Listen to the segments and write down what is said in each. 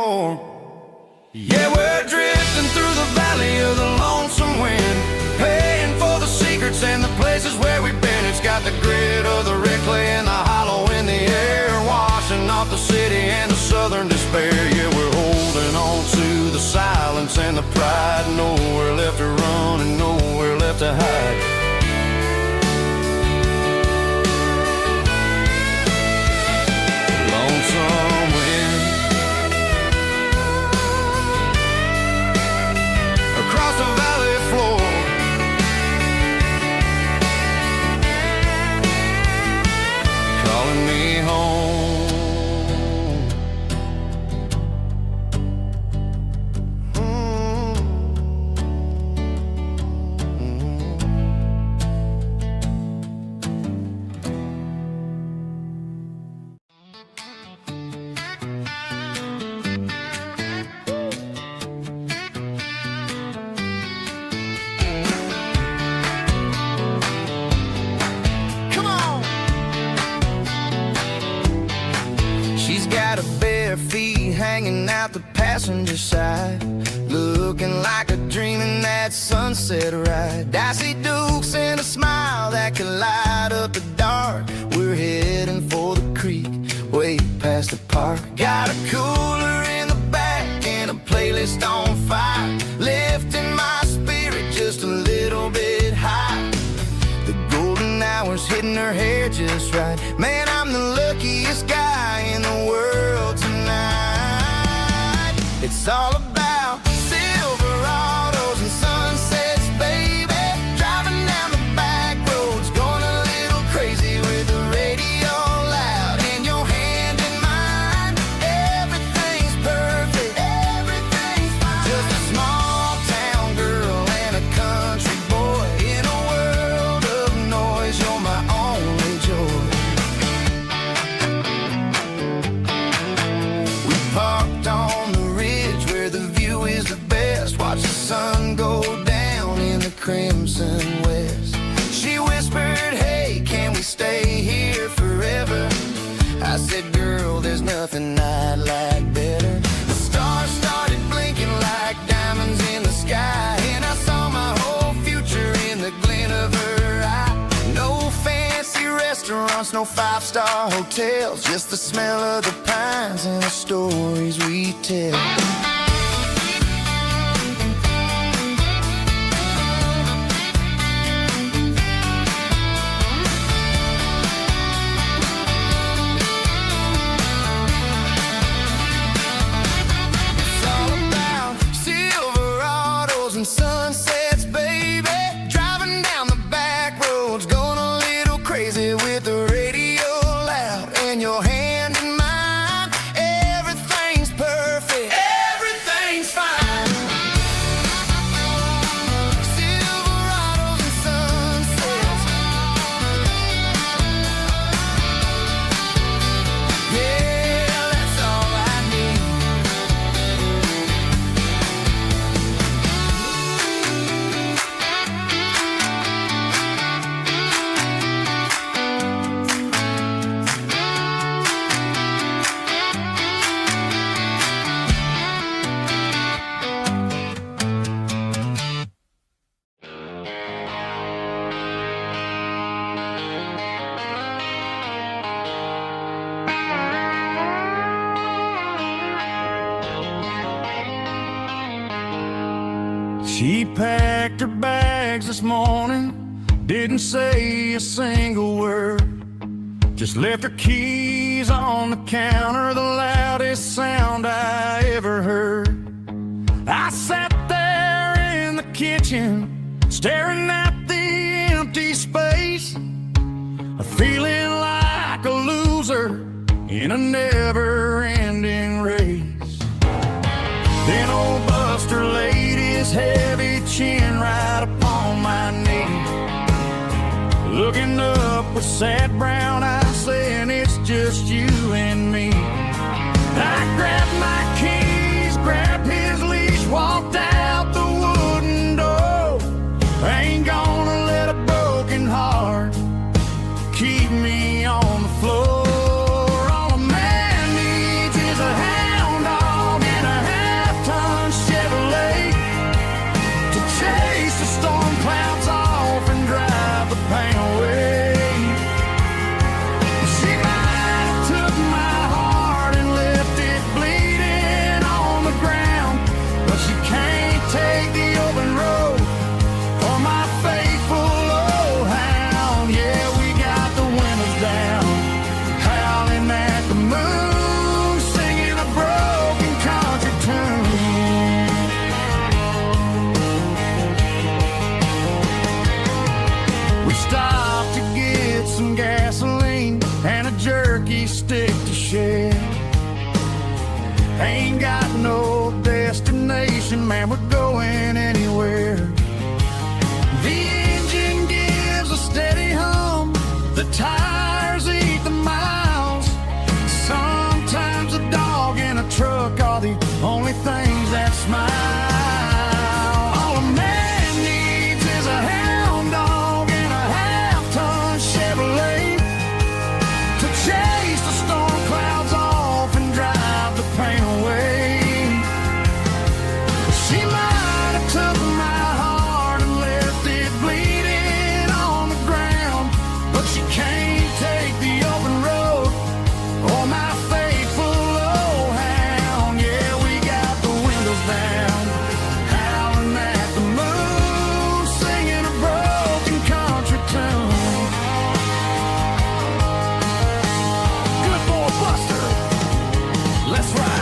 more. Yeah, we're drifting through the valley of the lonesome wind, paying for the secrets and the places where we've been. It's got the grit of the red clay and the hollow in the air, washing off the city and the southern despair. Yeah, we're holding on to the silence and the pride. Nowhere left to run and nowhere left to hide. Lonesome wind across the valley floor, calling me home. Got her bare feet hanging out the passenger side, looking like a dream in that sunset ride. I see Dukes and a smile that can light up the dark. We're heading for the creek, way past the park. Got a cooler in the back and a playlist on fire, lifting my spirit just a little bit high. The golden hours hitting her hair just right. Man, I'm the luckiest guy in the world tonight. It's all about Silverados and sunsets, baby. Driving down the back roads, going a little crazy with the radio loud and your hand in mine. Everything's perfect, everything's fine. Just a small town girl and a country boy in a world of noise. You're my only joy. We parked on the ridge where the view is the best. Watch the sun go down in the crimson west. She whispered, hey, can we stay here forever? I said, girl, there's nothing I'd like better. The stars started blinking like diamonds in the sky, and I saw my whole future in the glint of her eye. No fancy restaurants, no five-star hotels, just the smell of the pines and the stories we tell. It's all about Silverados and sunsets, baby. Driving down the back roads, going a little crazy with the radio loud and your hand in mine. Everything's perfect, everything's fine. Silverados and sunsets, yeah, that's all I need. She packed her bags this morning, didn't say a single word, just left her keys on the counter, the loudest sound I ever heard. I sat there in the kitchen, staring at the empty space, feeling like a loser in a never-ending race. Then old Buster laid his heavy chin right upon my knee, looking up with sad brown eyes, saying it's just you and me. I grabbed my keys, grabbed his leash, walked out the wooden door. I ain't gonna let a broken heart keep me on the floor. All a man needs is a hound dog and got no destination, man, we're going anywhere. The engine gives a steady hum, the tires eat the miles. Sometimes a dog and a truck are the only things that smile. All a man needs is a hound dog and a half-ton Chevrolet to chase the storm clouds off and drive the pain away. She might have took my heart and left it bleeding on the ground, but she can't take the open road or my faithful old hound. Yeah, we got the windows down, howling at the moon, singing a broken country tune. Good boy Buster, let's ride.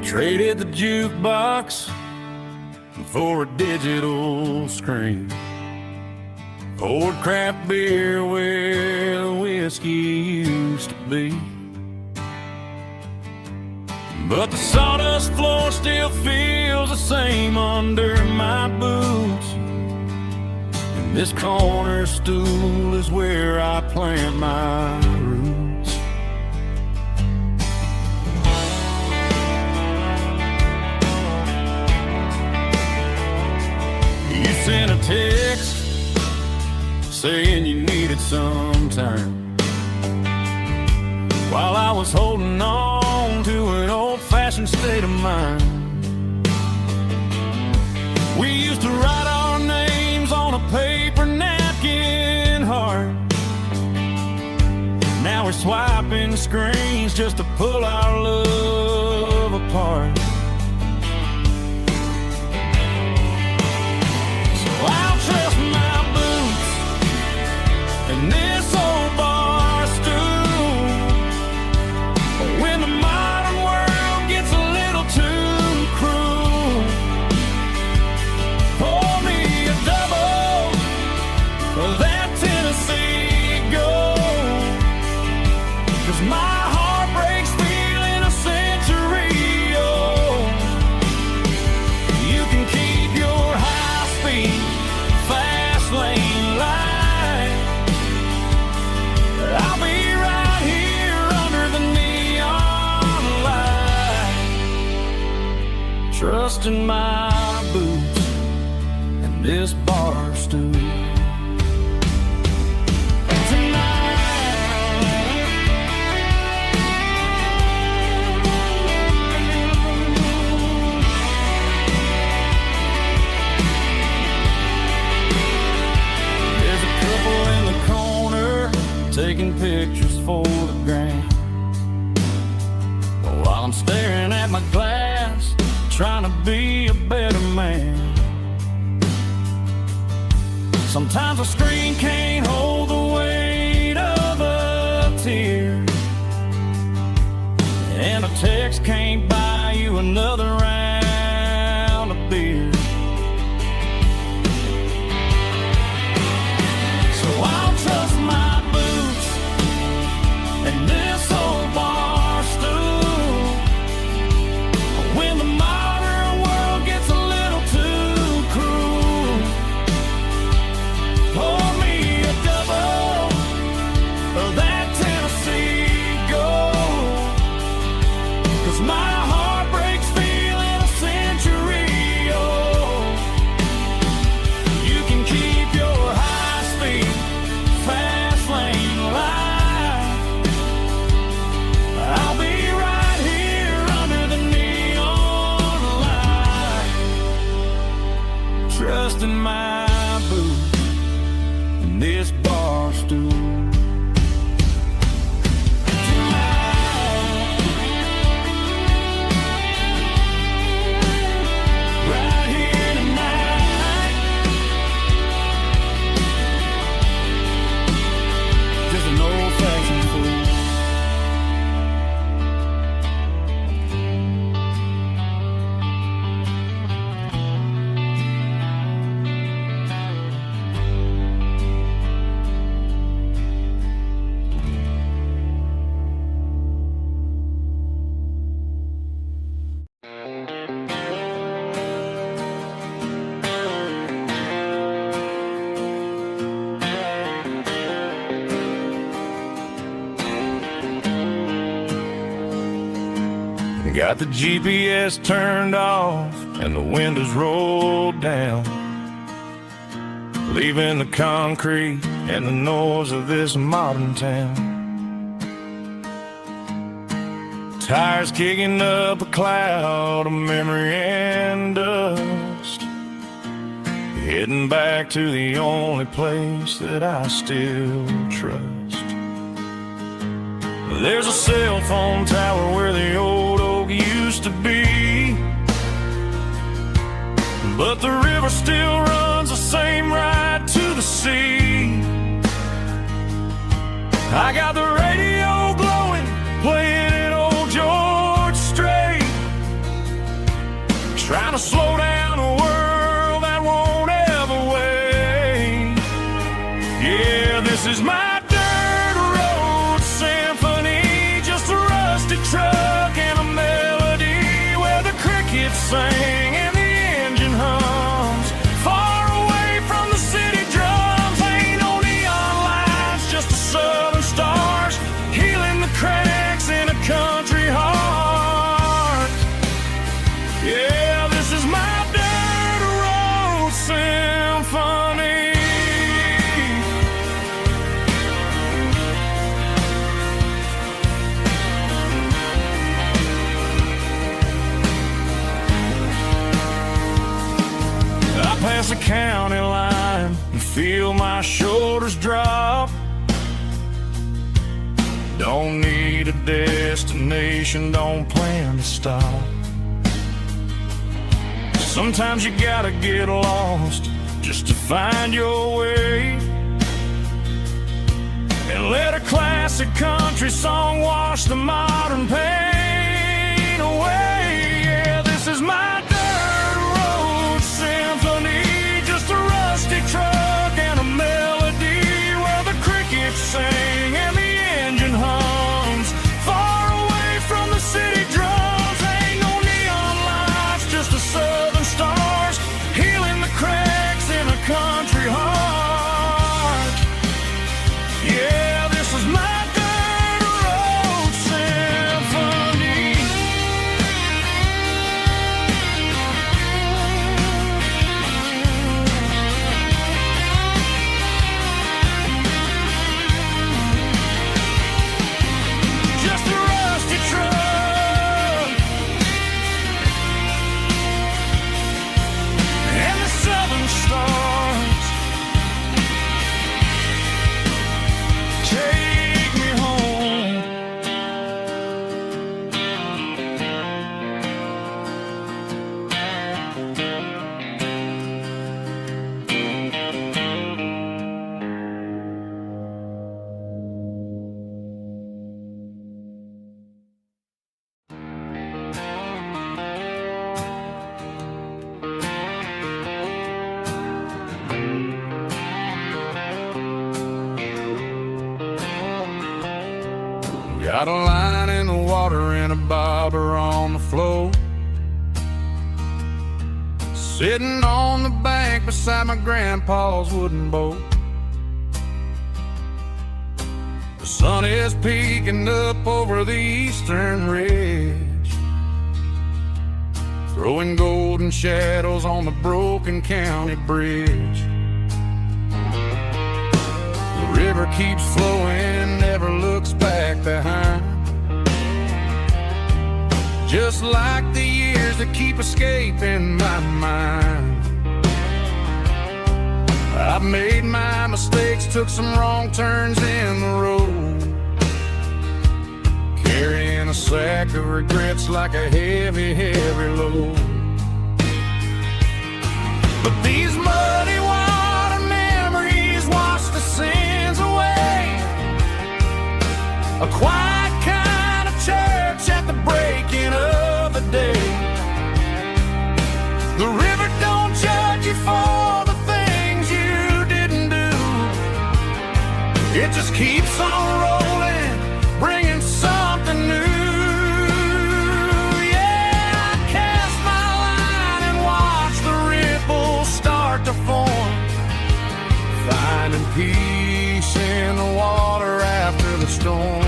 Traded the jukebox for a digital screen, poured craft beer where the whiskey used to be. But the sawdust floor still feels the same under my boots, and this corner stool is where I plant my roots. You sent a text saying you needed some time, while I was holding on to an old-fashioned state of mind. We used to write our names on a paper napkin heart. Now we're swiping screens just to pull our love apart. I'll trust my boots and this old bar stool. When the modern world gets a little too cruel, pour me a double of that Tennessee Gold, 'cause my heart breaks feeling a century old. You can keep your high speed fast lane light, I'll be right here under the neon light, trusting my boots and this bar stool. Taking pictures for the gram, while I'm staring at my glass, trying to be a better man. Sometimes a screen can't hold the weight of a tear, and a text can't buy you another round of beer. So I'll trust my and this old bar stool. When the modern world gets a little too cruel, pour me a Got the GPS turned off and the windows rolled down, leaving the concrete and the noise of this modern town. Tires kicking up a cloud of memory and dust, heading back to the only place that I still trust. There's a cell phone tower where the old oak used to be, but the river still runs the same right to the sea. I got the radio glowing, playing it old George Strait, trying to slow down a world that won't ever wait. Yeah, this is my dirt road symphony, just a rusty truck and a melody where the crickets sing and the engine hums, far away from the city drums. Ain't no neon lights, just the southern stars healing the cracks in a country heart. Yeah, this is my dirt road symphony. I pass the county line and feel my shoulders drop. Don't need a destination, don't plan to stop. Sometimes you gotta get lost just to find your way, and let a classic country song wash the modern pain away. Yeah, this is my dirt road symphony, just a rusty truck and a melody where the crickets sing and the engine hums, far away from the city drums. Ain't no neon lights, just the southern stars healing the cracks in a country heart. Yeah, this is my dirt road symphony. Just a rusty truck and the southern stars take me home. Got a line in the water and a bobber on the floor, sitting on the bank beside my grandpa's wooden boat. The sun is peeking up over the eastern ridge, throwing golden shadows on the broken county bridge. The river keeps flowing, never looks back behind, just like the years that keep escaping my mind. I've made my mistakes, took some wrong turns in the road, carrying a sack of regrets like a heavy, heavy load. But these muddy water memories wash the sins away. A quiet kind of church at the breaking of the day. The river don't judge you for the things you didn't do. It just keeps on rolling, bringing something new. Yeah, I cast my line and watch the ripples start to form, finding peace in the water after the storm.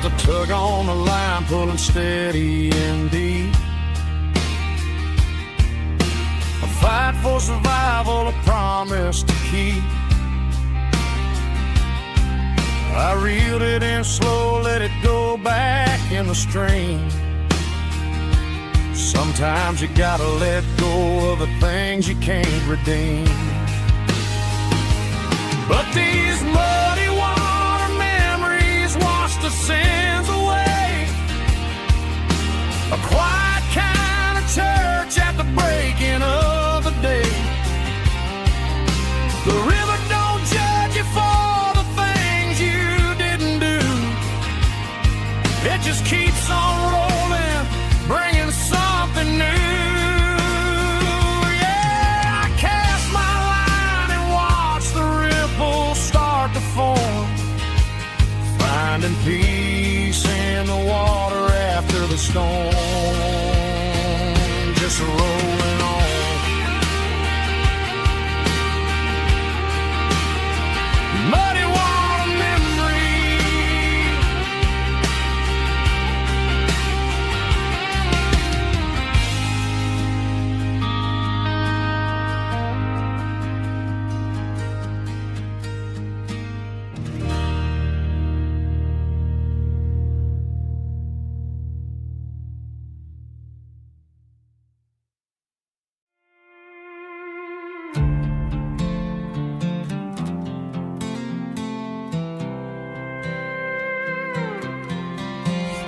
a tug on the line, pulling steady and deep. A fight for survival, a promise to keep. I reeled it in slow, let it go back in the stream. Sometimes you gotta let go of the things you can't redeem. But these muddy water memories wash the sins away. A quiet kind of church at the breaking of the day. The river don't judge you for the things you didn't do. It just keeps on rolling, bringing something new. Yeah, I cast my line and watch the ripples start to form, finding peace in the water after the storm, just rolling on. Muddy water memory.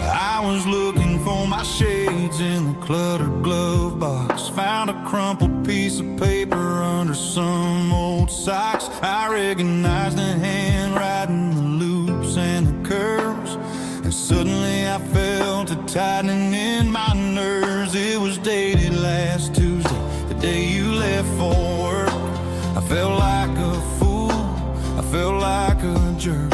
I was looking for my shades in the cluttered glove box. Found a crumpled piece of paper under some old socks. I recognized the handwriting, the loops and the curves, and suddenly I felt a tightening in my nerves. It was dated last Tuesday, the day you left for work. I felt like a fool, I felt like a jerk.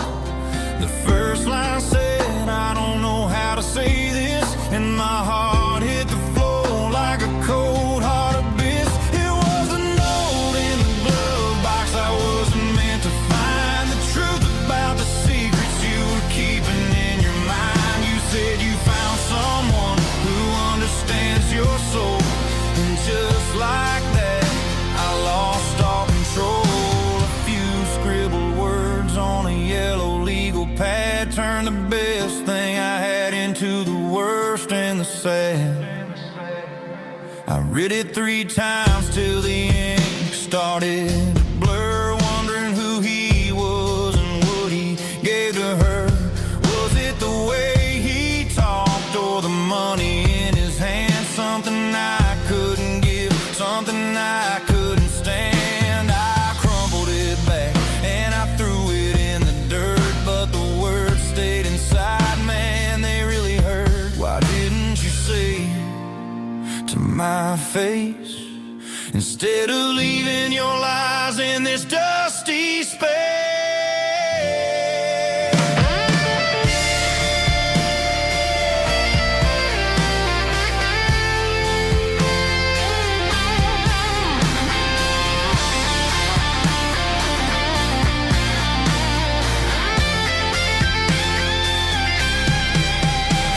The first line said, I don't know how to say this, and my heart hit the floor like a cold heart abyss. It was a note in the glove box. I wasn't meant to find the truth about the secrets you were keeping in your mind. You said you found someone who understands your soul, and just like that, I lost all control. A few scribbled words on a yellow legal pad turned the best thing I had into the worst and the sad. I read it 3 times till the ink started to blur, wondering who he was and what he gave to her. Was it the way he talked or the money in his hand? Something I couldn't give, something I couldn't stand. I crumpled it back and I threw it in the dirt, but the words stayed inside, man, they really hurt. Why didn't you say to my face, instead of leaving your lies in this dusty space?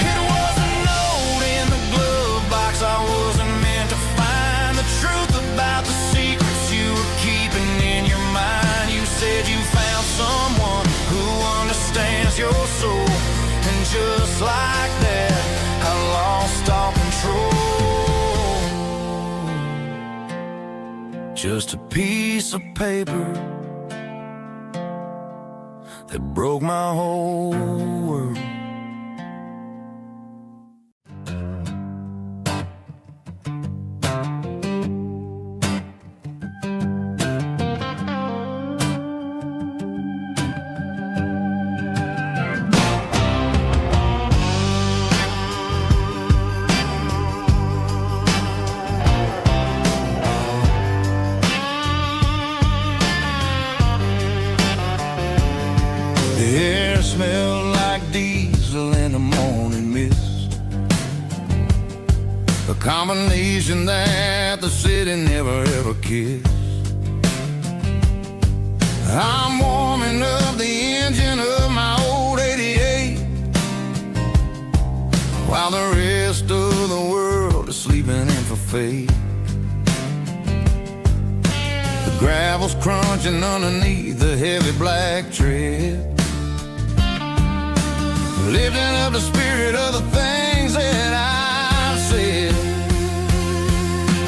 It was a note in the glove box. I wasn't meant to find the truth about the secrets you were keeping in your mind. You said you found someone who understands your soul, and just like that, I lost all control. Just a piece of paper that broke my whole world. The air smelled like diesel in the morning mist, a combination that the city never ever kissed. I'm warming up the engine of my old 88, crunching underneath the heavy black tread, lifting up the spirit of the things that I've said.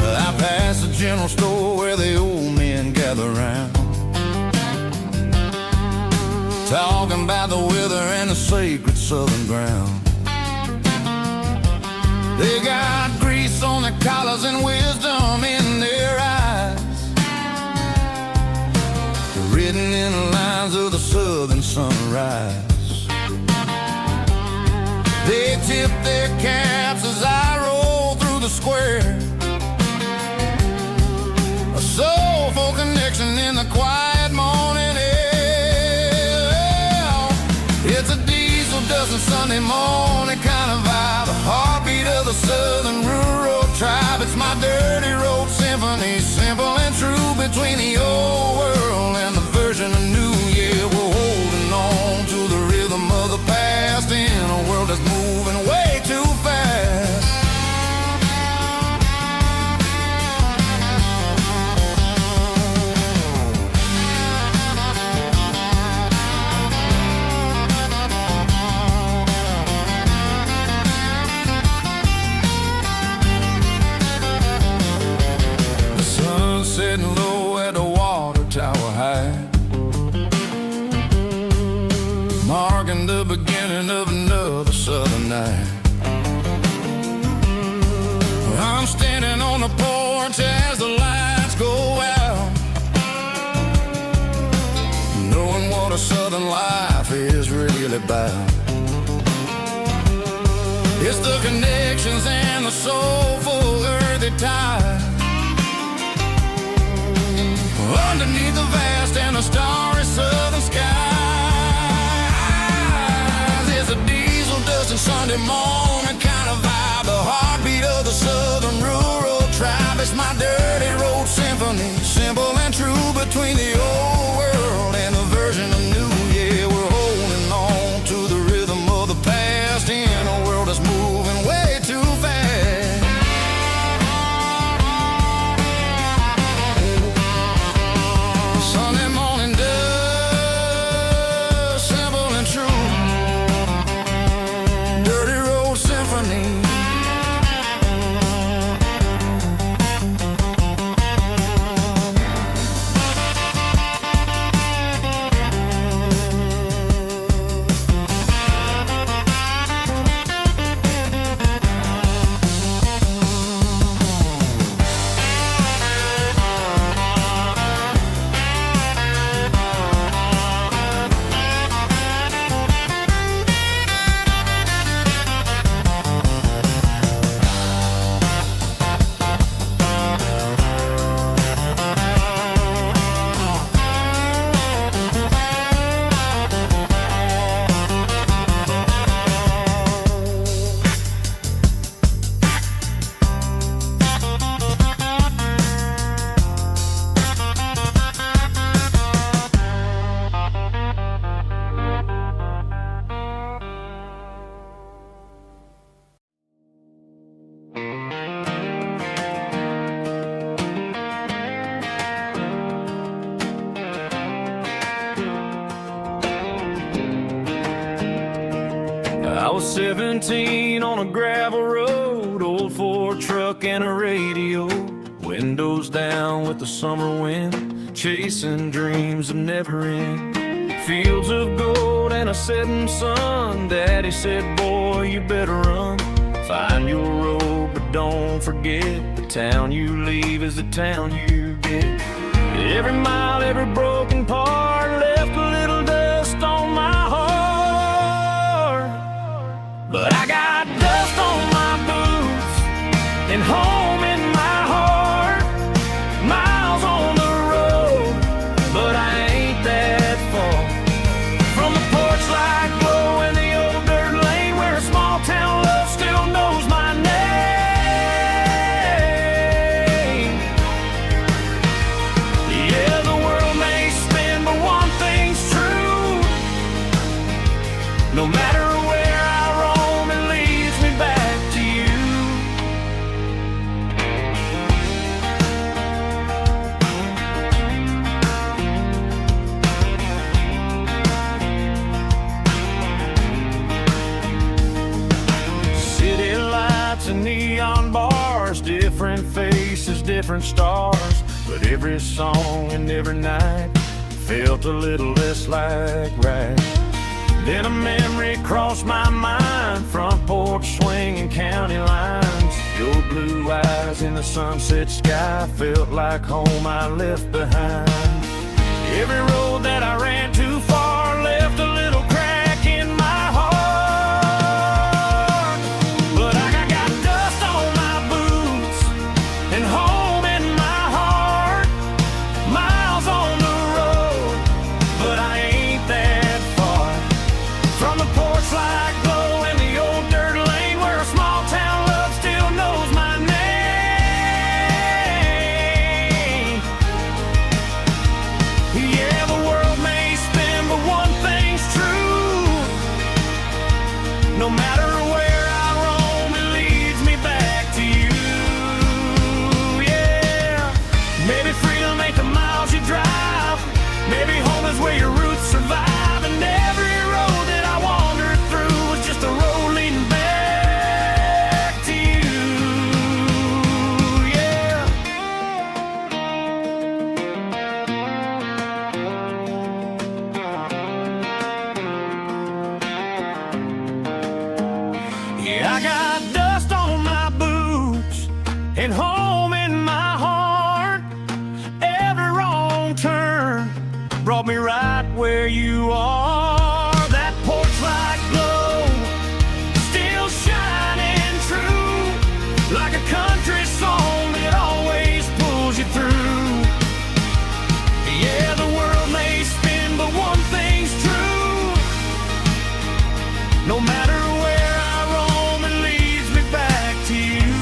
I passed the general store where the old men gather round, talking about the weather and the sacred southern ground. They got grease on their collars and wisdom in their eyes, written in the lines of the southern sunrise. They tip their caps as I roll through the square, a soulful connection in the quiet morning air. It's a diesel dusting Sunday morning kind of vibe, the heartbeat of the southern rural tribe. It's my dirty road symphony, simple and true, between the old world and the version of new. Yeah, we're holding on to the rhythm of the past in a world that's moving way too fast. Sitting low at the water tower high, marking the beginning of another southern night. I'm standing on the porch as the lights go out, knowing what a southern life is really about. It's the connections and the soulful earthy ties, underneath the vast and the starry southern skies. It's a diesel dusting Sunday morning kind of vibe, the heartbeat of the southern rural tribe. It's my dirty road symphony, simple and true, between the old world and the version of new. Yeah, we're holding on to the rhythm of the past in a world that's moving way too fast. Sunday morning dust, simple and true, dirty road symphony. I was 17 on a gravel road, old Ford truck and a radio, windows down with the summer wind, chasing dreams of never end. Fields of gold and a setting sun. Daddy said, boy, you better run. Find your road, but don't forget, the town you leave is the town you get. Every mile, every broken part left a little dust on my heart. But I got dust on my boots and home in my heart. Miles on the road, but I ain't that far from the porch light glow in the old dirt lane, where a small town love still knows my name. Yeah, the world may spin, but one thing different stars, but every song and every night felt a little less like right. Then a memory crossed my mind, front porch swinging county lines. Your blue eyes in the sunset sky felt like home I left behind. Every road that I ran too far left a little crack in my heart. But I got dust on my boots and home in my heart. Miles on the road, but I ain't that far from the porch light glow and the old dirt lane where a small town love still knows my name. Yeah, the world may spin, but one thing's true. No matter where I roam, it leads me back to you. Yeah, maybe freedom ain't the miles you drive. Maybe home is where your roots survive. And every road that I wandered through was just a road leading back to you. Yeah. Yeah, I got dust on my boots and home in my heart. Every wrong turn brought me right where you are. That porch light glow still shining true, like a country song that always pulls you through. Yeah, the world may spin, but one thing's true. No matter where I roam, it leads me back to you.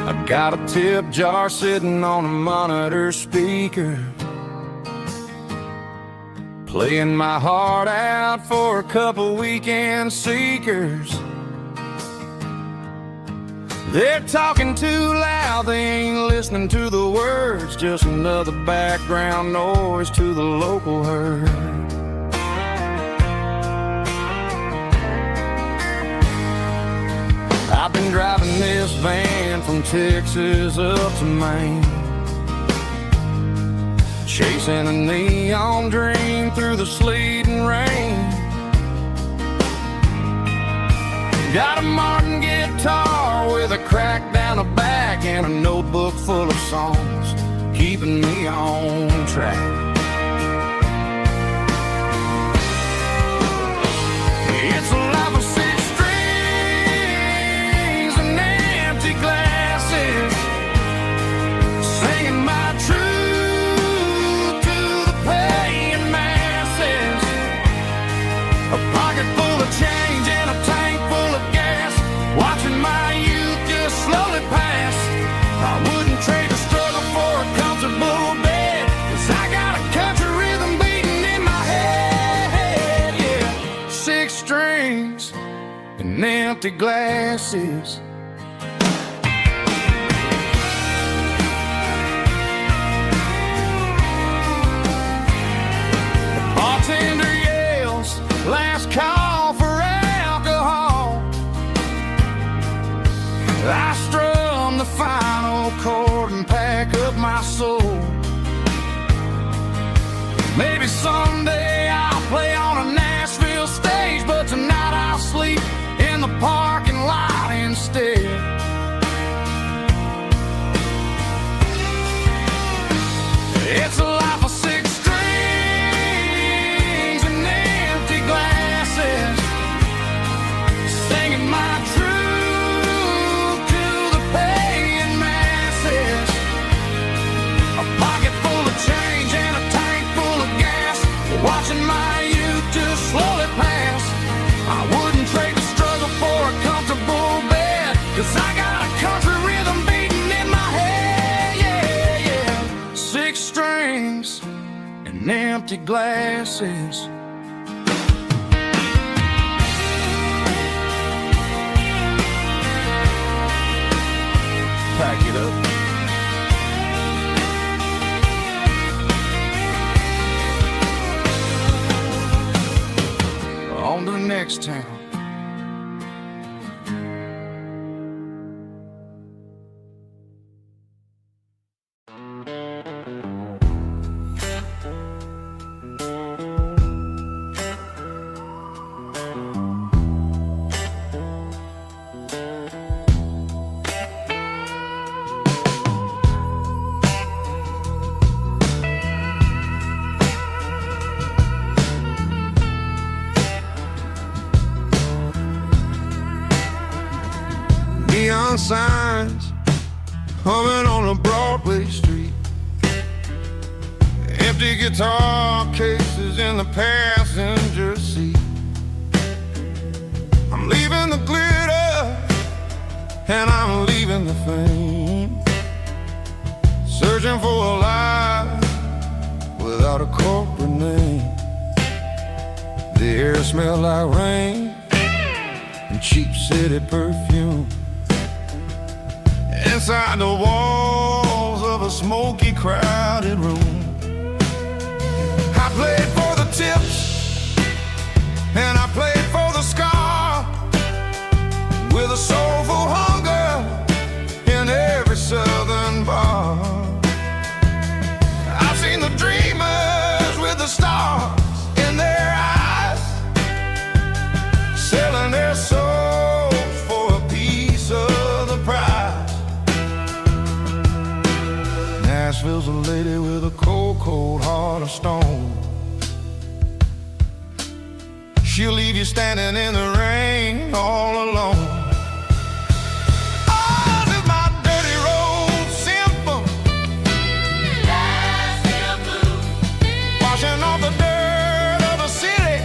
I got a tip jar sitting on a monitor speaker, playing my heart out for a couple weekend seekers. They're talking too loud, they ain't listening to the words, just another background noise to the local herd. I've been driving this van from Texas up to Maine, chasing a neon dream through the sleet and rain. Got a Martin guitar with a crack down the back and a notebook full of songs, keeping me on track. It's a life of six strings and empty glasses, singing my truth to the paying masses. A pocket full of change and a tank full of gas, watching my youth just slowly pass. I wouldn't trade the struggle for a comfortable bed, 'cause I got a country rhythm beating in my head. Yeah, six strings and empty glasses. The bartender yells, last call for alcohol. I strum the final chord and pack up my soul. Maybe someday I'll play on a Nashville stage, but tonight I'll sleep in the parking lot instead. It's a life of six strings and empty glasses, singing my truth to the paying masses. A pocket full of change and a tank full of gas, watching my youth just slowly pass. I wouldn't trade the struggle and empty glasses. Pack it up. On to the next town. Neon signs humming on a Broadway street, empty guitar cases in the passenger seat. I'm leaving the glitter and I'm leaving the fame, searching for a life without a corporate name. The air smells like rain and cheap city perfume. Inside the walls of a smoky, crowded room, I played for the tips and I played for the scar, with a soulful hunger in every southern bar. I've seen the dreamers with the stars in their eyes, selling their souls for a piece of the prize. Nashville's a lady with a cold, cold heart of stone. She'll leave you standing in the rain all alone. Oh, this is my dirty road symphony, Nashville blues, washing off the dirt of the city,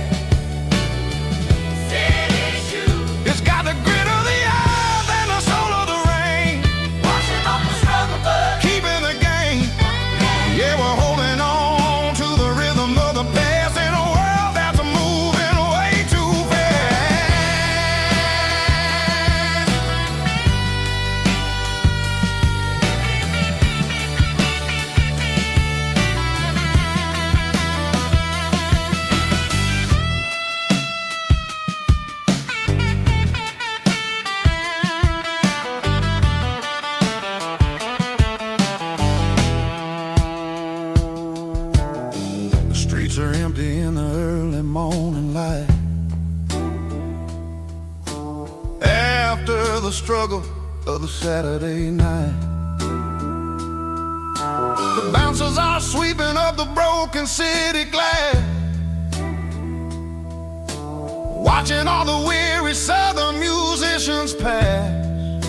city shoes. It's got the grit of the earth and the soul of the rain, washing off the struggle, but keeping the game. Yeah, we're holding on to the rhythm of the past in a world that's moving way too fast. The streets are empty in the early morning light, after the struggle of the Saturday night. The bouncers are sweeping up the broken city glass, watching all the weary southern musicians pass.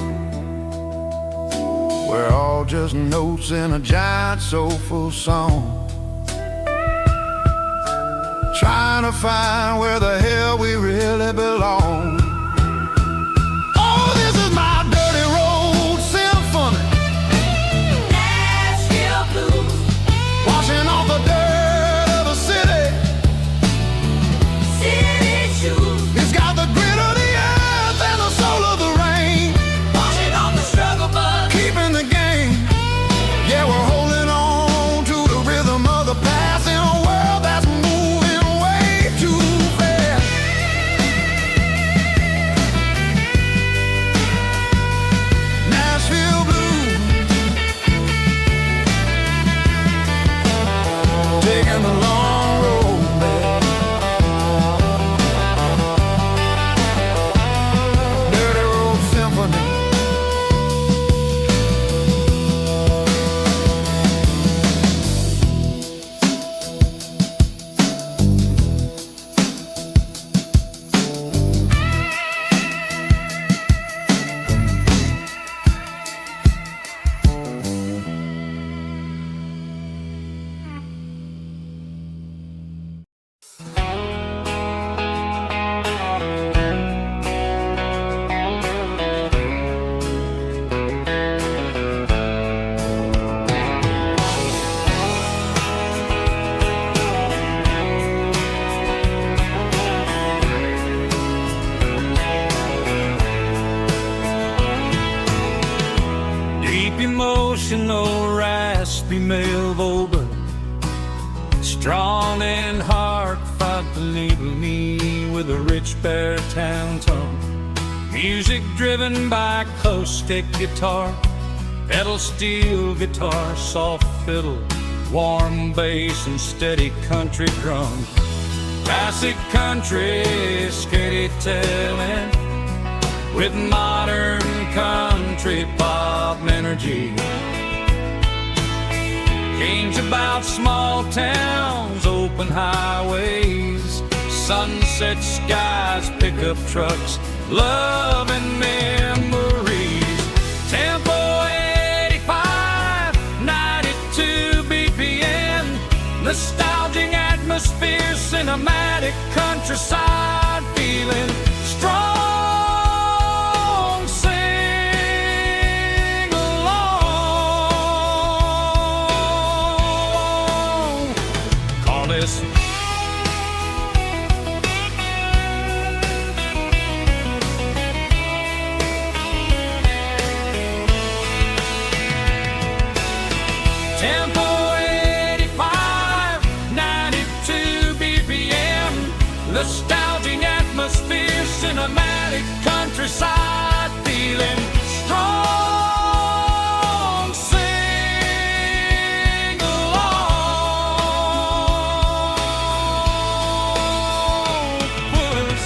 We're all just notes in a giant soulful song, trying to find where the hell we really belong. Oh, this is my dirty road symphony, Nashville blues, washing off the dirt of the city, city shoes. It's got the grit of the earth and the soul of the rain, washing off the struggle, but keeping the game. Yeah, we're holding on to the rhythm of the past in a world that's moving way too fast. female Volga, strong in heart, fought to leave me with a rich baritone tone. Music driven by acoustic guitar, pedal steel guitar, soft fiddle, warm bass and steady country drum. Classic country storytelling with modern country pop energy. Games about small towns, open highways, sunset skies, pickup trucks, love and memories. Tempo 85, 92 BPM, nostalgic atmosphere, cinematic countryside feeling, strong, sing along. Call this Tempo 85, 92 BPM, nostalgic atmosphere, cinematic countryside feeling, strong, sing along. Puss.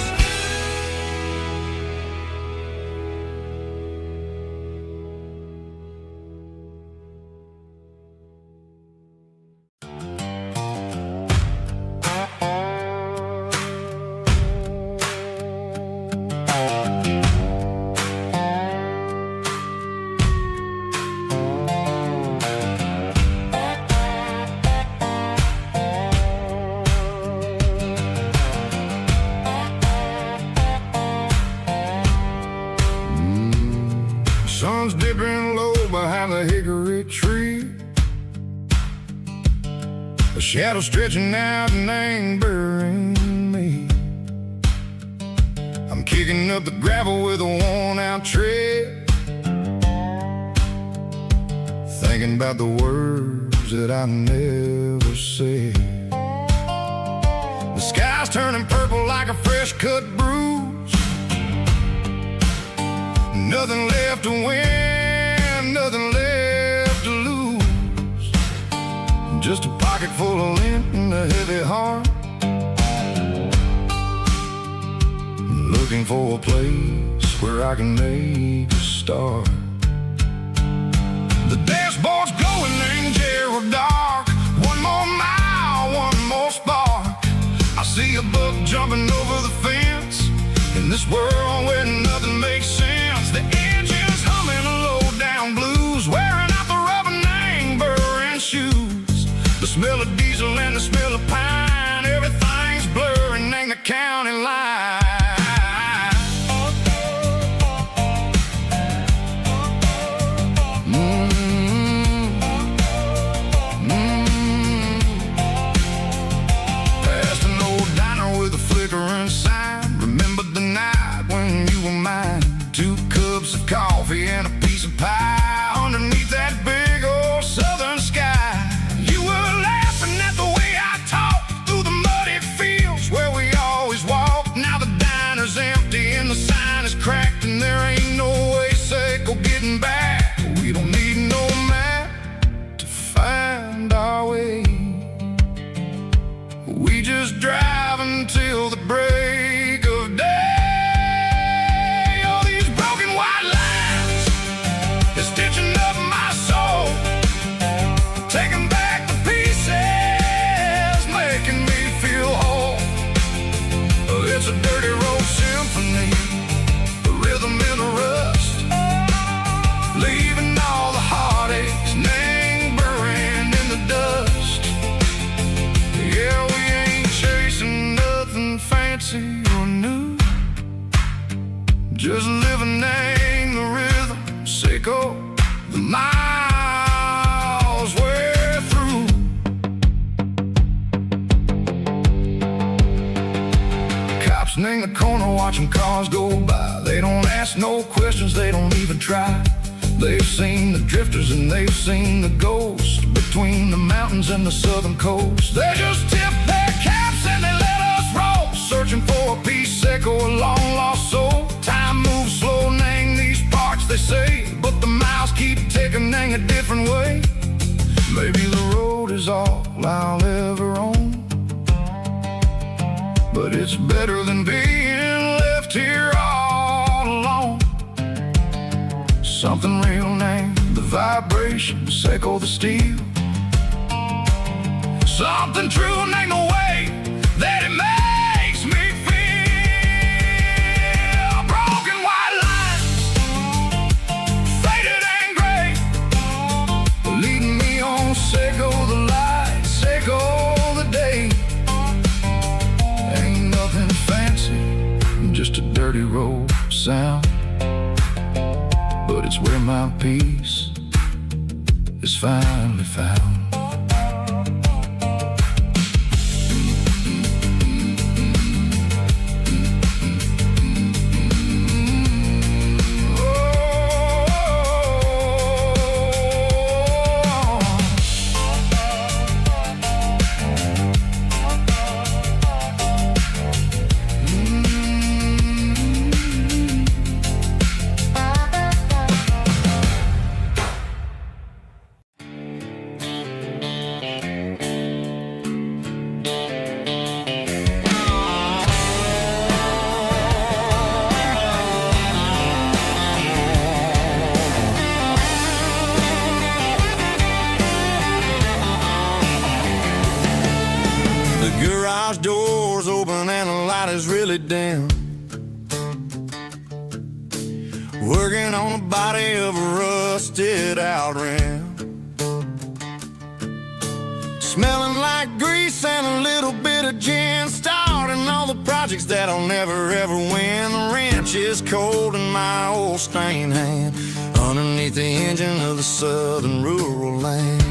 Sun's dipping low behind the hickory tree, a shadow stretching out and angering me. I'm kicking up the gravel with a worn-out tread, thinking about the words that I never said. The sky's turning purple like a fresh-cut bruise. Nothing left to win, nothing left to lose. Just a pocket full of lint and a heavy heart, looking for a place where I can make a start. The dashboard's glowing, angel dark. One more mile, one more spark. I see a buck jumping over the fence in this world where nothing makes sense. The engine's humming low-down blues, wearing out the rubber name burring shoes. The smell of diesel and the smell of pine, everything's blurring, ain't the county line. Past an old diner with a flickering sign, remember the night when you were mine. 2 cups of coffee and a piece of pie underneath that big old southern sky. You were laughing at the way I talked through the muddy fields where we always walked. Now the diner's empty and the sign is cracked, and there ain't no way safe or getting back. We don't need no map to find our way. We just drive until the break of day. Stitching up my soul, taking back the pieces, making me feel whole. It's a dirty road symphony, a rhythm in the rust, leaving all the heartaches, name buried in the dust. Yeah, we ain't chasing nothing fancy or new, just living in the rhythm, sicko. The miles we're through. Cops in the corner watching cars go by. They don't ask no questions, they don't even try. They've seen the drifters and they've seen the ghosts between the mountains and the southern coast. They just tip their caps and they let us roll, searching for a piece seco, a long lost soul. Time moves slow, nang these parts they say, but the miles keep ticking, nang a different way. Maybe the road is all I'll ever own, but it's better than being left here all alone. Something real named the vibration, seco the steel. Something true named the way that it makes me feel. Broken white lines, faded and gray, leading me on, seco the light, seco the day. Ain't nothing fancy, just a dirty road sound, but it's where my peace is finally found. The garage door's open and the light is really dim. Working on the body of a rusted out rim. Smelling like grease and a little bit of gin. Starting all the projects that I'll never ever win. The wrench is cold in my old stained hand, underneath the engine of the southern rural land.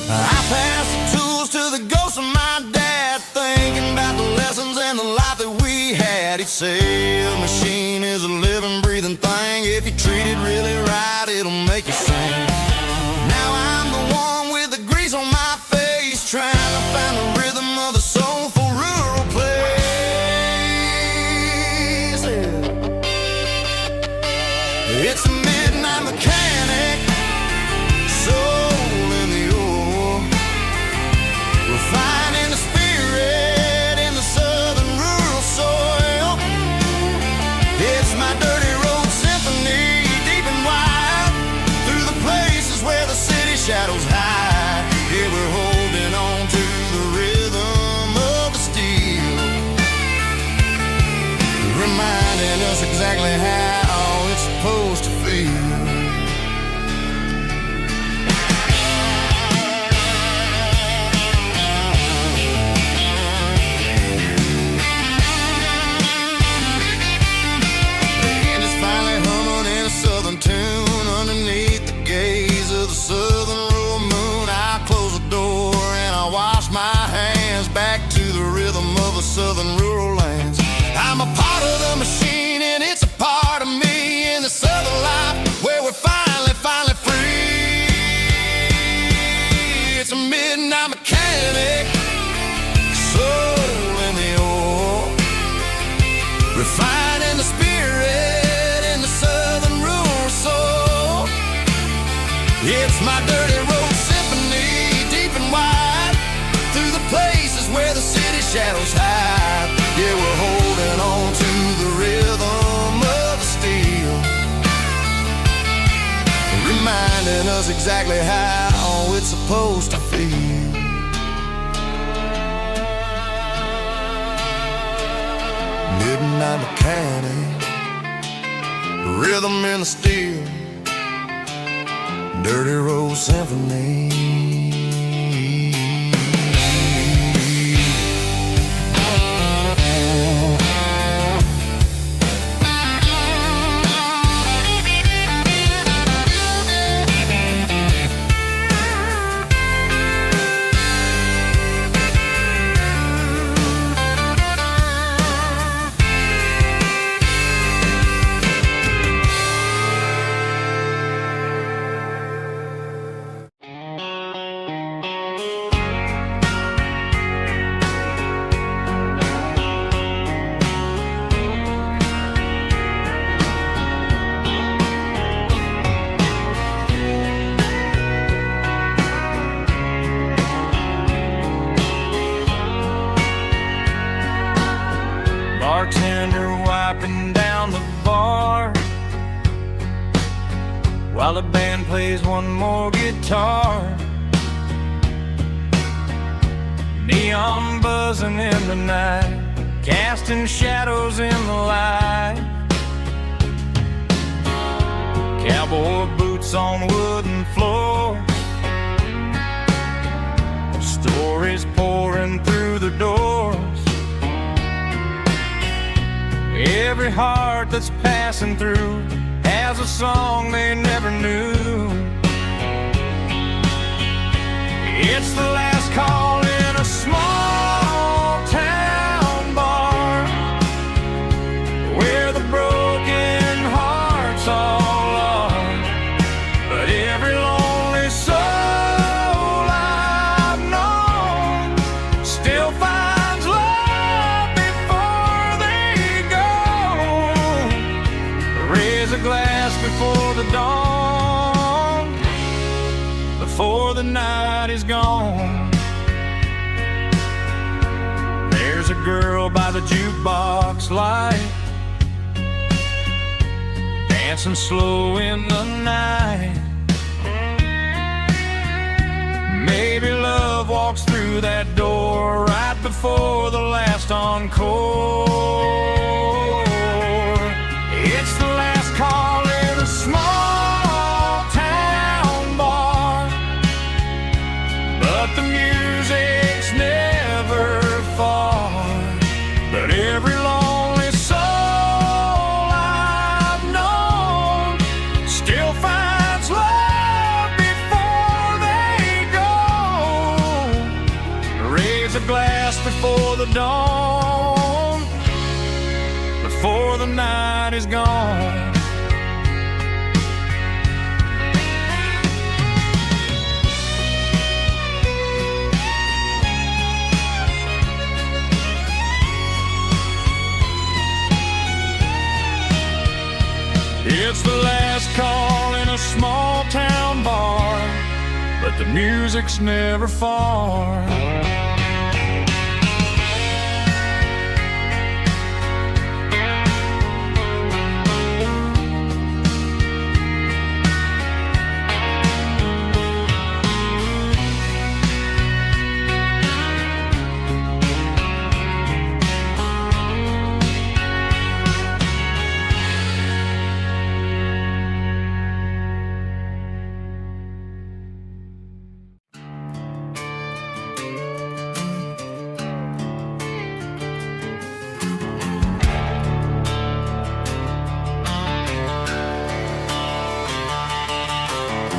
I pass the tools to the ghost of my dad, thinking about the lessons and the life that we had. He'd say a machine is a living, breathing thing. If you treat it really right, it'll make you sing. Now I'm the one with the grease on my face, trying to find the rhythm of the soulful rural place. It's a midnight mechanic, soul in the ore, refining the spirit in the southern rural soil. It's my dirty road symphony, deep and wide, through the places where the city shadows hide. Yeah, we're holding on to the rhythm of the steel, reminding us exactly how it's supposed to feel. Tune underneath the gaze of the southern rural moon. I close the door and I wash my hands, back to the rhythm of the southern rural lands. I'm a part of the machine and it's a part of me in the southern life where we're finally free. It's a midnight mechanic, soul in the ore, refining the spirit in the southern rural soul. It's my dirty road symphony, deep and wide, through the places where the city shadows hide. Yeah, we're holding on to the rhythm of the steel, reminding us exactly how it's supposed to feel. Midnight mechanic, rhythm in the steel, dirty road symphony. plays one more guitar. Neon buzzing in the night, casting shadows in the light. Cowboy boots on wooden floors, stories pouring through the doors. Every heart that's passing through has a song they never knew. It's the last call in a small town bar, where the broken hearts all are. But every lonely soul I've known still finds love before they go. Raise a glass before the dawn, before the night is gone. There's a girl by the jukebox light, dancing slow in the night. Maybe love walks through that door right before the last encore. It's the last call in a small town bar, but the music's never far. But every lonely soul I've known still finds love before they go. Raise a glass before the dawn, before the night is gone. It's the last call in a small town bar, but the music's never far.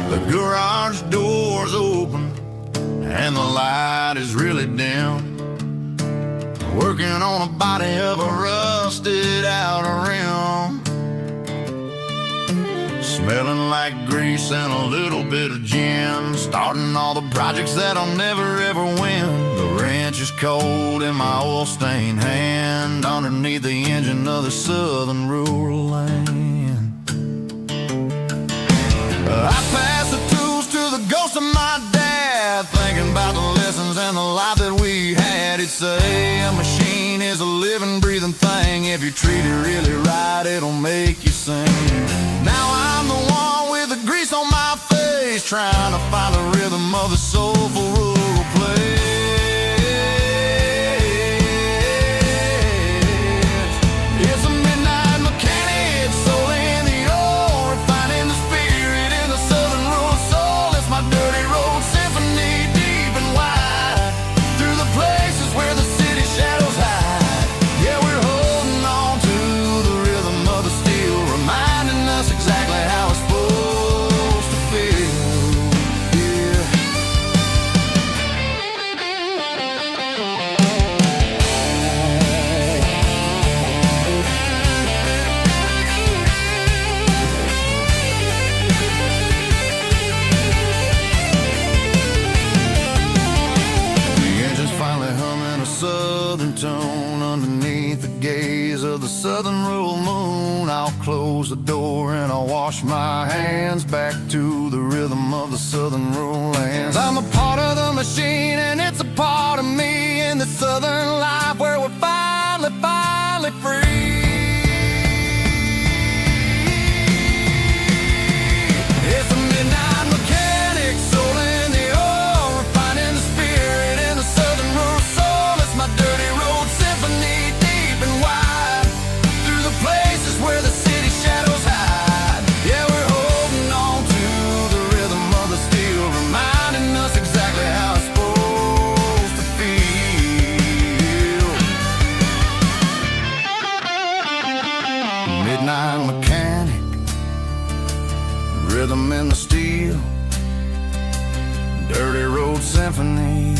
The garage door's open and the light is really dim, working on a body of a rusted out rim, smelling like grease and a little bit of gin, starting all the projects that I'll never ever win. The wrench is cold in my oil-stained hand, underneath the engine of the southern rural land. I pass the tools to the ghost of my dad, thinking about the lessons and the life that we had. He'd say a machine is a living, breathing thing. If you treat it really right, it'll make you sing. Now I'm the one with the grease on my face, trying to find the rhythm of the soulful rural place. It's a midnight mechanic, soul in the ore, refining the spirit in the southern rural soul. It's my dirty road symphony, deep and wide, through the places where the city shadows hide. Yeah, we're holding on to the rhythm of the steel, reminding us exactly how it's supposed to feel. Yeah. The engine's finally humming a southern tone underneath the gaze of the southern rural moon. I'll close the door and I'll wash my hands, back to the rhythm of the southern rural lands. I'm a part of the machine and it's a part of me, in the southern life where we're finally free. It's a midnight road symphony.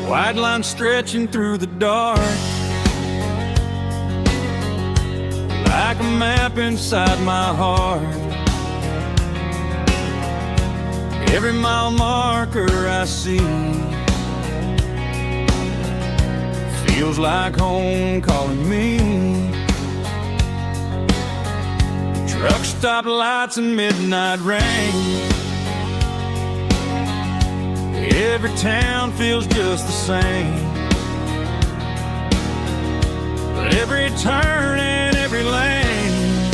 White line stretching through the dark, like a map inside my heart. Every mile marker I see feels like home calling me. Truck stop lights and midnight rain. Every town feels just the same, but every turn and every lane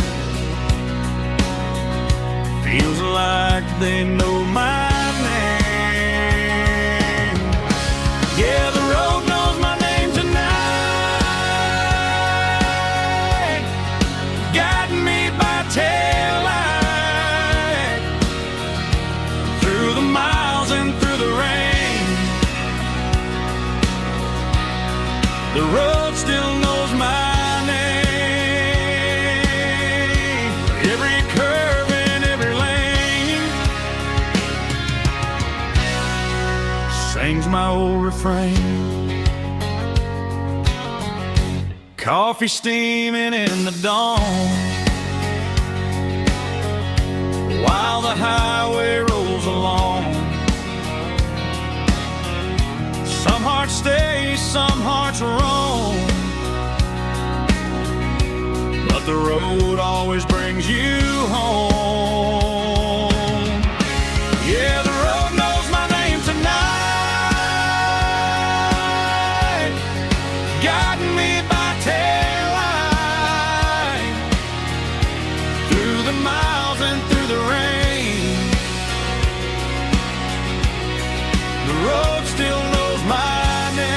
feels like they know my name. Yeah, the road knows my name tonight, guiding me by taillight through the miles and through the rain. The road still knows my name. Every curve and every lane sings my old refrain. Coffee steaming in the dawn, while the highway rolls along. Some hearts stay, some hearts roam, but the road always brings you home. Yeah, the road knows my name tonight, guiding me by taillight through the miles and through the rain. The road still knows my name.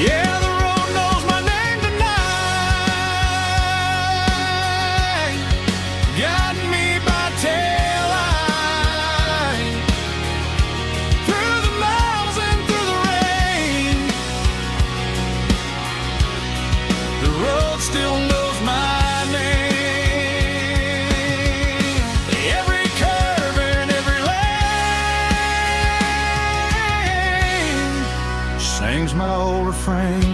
Yeah, the road knows my name tonight, guiding me by taillight through the miles and through the rain. The road still knows my name. Every curve and every lane sings my old refrain.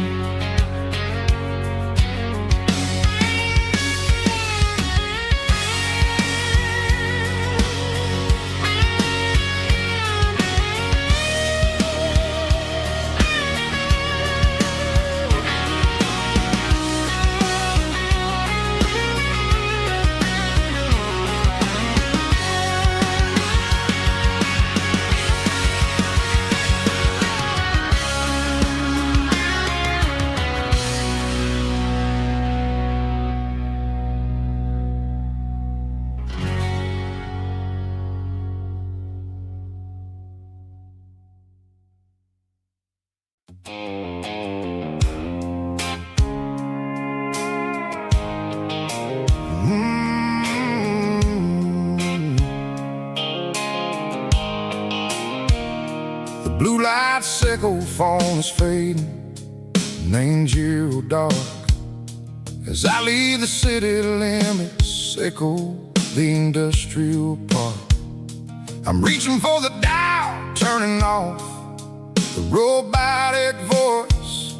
The blue light sickle phone is fading, named zero dark. As I leave the city limits, sickle the industrial park. I'm reaching for the dial, turning off the robotic voice,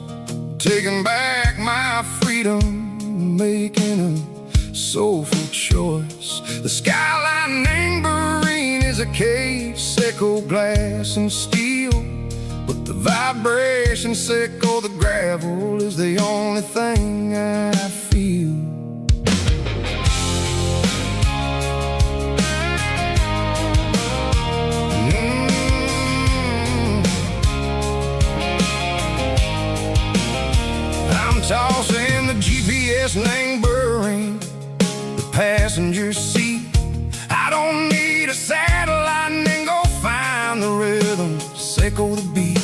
taking back my freedom, making a soulful choice. The skyline neighboring is a cave, sickle glass and steel, but the vibration sickle the gravel is the only thing I feel. I'm tossing the GPS neighboring the passenger seat. I I don't need a satellite and go find the rhythm, echo the beat.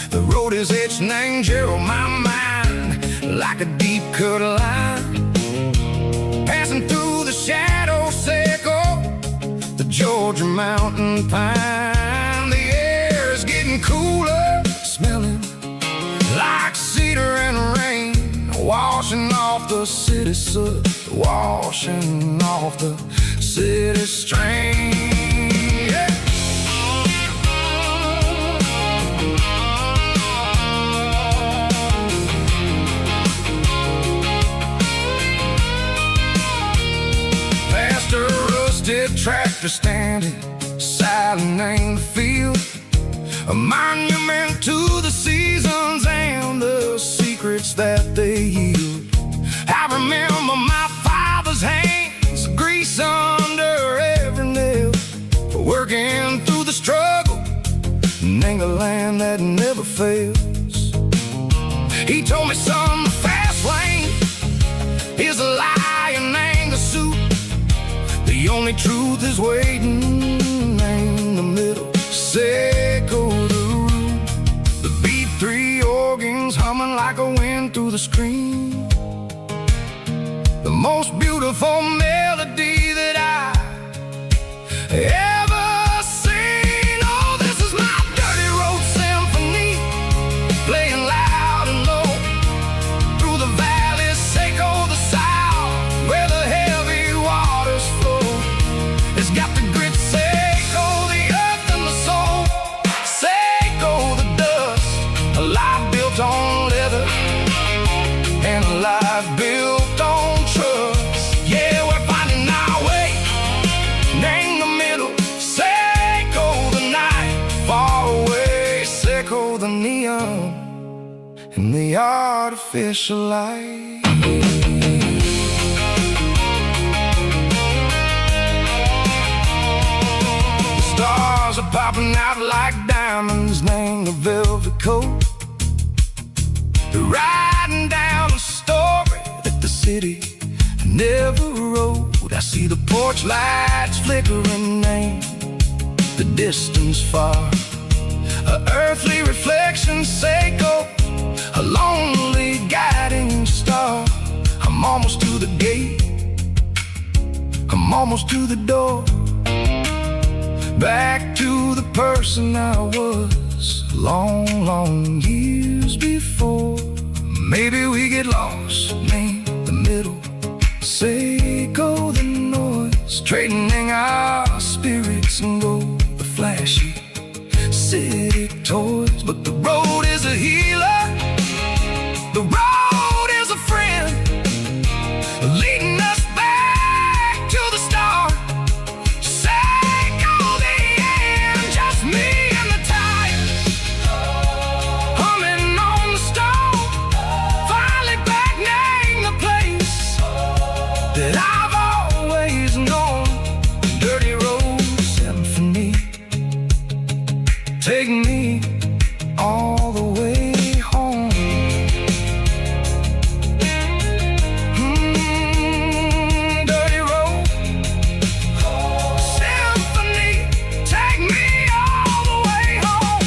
The road is etched and angel on my mind like a deep cut line, passing through the shadows echo the Georgia mountain pine. The air is getting cooler, smelling like cedar and rain, washing off the city soot, washing off the city strain. Yeah. Past a rusted tractor standing silent in the field, a monument to the seasons and the secrets that they yield. I remember my father's hands, grease under every nail, working through the struggle in the land that never fails. He told me, son, the fast lane is a lion and the suit. The only truth is waiting in the middle. Seco the root, the B3 organs humming like a wind through the screen. The most beautiful melody that I ever seen. Oh, this is my dirty road symphony, playing loud and low through the valleys, Seco the south, where the heavy waters flow. It's got the grit, Seco the earth and the soul, Seco the dust, a life built on leather and a life built on trust. Yeah, we're finding our way in the middle. Seco the night, far away. Seco the neon and the artificial light. The stars are popping out like diamonds, named the velvet coat. They're riding down the story that the city never wrote. I see the porch lights flickering in the distance far, a earthly reflection, Seco, a lonely guiding star. I'm almost to the gate, I'm almost to the door, back to the person I was long, long years before. Maybe we get lost in the middle, Seco the noise, trading our spirits and go the flashy city toys. But the road is a healer, the road is a friend, leading us back to the start. Seco the end, just me and the tires, humming on the stove, finally back named the place that I've always known. Dirty road symphony, take me all the way home. Dirty road symphony, take me all the way home.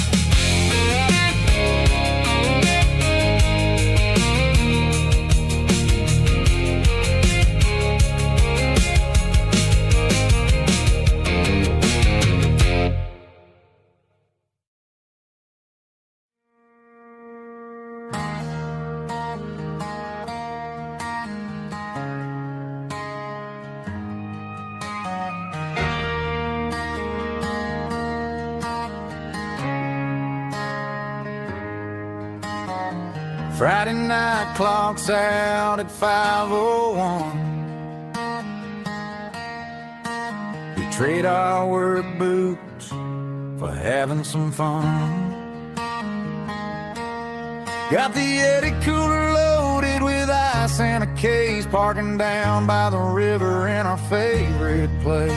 Friday night clocks out at 5:01. We trade our work boots for having some fun. Got the Yeti cooler loaded with ice and a case, parking down by the river in our favorite place.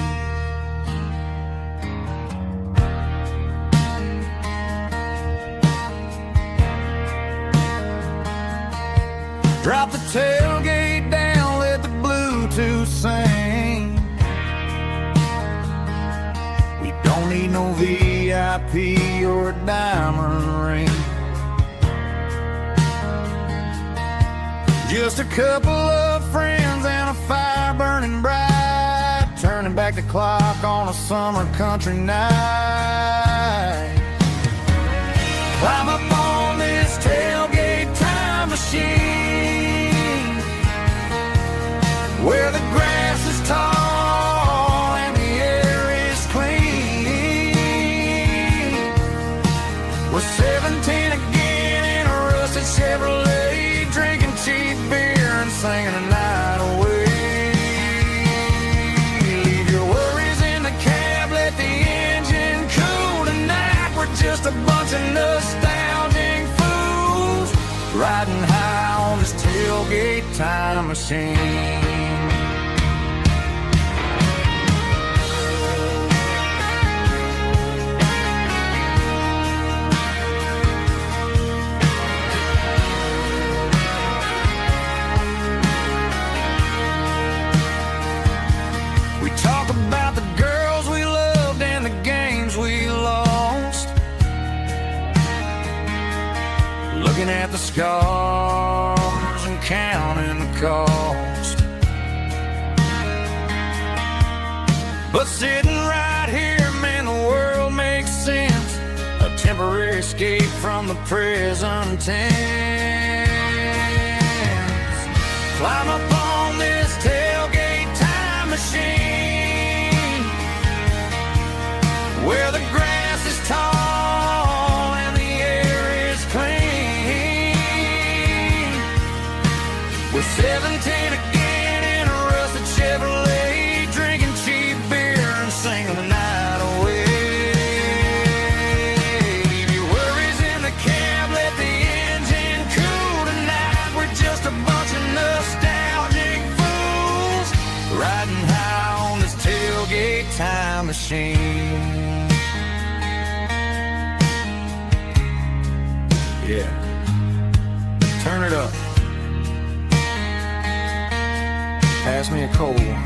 Drop the tailgate down, let the Bluetooth sing. VIP or a diamond ring. Just a couple of friends and a fire burning bright, turning back the clock on a summer country night. Climb up on this tailgate time machine, where the grass is tall and the air is clean. We're 17 again in a rusted Chevrolet, drinking cheap beer and singing the night away. Leave your worries in the cab, let the engine cool tonight. We're just a bunch of nostalgic fools riding high on this tailgate time machine. Talk about the girls we loved and the games we lost, looking at the scars and counting the cost. But sitting right here, man, the world makes sense, a temporary escape from the present tense. Climb up on this tailgate time machine, where the grass is tall and the air is clean. We're 17 again in a rusted Chevrolet, drinking cheap beer and singing the night away. Leave your worries in the cab, let the engine cool tonight. We're just a bunch of nostalgic fools riding high on this tailgate time machine. Yeah, turn it up. Pass me a cold one.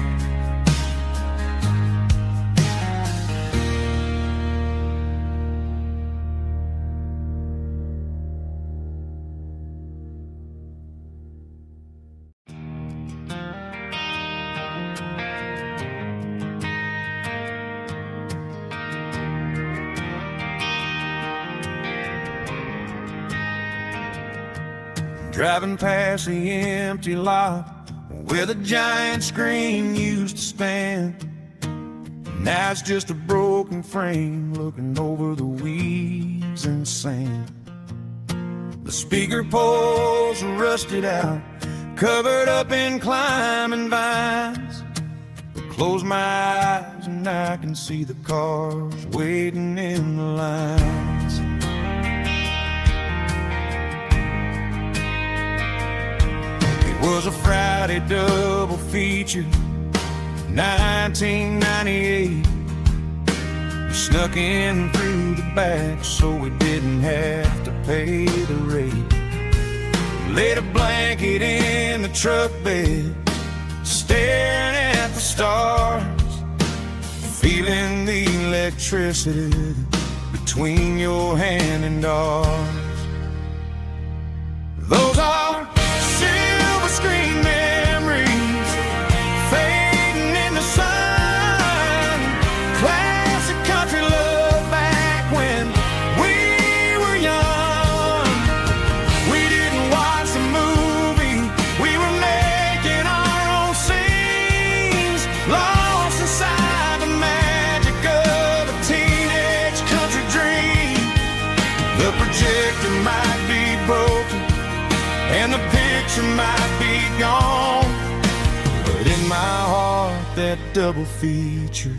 Driving past the empty lot where the giant screen used to stand. Now it's just a broken frame looking over the weeds and sand. The speaker poles are rusted out, covered up in climbing vines. Close my eyes and I can see the cars waiting in the lines. Was a Friday double feature, 1998. We snuck in through the back so we didn't have to pay the rate. Laid a blanket in the truck bed, staring at the stars, feeling the electricity between your hand and ours. Those are silver screen memories fading in the sun. Classic country love back when we were young. We didn't watch the movie, we were making our own scenes, lost inside the magic of a teenage country dream. The projector might be broken and the picture might be gone, but in my heart that double feature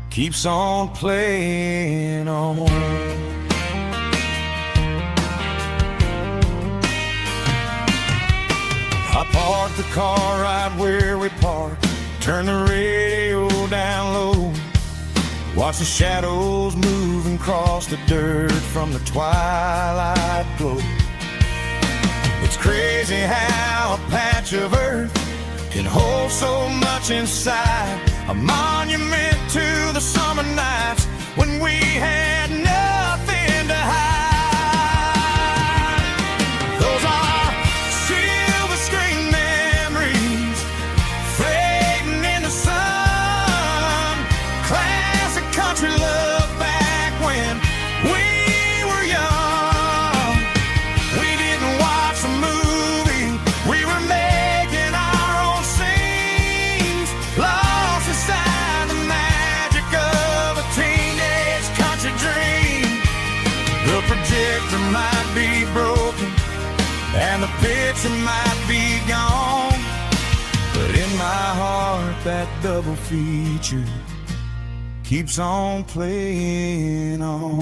keeps on playing on. I parked the car right where we parked, turned the radio down low, watched the shadows moving across the dirt from the twilight glow. It's crazy how a patch of earth can hold so much inside, a monument to the summer nights when we had she might be gone, but in my heart that double feature keeps on playing on.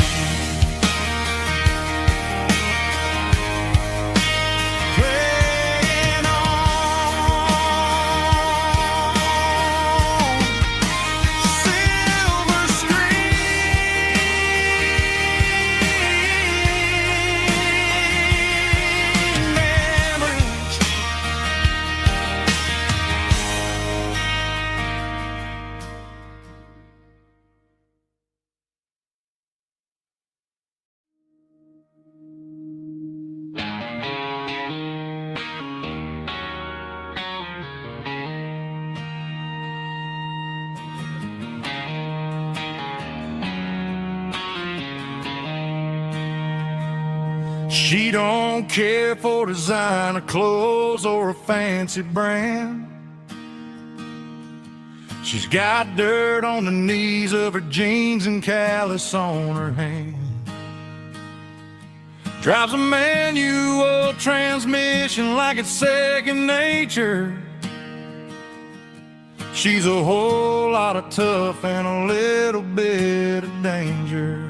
Playing on. Silver screen memories. She don't care for designer clothes or a fancy brand. She's got dirt on the knees of her jeans and callus on her hand. Drives a manual transmission like it's second nature. She's a whole lot of tough and a little bit of danger.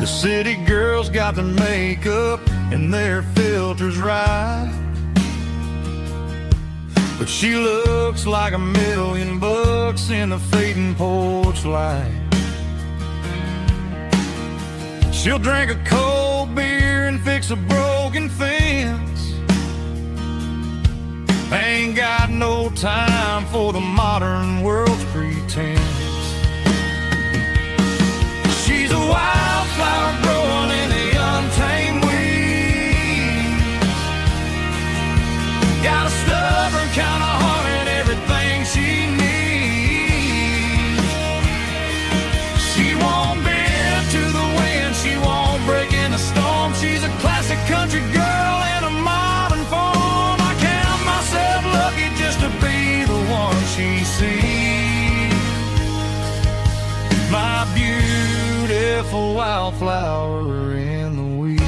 The city girls got their makeup and their filters right, but she looks like $1,000,000 in a fading porch light. She'll drink a cold beer and fix a broken fence. Ain't got no time for the modern world's pretense. She's a wildflower growing in the untamed weeds. Got a stubborn kind of heart and everything she needs. She won't bend to the wind, she won't break in the storm. She's a classic country girl in a modern form. I count myself lucky just to be the one she sees. My beautiful wildflower in the weeds.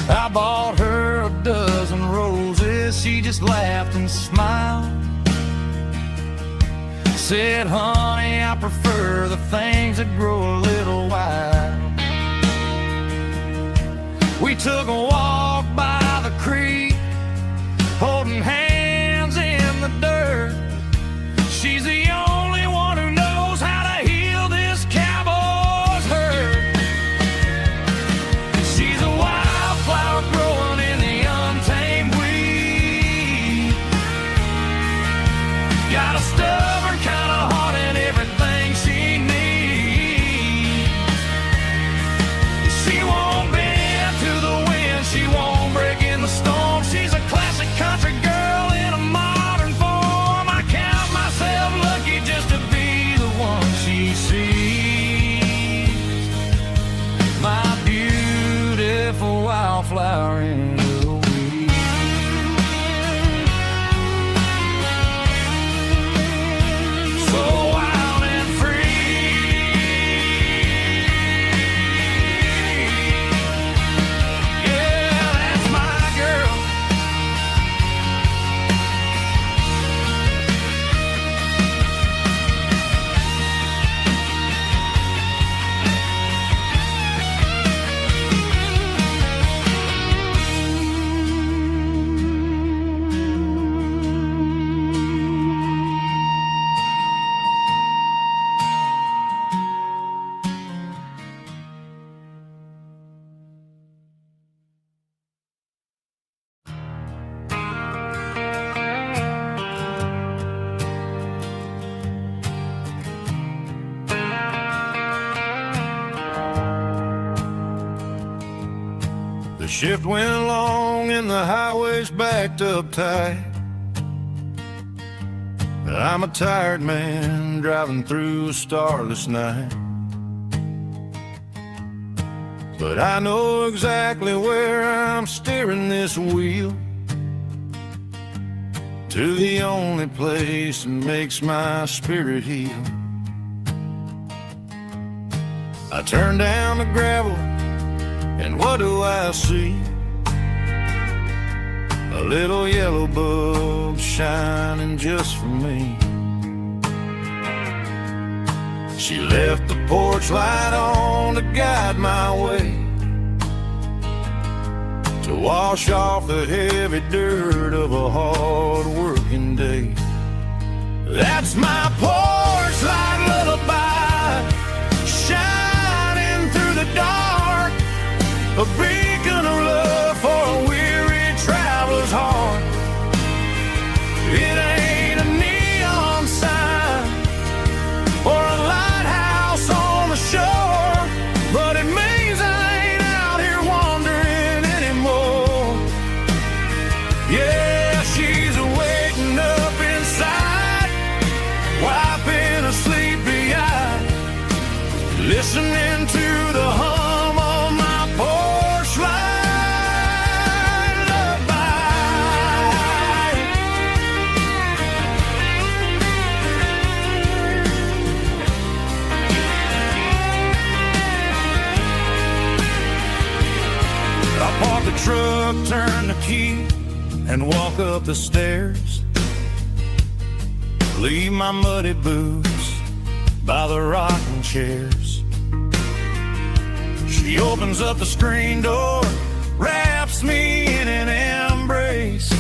I bought her a dozen roses, she just laughed and smiled. Said, honey, I prefer the things that grow a little wild. We took a walk by the creek, holding hands in the dirt. She's the only one who knows how to heal this cowboy's hurt. She's a wildflower growing in the untamed weed. Got a stubborn kind of heart and everything she needs. She won't bend to the wind, she won't break in the storm. She's a classic country girl in a modern form. I count myself lucky just to be the one she sees. My beautiful wildflower in the weeds. So wild and free. Yeah, that's my girl. The shift went long and the highway's backed up tight. I'm a tired man driving through a starless night. but I know exactly where I'm steering this wheel, to the only place that makes my spirit heal. I turn down the gravel, and what do I see? A little yellow bulb shining just for me. She left the porch light on to guide my way, to wash off the heavy dirt of a hard-working day. That's my porch light lullaby, shining through the dark, a beacon of love for a weary traveler's heart. It ain't a neon sign or a lighthouse on the shore, but it means I ain't out here wandering anymore. Yeah, she's waiting up inside, wiping a sleepy eye, listening to the hum of my porch light lullaby. I park the truck, turn the key, and walk up the stairs. Leave my muddy boots by the rocking chairs. She opens up the screen door, wraps me in an embrace,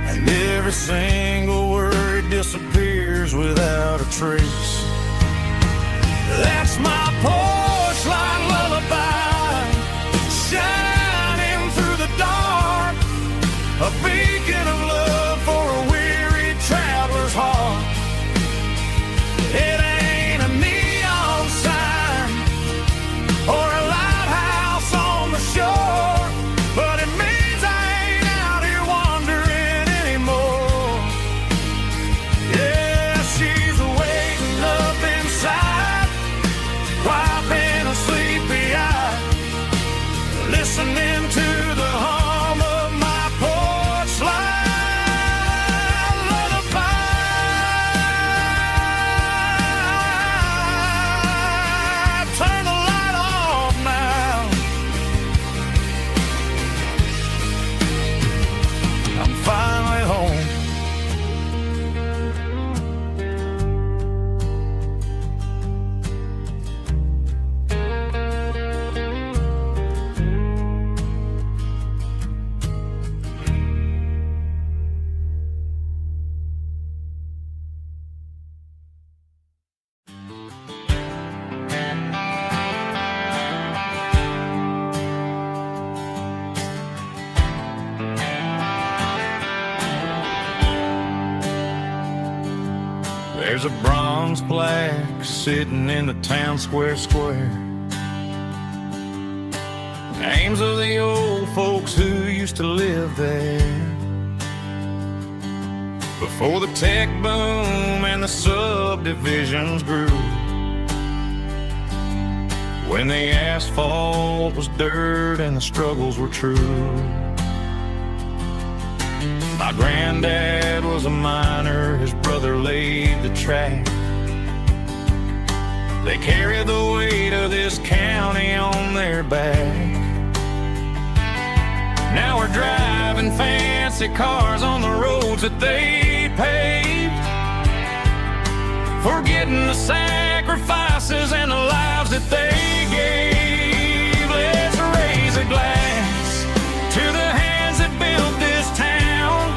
and every single word disappears without a trace. That's my porch light lullaby, shining through the dark, a beacon of love for a weary traveler's heart. It ain't a neon sign or a lighthouse on the shore, but it means I ain't out here wandering anymore. Yeah, she's waiting up inside, wiping a sleepy eye, listening to the hum of my porch light lullaby. Turn the light off now. I'm finally home. There's a bronze plaque sitting in the town square. Names of the old folks who used to live there before the tech boom and the subdivisions grew, when the asphalt was dirt and the struggles were true. My granddad was a miner, his brother laid the track. They carried the weight of this county on their back. Now we're driving fancy cars on the roads that they paved, forgetting the sacrifices and the lives that they gave. Let's raise a glass to the hands that built this town,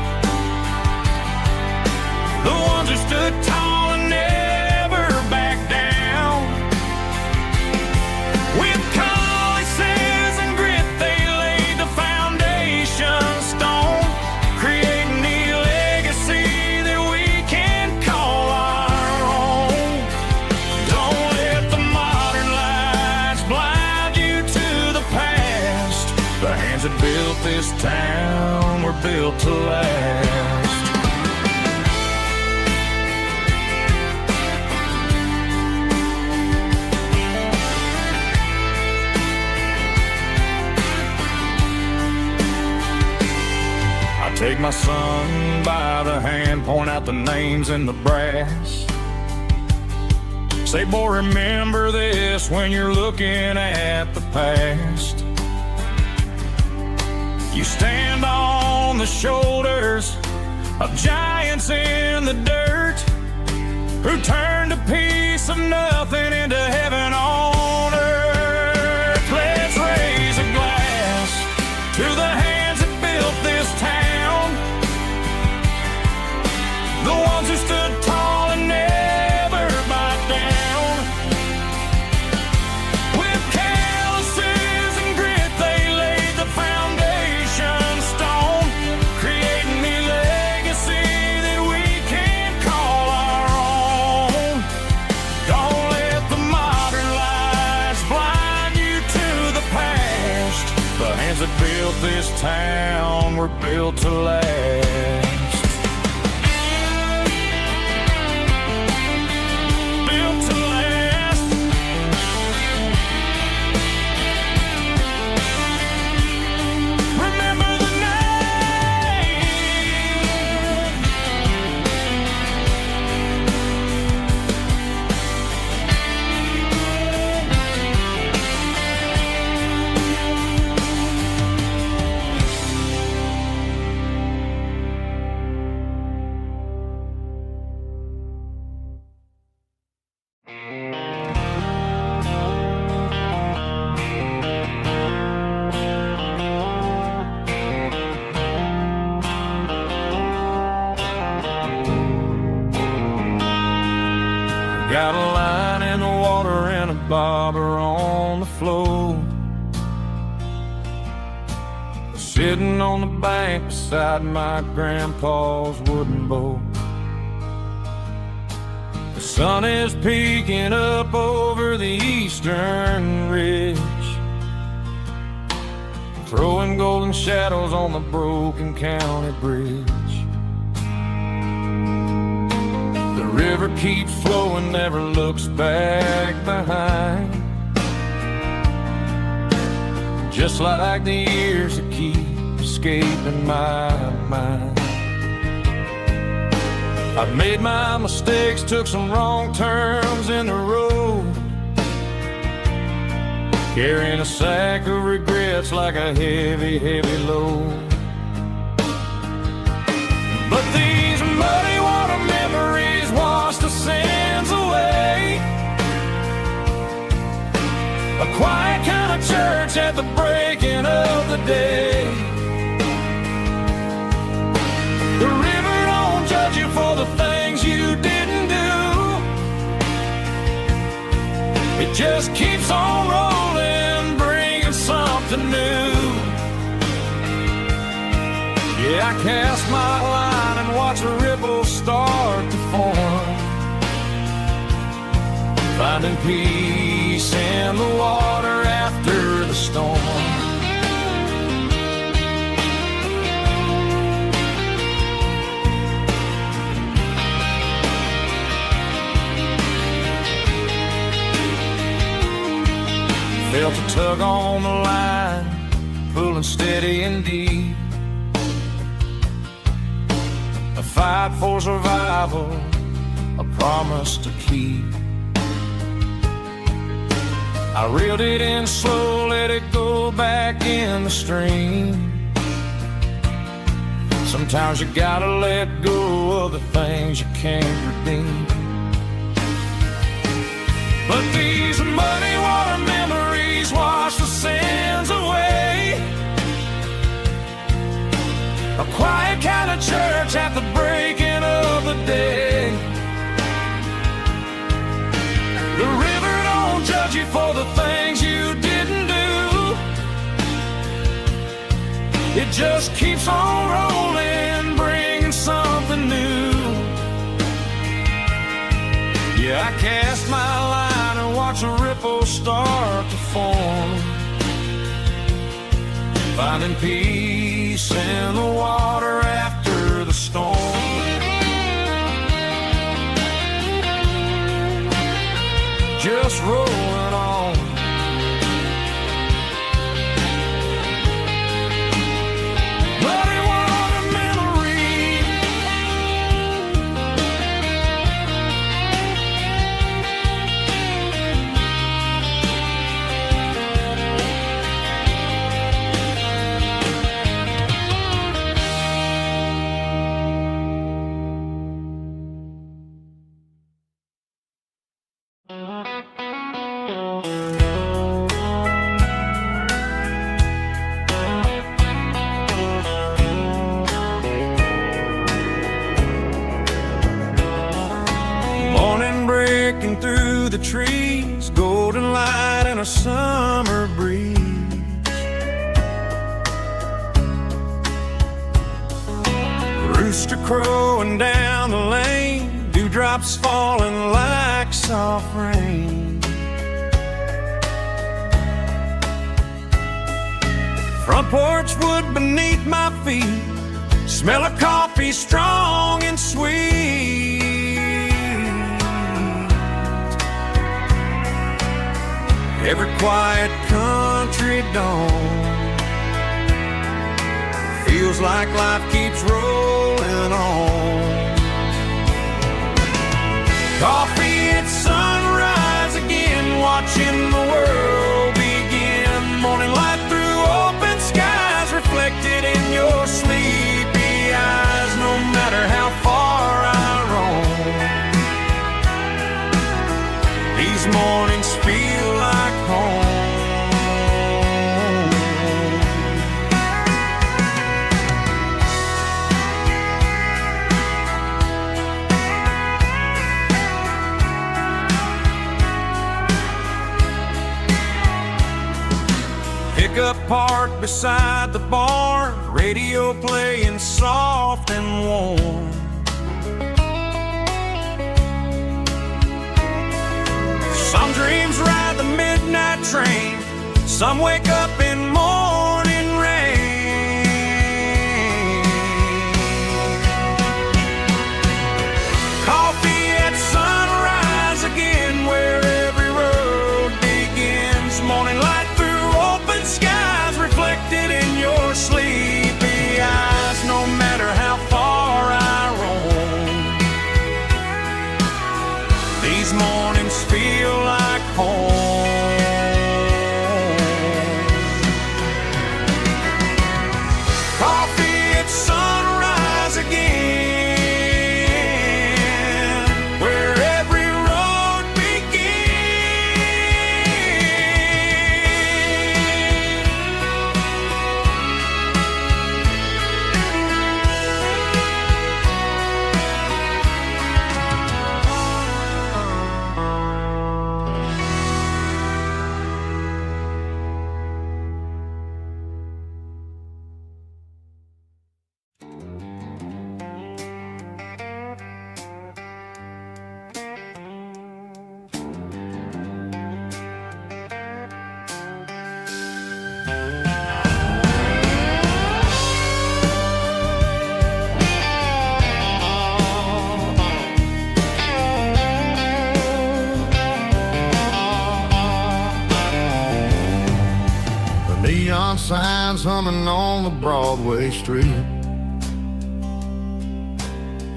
the ones who stood tall and never backed down. With calluses and grit, they laid the foundation stone, creating the legacy that we can call our own. Don't let the modern lights blind you to the past. The hands that built this town were built to last. Take my son by the hand, point out the names in the brass. Say, boy, remember this when you're looking at the past. You stand on the shoulders of giants in the dirt, who turned a piece of nothing into heaven on earth. Let's raise a glass to the hands that built this town, the ones who stood tall and never back down. With calluses and grit, they laid the foundation stone, creating a legacy that we can call our own. Don't let the modern lights blind you to the past. The hands that built this town were built to last. Got a line in the water and a bobber on the floor, sitting on the bank beside my grandpa's wooden boat. The sun is peeking up over the eastern ridge, throwing golden shadows on the broken county bridge. The river keeps flowing, never looks back behind, just like the years that keep escaping my mind. I've made my mistakes, took some wrong turns in the road, carrying a sack of regrets like a heavy, heavy load. But these muddy water memories wash the sins away. A quiet kind of church at the breaking of the day. The river don't judge you for the things you didn't do. It just keeps on rolling, bringing something new. Yeah, I cast my line and watch the ripples start to form, finding peace in the water after the storm. Felt a tug on the line, pulling steady and deep. A fight for survival, a promise to keep. I reeled it in slow, let it go back in the stream. Sometimes you gotta let go of the things you can't redeem. But these muddy water memories wash the sins away. A quiet kind of church at the breaking of the day. The river don't judge you for the things you didn't do. It just keeps on rolling, bringing something new. Yeah, I cast my line and watch the ripples start to form, finding peace in the water after the storm. Just rolling on. Muddy water memories the trees, golden light and a summer breeze. Rooster crowing down the lane, dewdrops falling like soft rain. Front porch wood beneath my feet, smell of coffee strong and sweet. Every quiet country dawn feels like life keeps rolling on. Coffee at sunrise again, watching the world begin. Morning light through open skies, reflected in your sleepy eyes. No matter how far I roam, these mornings feel like home. Pickup parked beside the barn, radio playing soft and warm. Some dreams ride the midnight train, some wake up in morning rain. Coffee at sunrise again, where every road begins. Morning light through open skies, reflected in your sleepy eyes. No matter how far I roam, these mornings feel like home. Coffee at sunrise again, where every road Neon signs humming on the Broadway street.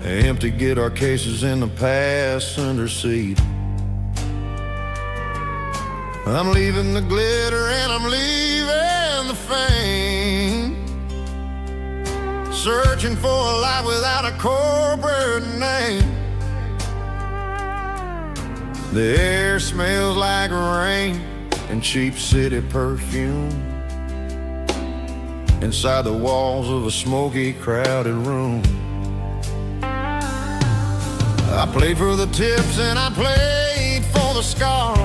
Empty guitar cases in the passenger seat. I'm leaving the glitter and I'm leaving the fame, searching for a life without a corporate name. The air smells like rain and cheap city perfume inside the walls of a smoky, crowded room. I played for the tips and I played for the scars,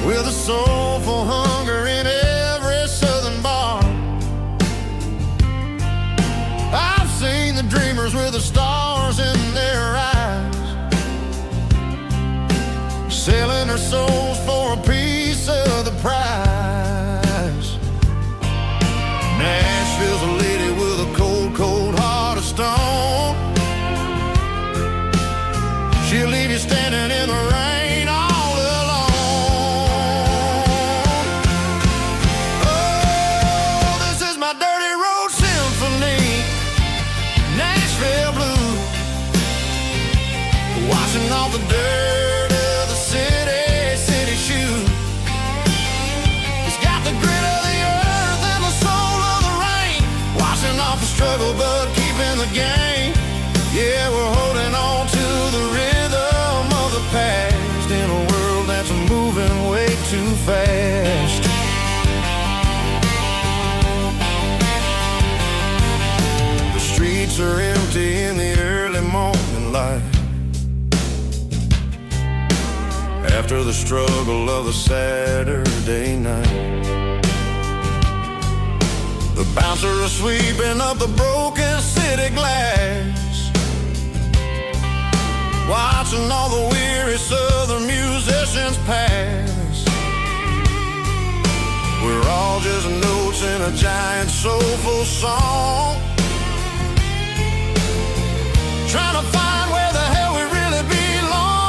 with a soulful hunger in every southern bar. I've seen the dreamers with the stars in their eyes, selling their souls for a piece of the prize. Nashville's a lady with a cold, cold heart of stone. She'll leave you standing in the rain all alone. Oh, this is my dirty road symphony, Nashville blues, washing off the dirt of the city shoes. It's got the grit of the earth and the soul of the rain, washing off the struggle but keeping the game. Yeah, we're holding on to the rhythm of the past in a world that's moving way too fast. The streets are empty in the early morning light. after the struggle of a Saturday night. The bouncer is sweeping up the broken city glass, watching all the weary southern musicians pass. We're all just notes in a giant soulful song, trying to find where the hell we really belong.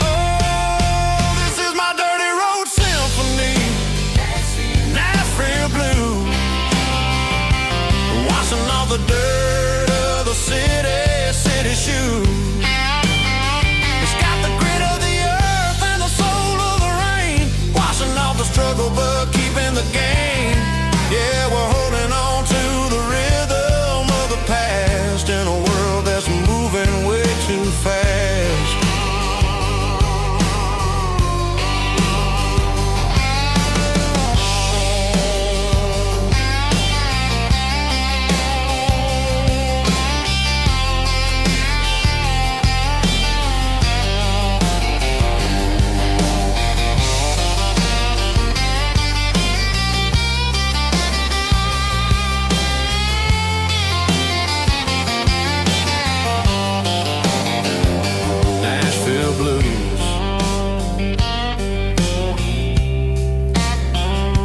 Oh, this is my dirty road symphony, Nashville blues, washing off the dirt of the city shoes. It's got the grit of the earth and the soul of the rain, washing off the struggle but keeping the game. Yeah, we're holding on to the rhythm of the past in a world that's moving way too fast.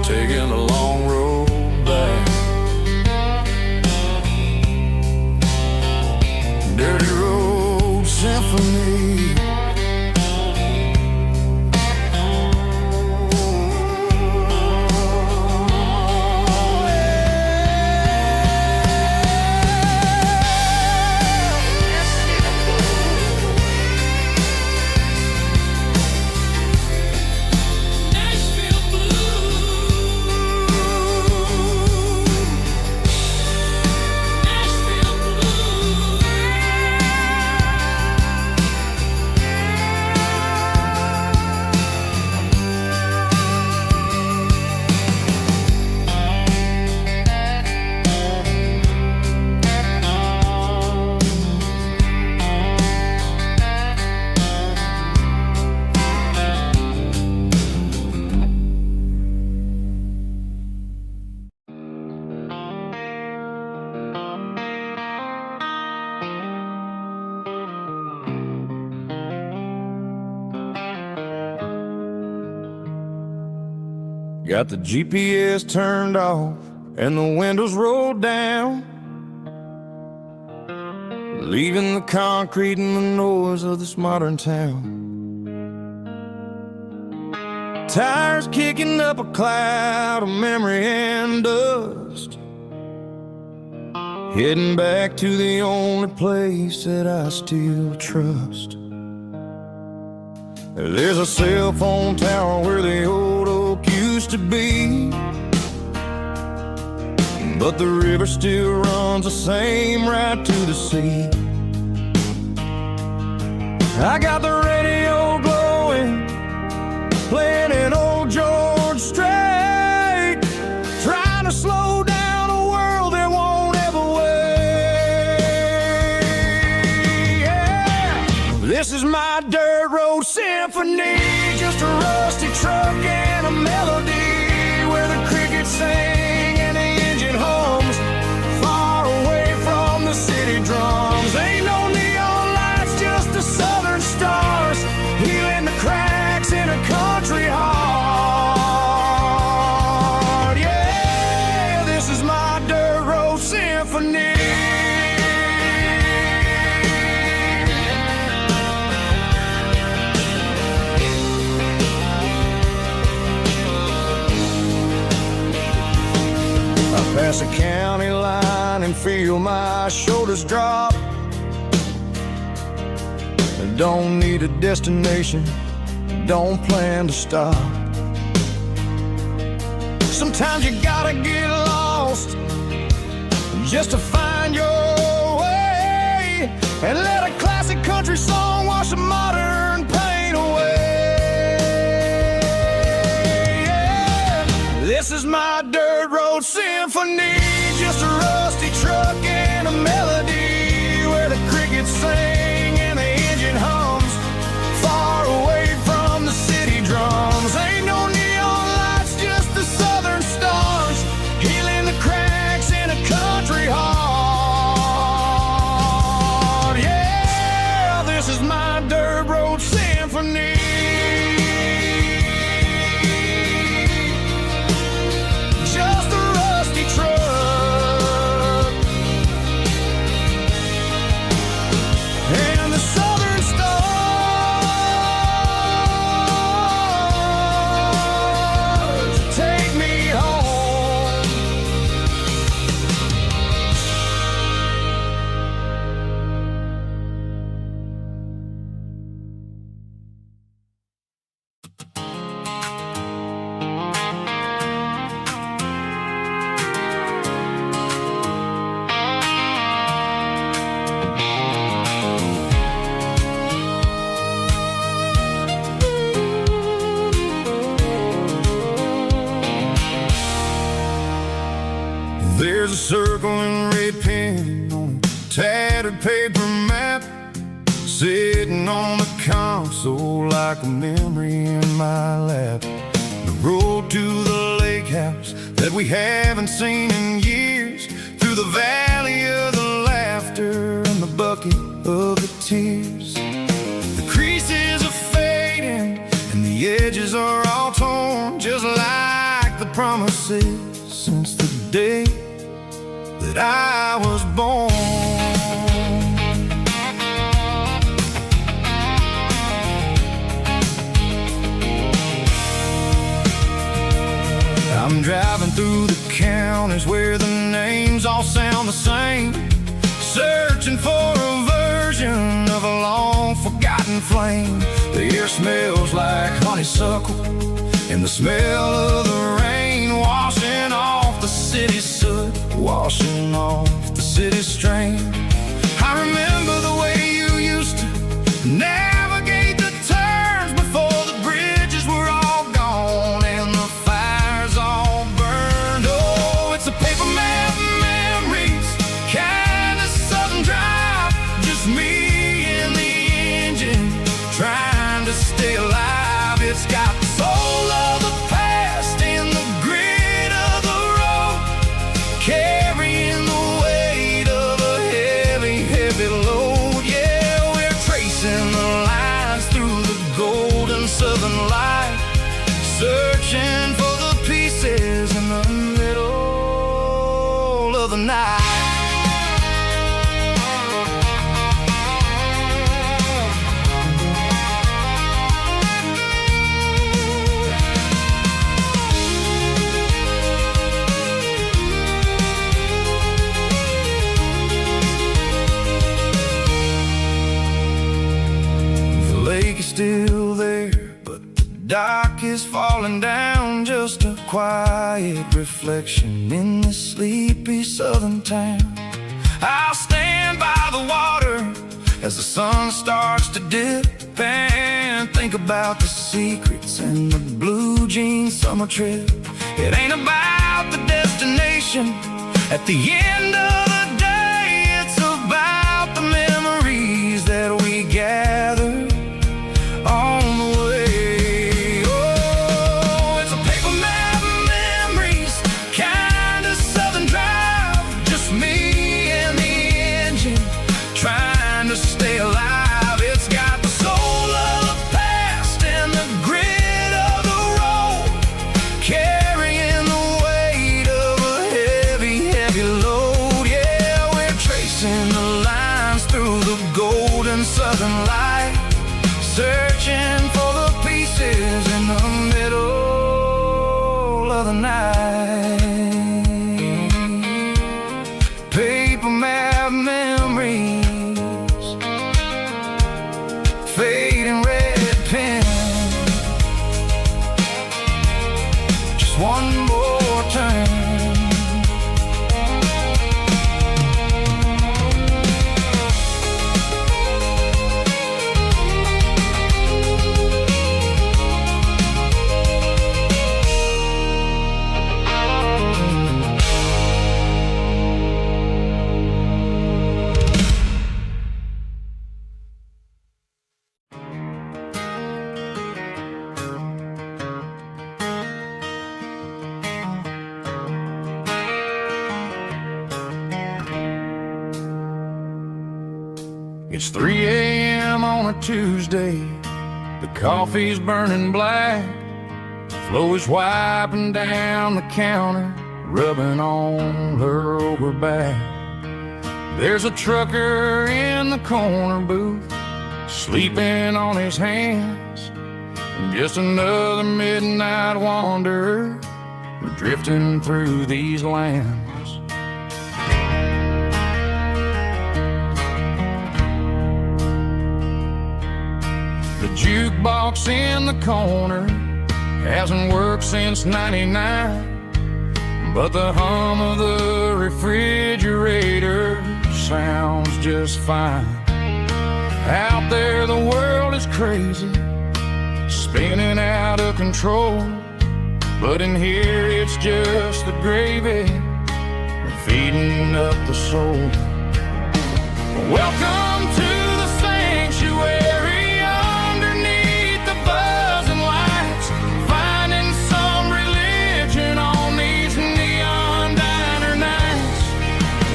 Taking the long road back, dirty road symphony. Got the GPS turned off and the windows rolled down, leaving the concrete and the noise of this modern town. Tires kicking up a cloud of memory and dust, heading back to the only place that I still trust. There's a cell phone tower where the old oak used to be, but the river still runs the same right to the sea. I got the radio glowing, playing an old George Strait, trying to slow down a world that won't ever wait. Yeah. This is my dirt road symphony, just a rusty truck and a melody where the crickets sing and the engine hums, far away from the city drums. Ain't no neon lights, just the southern stars, healing the cracks in a country heart. Yeah, this is my dirt road symphony. Pass a county line and feel my shoulders drop. I don't need a destination, don't plan to stop. Sometimes you gotta get lost just to find your way, and let a classic country song wash the modern pain away. Yeah. This is my dirt road symphony, just a rusty truck and a melody where the crickets sing and the engine hums. There's a circle and red pen on a tattered paper map, sitting on the console like a memory in my lap. The road to the lake house that we haven't seen in years, through the valley of the laughter and the bucket of the tears. The creases are fading and the edges are all torn, just like the promises since the day that I was born. I'm driving through the counties where the names all sound the same, searching for a version of a long forgotten flame. The air smells like honeysuckle and the smell of the rain, washing off the city's soot, washing off the city's strain. I remember the way you used to navigate the turns before the bridges were all gone and the fires all burned. Oh, it's a paper map memories, kind of southern drive, just me and the engine trying to stay alive. It's got the soul of the past and the grit of the road, carrying the weight of a heavy, heavy load. Yeah, we're tracing the lines through the golden southern light, searching for the pieces in the middle of the night. The lake is still there, but the dock is falling down, just a quiet reflection in this sleepy southern town. I'll stand by the water as the sun starts to dip and think about the secrets and the blue jean summer trip. It ain't about the destination at the end of the day, it's about the memories that we gather on the way. Oh, it's a paper map memories, kind of southern drive, just me and the engine trying to stay alive. It's got the soul of the past and the grit of the road, carrying the weight of a heavy, heavy load. Yeah, we're tracing the lines through the golden southern light, searching for the pieces in the middle of the night. Paper map memories, fading red pen, just one more turn. It's 3 a.m. on a Tuesday, the coffee's burning black, Flo is wiping down the counter, rubbing on her over back. There's a trucker in the corner booth, sleeping on his hands, and just another midnight wanderer, drifting through these lands. The jukebox in the corner hasn't worked since '99, but the hum of the refrigerator sounds just fine. Out there the world is crazy, spinning out of control, but in here it's just the gravy heating up the soul. Welcome to the sanctuary underneath the buzzing lights, finding some religion on these neon diner nights,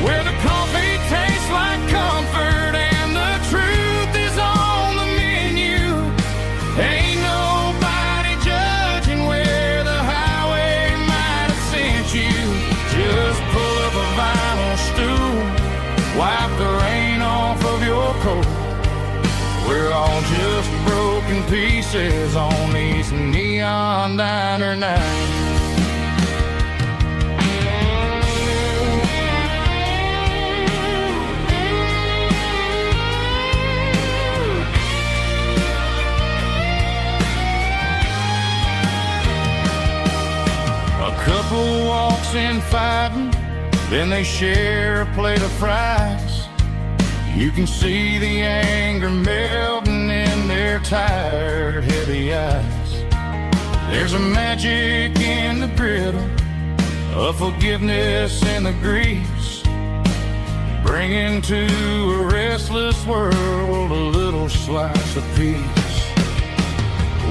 where the coffee tastes like comfort and the truth is on the menu. Ain't nobody judging where the highway might have sent you. Just pull up a vinyl stool, wipe the rain off of your coat. We're all just broken pieces on these neon diner nights. A couple walks in fighting, then they share a plate of fries. You can see the anger melting in their tired, heavy eyes. There's a magic in the griddle, a forgiveness in the grease, bringing to a restless world a little slice of peace.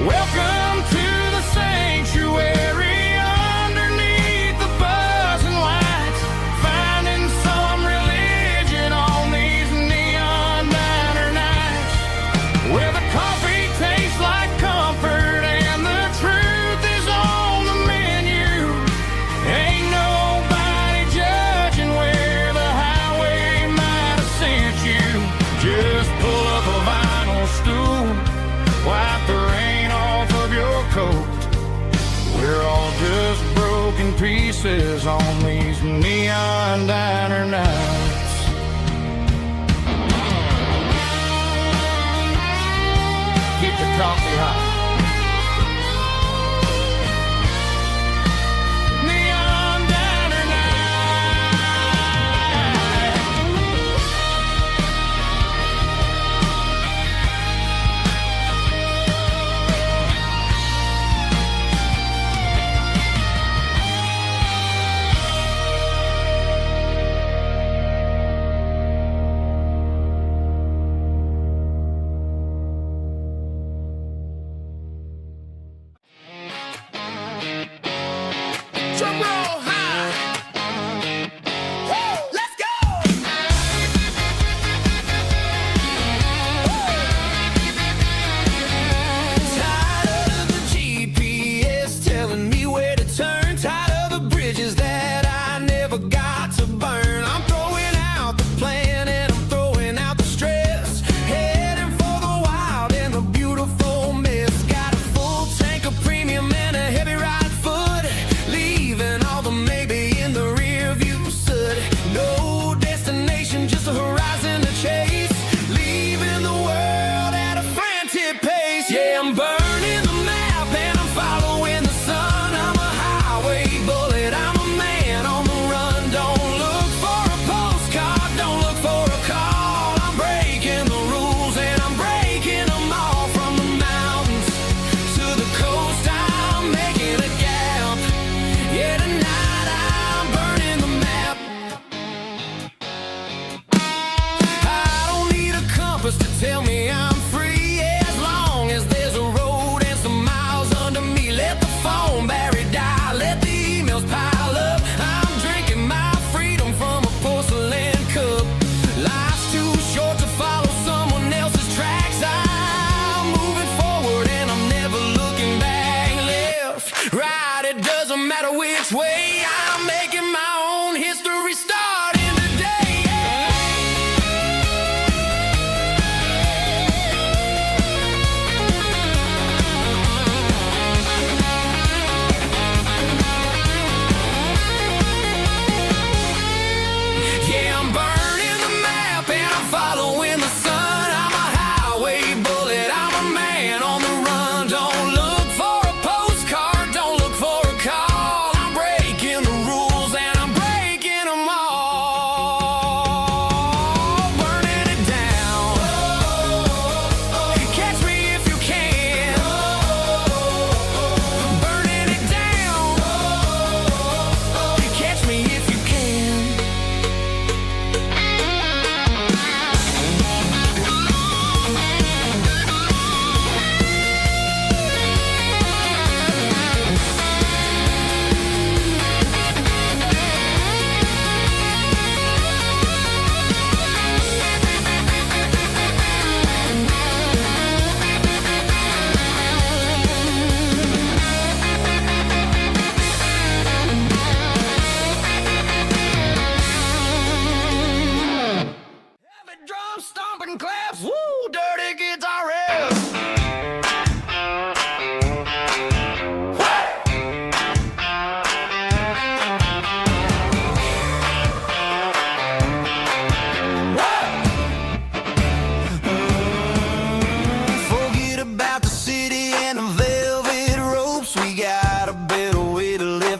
Welcome to the sanctuary underneath the buzzing lights, finding some religion on these neon diner nights, where the coffee tastes like comfort and the truth is on the menu. Ain't nobody judging where the highway might have sent you. Just pull up a vinyl stool, wipe the rain off of your coat. We're all just broken pieces on these neon diner nights. Keep the coffee hot. Neon diner drum roll high. Woo, let's go. Tired of the GPS telling me where to turn, tired of the bridges that I never got to burn. I'm throwing out the plan and I'm throwing out the stress, heading for the wild and the beautiful mess. Got a full tank of premium and a heavy right foot, leaving all the maybe in the rear view soot. No destination, just a horizon to chase, leaving the world at a frantic pace. Yeah, I'm burning the map and I'm following the sun. I'm a highway bullet, I'm a man on the run. Don't look for a postcard, don't look for a call. I'm breaking the rules and I'm breaking them all. From the mountains to the coast, I'm making a gap. Yeah, tonight I'm burning the map. I don't need a compass to tell me I'm free, as long as there's a road and some miles under me. Let the phone battery die, let the emails pile up. I'm drinking my freedom from a porcelain cup. Life's too short to follow someone else's tracks. I'm moving forward and I'm never looking back. Left, right, it doesn't matter which way. I'm making my own history starting today. Yeah, I'm burning the map and I'm following the sun. I'm a highway bullet, I'm a man on the run. Don't look for a postcard, don't look for a call. I'm breaking the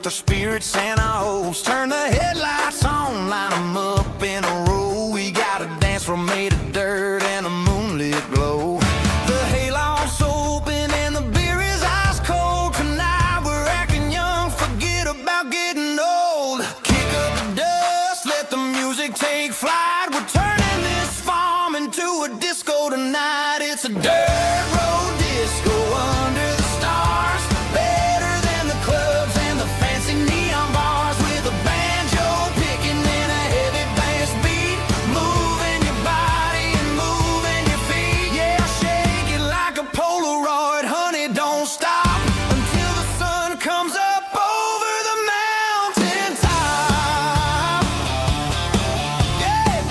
our spirits and our hopes. Turn the headlights on, line them up in a row. We got a dance floor made of dirt and a moonlit glow. The hayloft's open and the beer is ice cold. Tonight we're acting young, forget about getting old. Kick up the dust, let the music take flight. We're turning this farm into a disco tonight. It's a dirt road disco under the stars. Better than the clubs and the fancy neon bars. With a banjo picking and a heavy bass beat. Moving your body and moving your feet. Yeah, shake it like a Polaroid, honey, don't stop until the sun comes up over the mountain top. Yeah.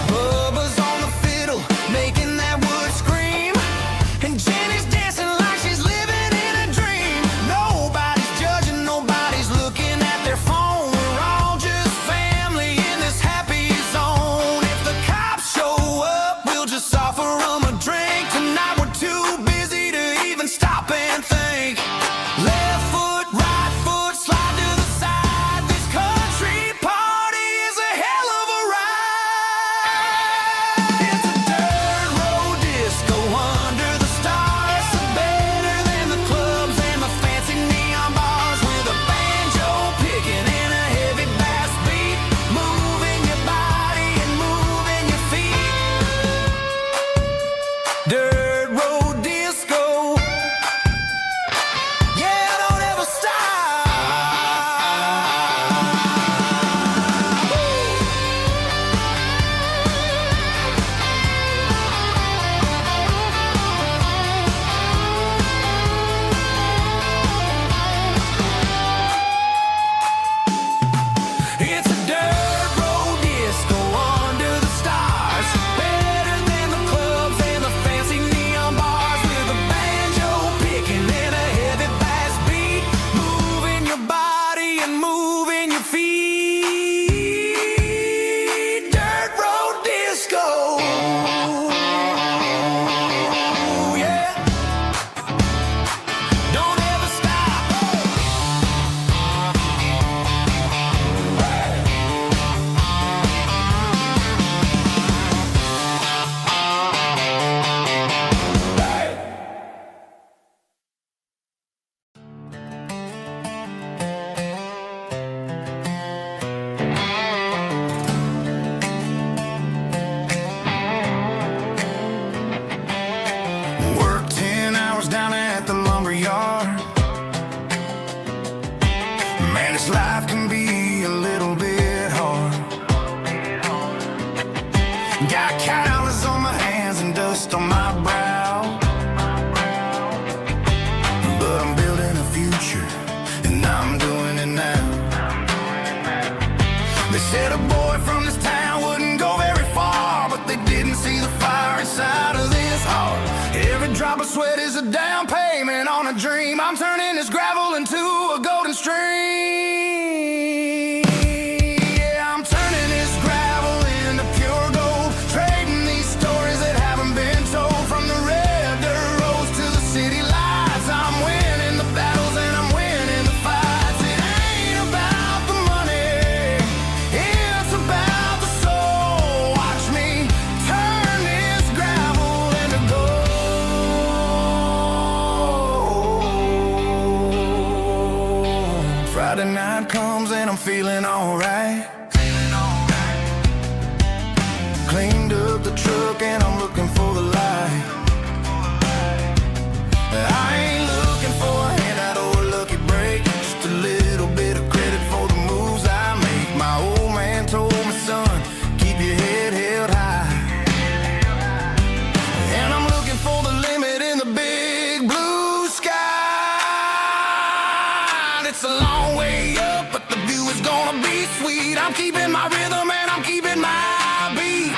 Bubba's on the fiddle, making that wood scream. And Jenny's dancing like she's living in a dream. Nobody's judging, nobody's looking at their phone. We're all just family in this happy zone. If the cops show up, we'll just offer them a drink. Tonight we're too busy to even stop and think. Left foot, right foot, slide to the side. This country party is a hell of a ride. It's a dirt road disco under the stars. Better than the clubs and the fancy neon bars. With a banjo picking and a heavy bass beat. Moving your body and moving your feet. Dirt road disco. Yeah, don't ever stop. It's a dirt road disco under the stars. Better than the clubs and the fancy neon bars. With a banjo picking and a heavy bass beat. Moving your body and moving your feet. Dirt road disco. Yeah. Don't ever stop. Worked 10 hours down at the lumber yard. Man, this life can be a little bit hard. Got calluses on my hands and dust on my brow. But I'm building a future, and I'm doing it now. They said a boy from this town wouldn't go very far, but they didn't see the fire inside of this heart. Every drop of sweat is a down payment on a dream. I'm turning this gravel into a golden stream. Yeah, I'm turning this gravel into pure gold. Trading these stories that haven't been told. From the red dirt roads to the city lights. I'm winning the battles and I'm winning the fights. It ain't about the money, it's about the soul. Watch me turn this gravel into gold. Friday night comes and I'm feeling alright. Cleaned up the truck and I'm looking for the light. I ain't looking for a handout or a lucky break. Just a little bit of credit for the moves I make. My old man told me, son, keep your head held high. And I'm looking for the limit in the big blue sky. It's a long way up, but the view is gonna be sweet. I'm keeping my rhythm and I'm keeping my beat.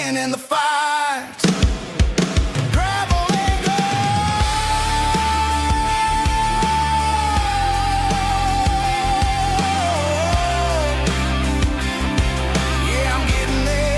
sand and the fires. Gravel and gold. Yeah, I'm getting there.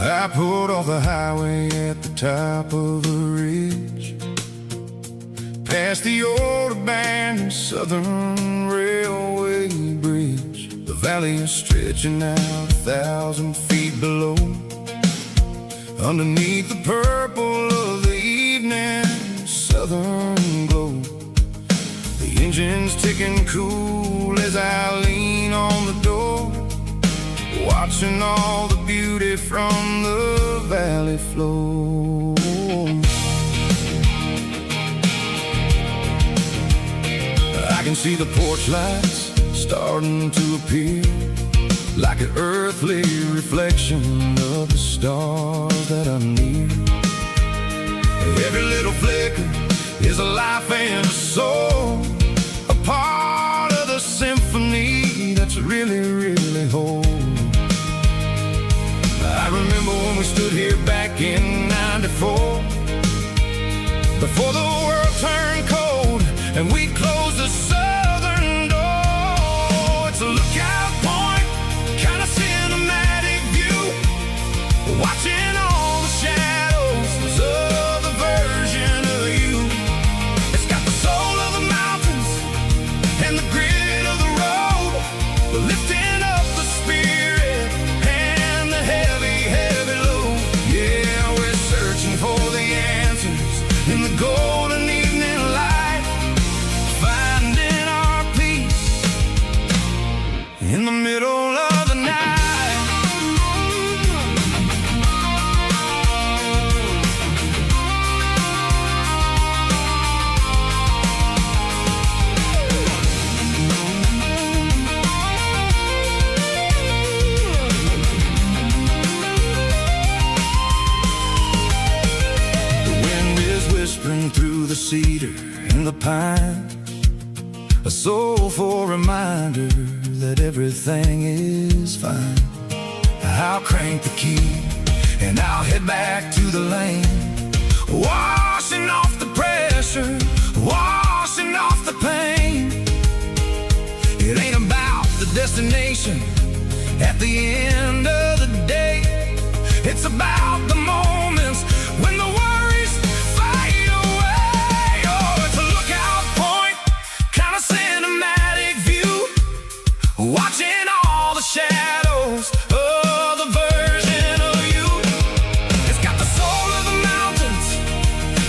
I pulled off the highway at the top of the ridge, past the old abandoned Southern Railway bridge. The valley is stretching out 1,000 feet below, underneath the purple of the evening southern glow. The engine's ticking cool as I lean on the door, watching all the beauty from the valley flow. I can see the porch lights starting to appear, like an earthly reflection of the stars that are near. Every little flicker is a life and a soul, a part of the symphony that's really, really whole. I remember when we stood here back in '94, before the world turned cold and we closed the southern door. It's a lookout point, kind of cinematic view, watching all the shadows of the version of you. It's got the soul of the mountains and the grit of the road, lifting up the spirit and the heavy, heavy load. Yeah, we're searching for the answers in the golden evening light, finding our peace in the middle of the night. Whispering through the cedar and the pine, a soulful reminder that everything is fine. I'll crank the key and I'll head back to the lane, washing off the pressure, washing off the pain. It ain't about the destination at the end of the day, it's about the moments when the worries fade away. Oh, it's a lookout point, kind of cinematic view, watching all the shadows of the version of you. It's got the soul of the mountains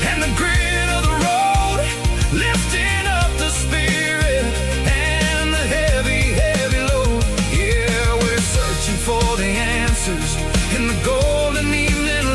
and the grit of the road, lifting up the spirit and the heavy, heavy load. Yeah, we're searching for the answers in the golden evening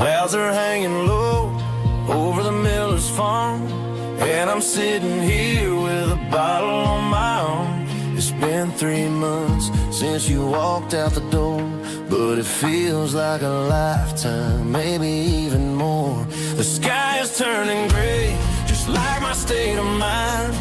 clouds are hanging low over the miller's farm, and I'm sitting here with a bottle on my arm. It's been 3 months since you walked out the door, but it feels like a lifetime, maybe even more. The sky is turning gray, just like my state of mind,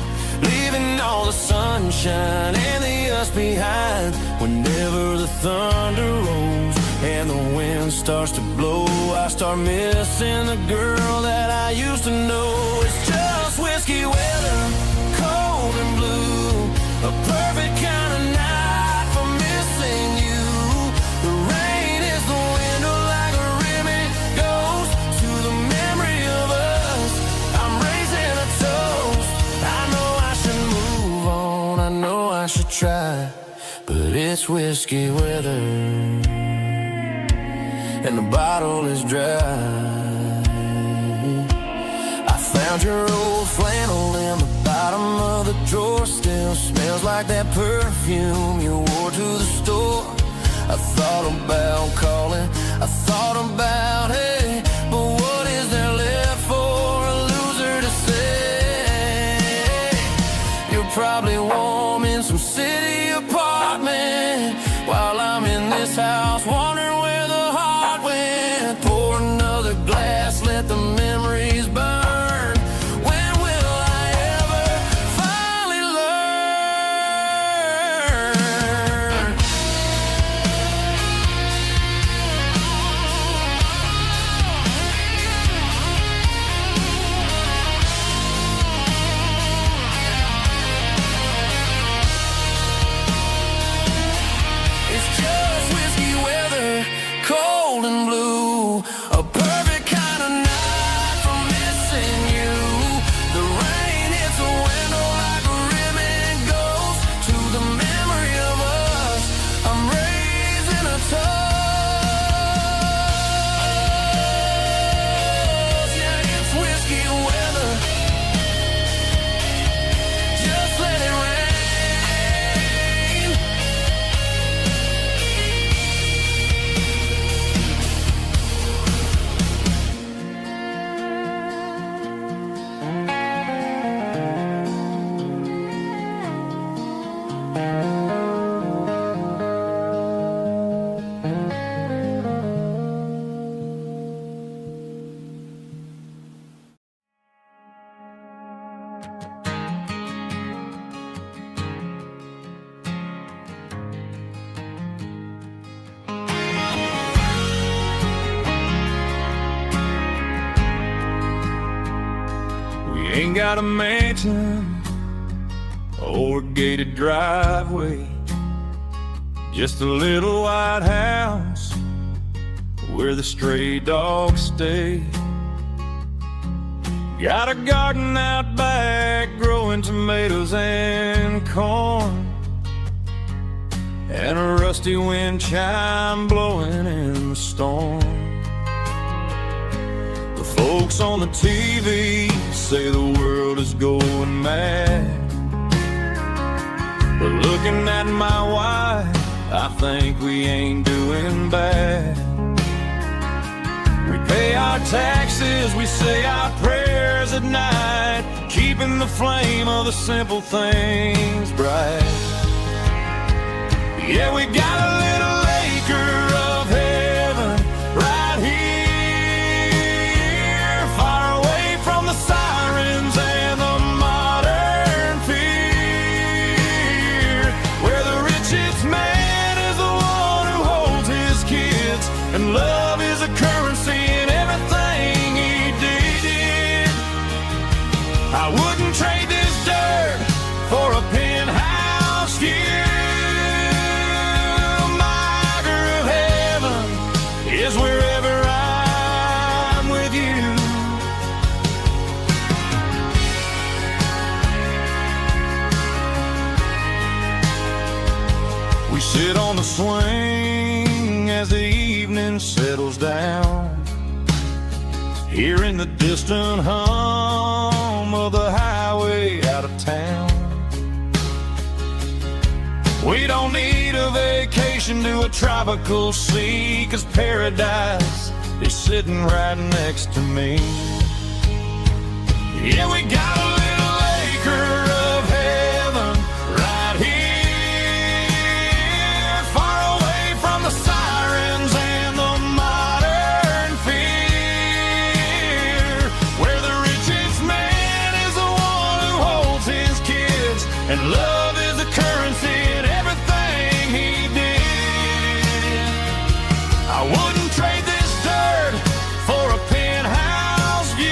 leaving all the sunshine and the us behind. Whenever the thunder rolls and the wind starts to blow, I start missing the girl that I used to know. It's just whiskey weather, cold and blue, a perfect kind of night for missing you. The rain is the window like a ribbon goes to the memory of us. I'm raising a toast. I know I should move on, I know I should try, but it's whiskey weather and the bottle is dry. I found your old flannel in the bottom of the drawer, still smells like that perfume you wore to the store. I thought about calling, I thought about, hey, but what is there left for a loser to say? You're probably warm in some city apartment while I'm in this house wondering where the heart went. Pour another glass, let the memories burn. When will I ever finally learn? It's just whiskey weather, cold and blue, a perfect kind of night for missing you. The rain hits the window like a ribbon goes to the memory of us. I'm raising a toast. Yeah, it's whiskey weather, just let it rain. We ain't got a mansion or a gated driveway, just a little white house where the stray dogs stay. Got a garden out back growing tomatoes and corn, and a rusty wind chime blowing in the storm. The folks on the TV say the world is going mad, but looking at my wife, I think we ain't doing bad. We pay our taxes, we say our prayers at night, keeping the flame of the simple things bright. Yeah, we got a little acre of heaven right here, far away from the sirens and the modern fear, where the richest man is the one who holds his kids, and love is a currency in everything he did. I wouldn't trade this dirt for a penthouse view. Is wherever I'm with you. We sit on the swing as the evening settles down, hearing the distant hum of the highway out of town. We don't need a vacation to a tropical sea, 'cause paradise is sitting right next to me. Yeah, we got a little acre of heaven right here, far away from the sirens and the modern fear, where the richest man is the one who holds his kids, and love is the currency in everything he did. I wouldn't trade this dirt for a penthouse view.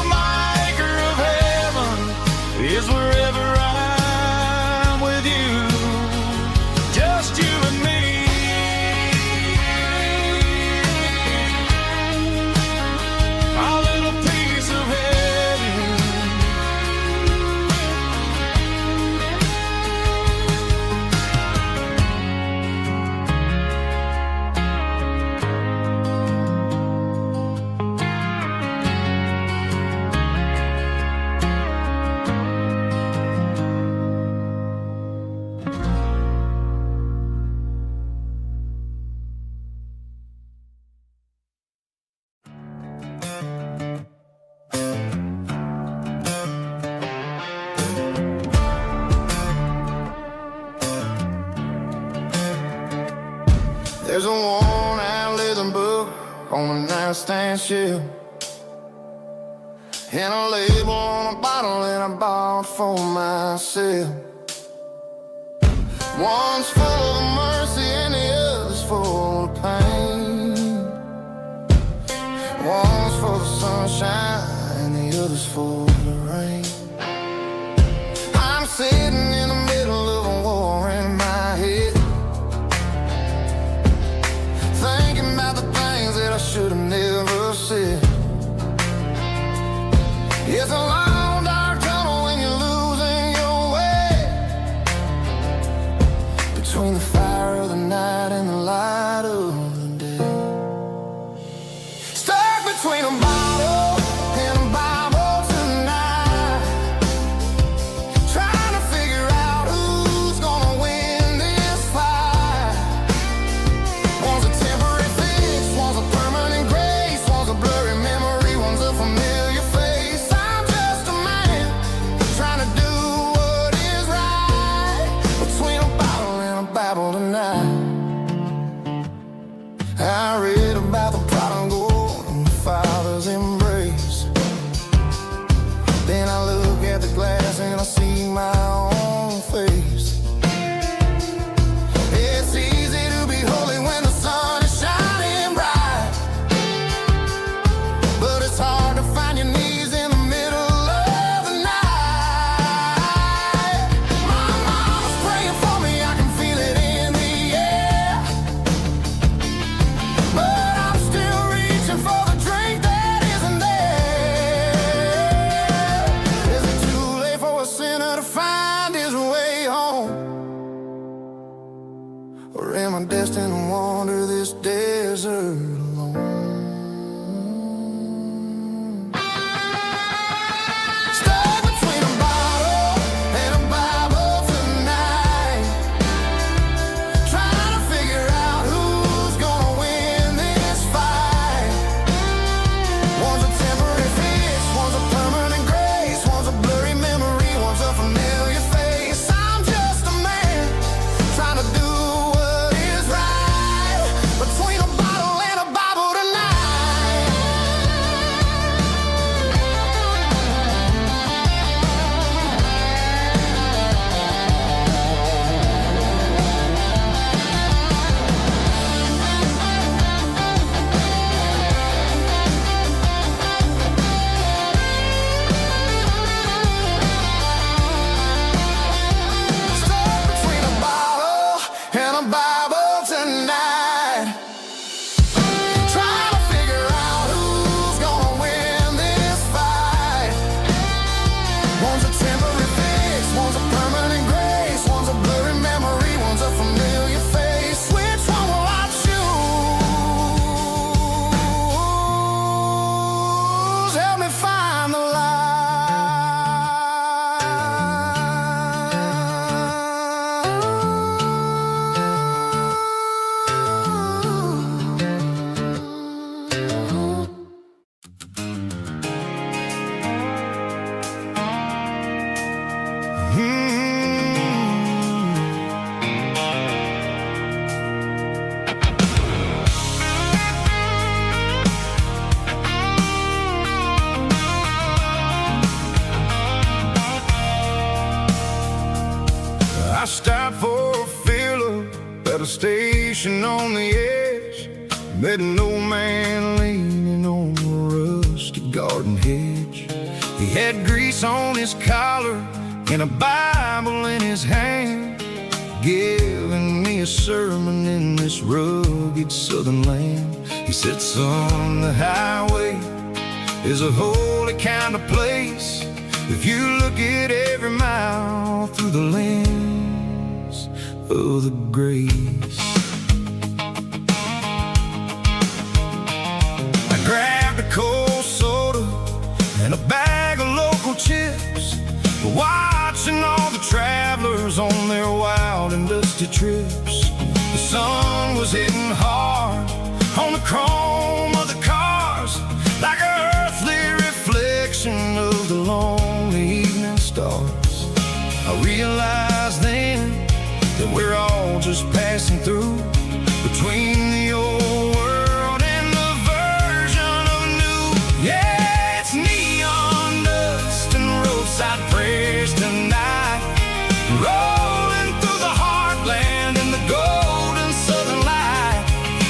My acre of heaven is wherever I'm with you, just you and me. Our little piece of heaven. There's a worn-out leather book on the nightstand shelf, and a label on a bottle that I bought for myself. One's full of mercy and the other's full of pain. One's for the sunshine and the other's for the rain. I'm sitting in the middle of a war in my head, thinking about the things that I should have never said. It's a long dark tunnel when you're losing your way, between the fire of the night and the light of the day. Stuck between a bottle and a Bible tonight, trying to figure out who's gonna win this fight. One's a temporary fix, one's a permanent grace, one's a blurry memory, one's a familiar face. I'm just a man trying to do what is right, between a bottle and a Bible tonight. I read about the prodigal and the father's embrace. Then I look at the glass and I see my own face. It's easy to be holy when the sun is shining bright, but it's hard to find your knees in the middle of the night. My mama's praying for me, I can feel it in the air, but I'm still reaching for the drink that isn't there. Is it too late for a sinner to find his way home? a station on the edge. Met an old man leaning on a rusty garden hedge. He had grease on his collar and a Bible in his hand, giving me a sermon in this rugged southern land. He said, son, the highway is a holy kind of place if you look at every mile through the lens of the grace. I grabbed a cold soda and a bag of local chips, watching all the travelers on their wild and dusty trips. The sun was hitting hard on the chrome of the cars, like an earthly reflection of the lonely evening stars. I realized then that we're all just passing through between the old world and the version of new. Yeah, it's neon dust and roadside prayers tonight, rolling through the heartland in the golden southern light.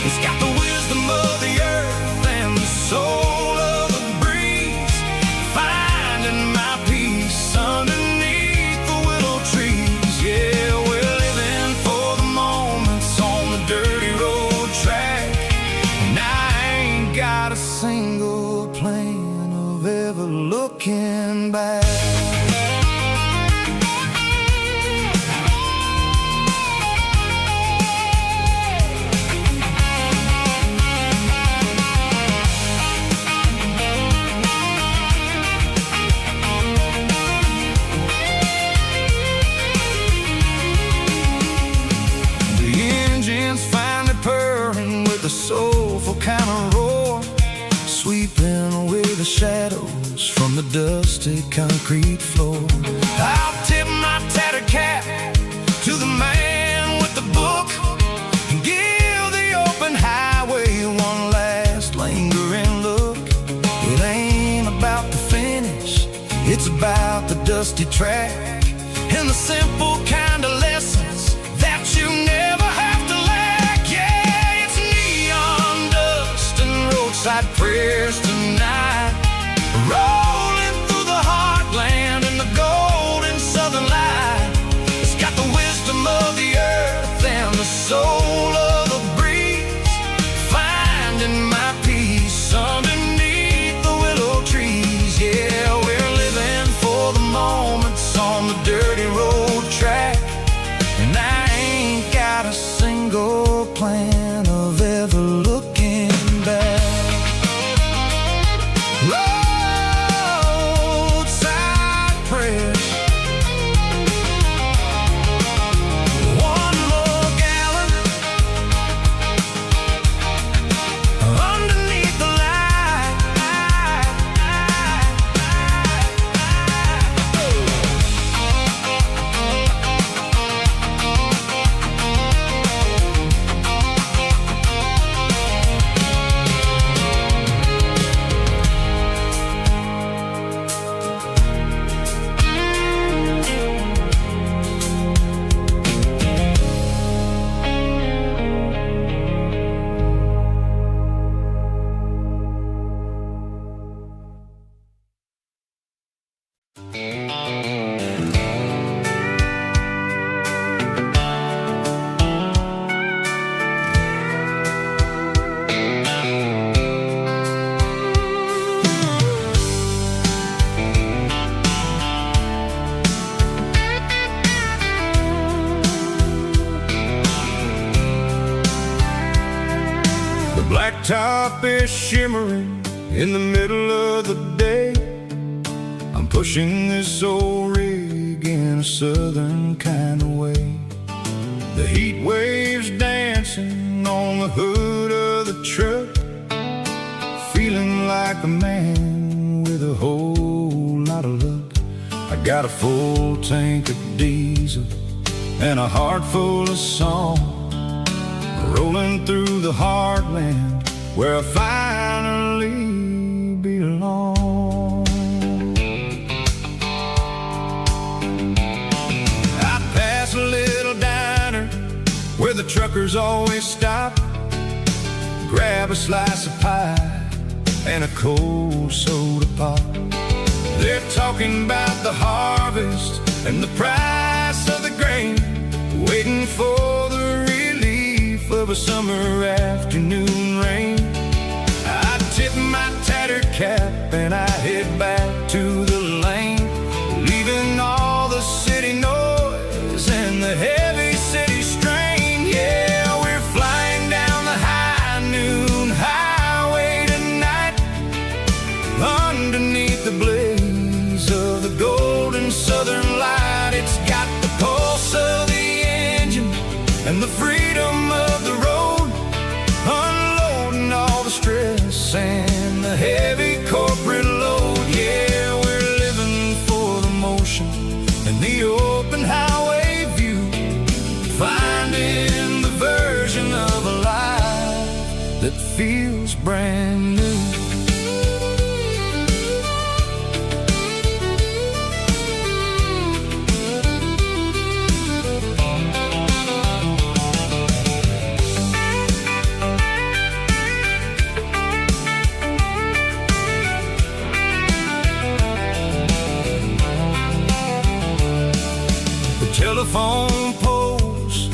It's got the wisdom of the earth and the soul of the breeze, finding my peace underneath the willow trees. Yeah, we're living for the moments on the dirty road track, and I ain't got a single plan of ever looking back. A soulful kind of roar, sweeping away the shadows from the dusty concrete floor. I'll tip my tattered cap to the man with the book and give the open highway one last lingering look. It ain't about the finish, it's about the dusty track and the simple kind of lessons that you never have to lack. Yeah, it's neon dust and roadside prayers tonight, rolling through the heartland in the golden southern light. It's got the wisdom of the earth and the soul of the breeze, finding my peace underneath the willow trees. Yeah, we're living for the moments on the dirty road track, and I ain't got a single plan of ever looking back. Roadside prayers, one more gallon underneath the light. Blacktop is shimmering in the middle of the day. I'm pushing this old rig in a southern kind of way. The heat waves dancing on the hood of the truck, feeling like a man with a whole lot of luck. I got a full tank of diesel and a heart full of song, rolling through the heartland where I finally belong. I pass a little diner where the truckers always stop, grab a slice of pie and a cold soda pop. They're talking about the harvest and the price of the grain, waiting for the relief of a summer afternoon rain. I tip my tattered cap and I head back to the lane, leaving all the city noise and the heavy city strain. Yeah, we're flying down the high noon highway tonight, underneath the blaze of the golden southern light. It's got the pulse of the engine and the freedom of the road, unloading all the stress and the heavy corporate load. Yeah, we're living for the motion and the open highway view, finding the version of a life that feels brand new. Telephone poles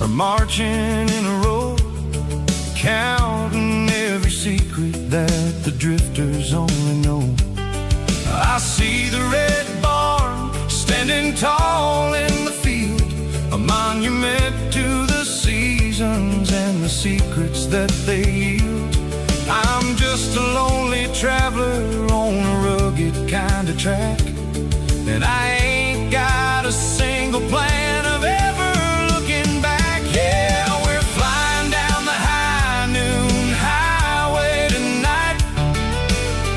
are marching in a row, counting every secret that the drifters only know. I see the red barn standing tall in the field, a monument to the seasons and the secrets that they yield. I'm just a lonely traveler on a rugged kind of track, and I ain't got a single plan of ever looking back. Yeah, we're flying down the high noon highway tonight,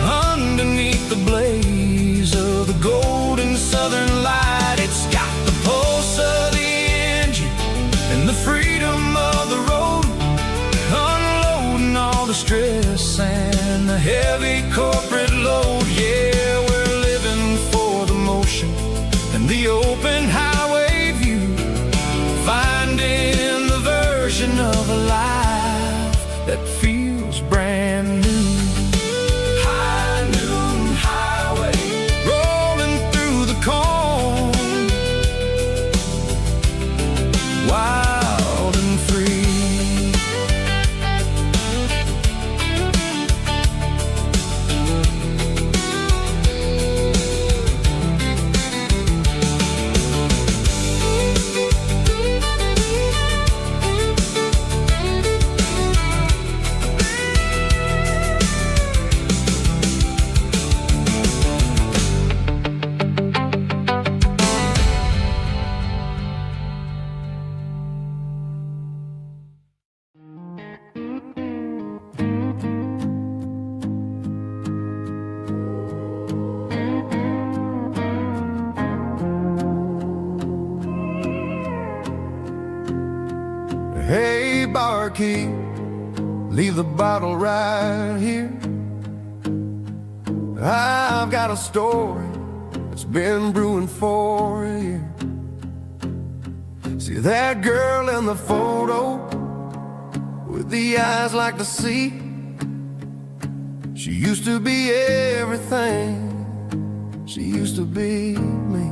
underneath the blaze of the golden southern light. It's got the pulse of the engine and the freedom of the road, unloading all the stress and the heavy corporate load. Yeah, we're living for the motion and the open highway view, finding the version of a life that feels brand new. High noon highway, rolling through the corn, wild and free. Hey, barkeep, leave the bottle right here. I've got a story that's been brewing for a year. See that girl in the photo with the eyes like the sea? She used to be everything, she used to be me.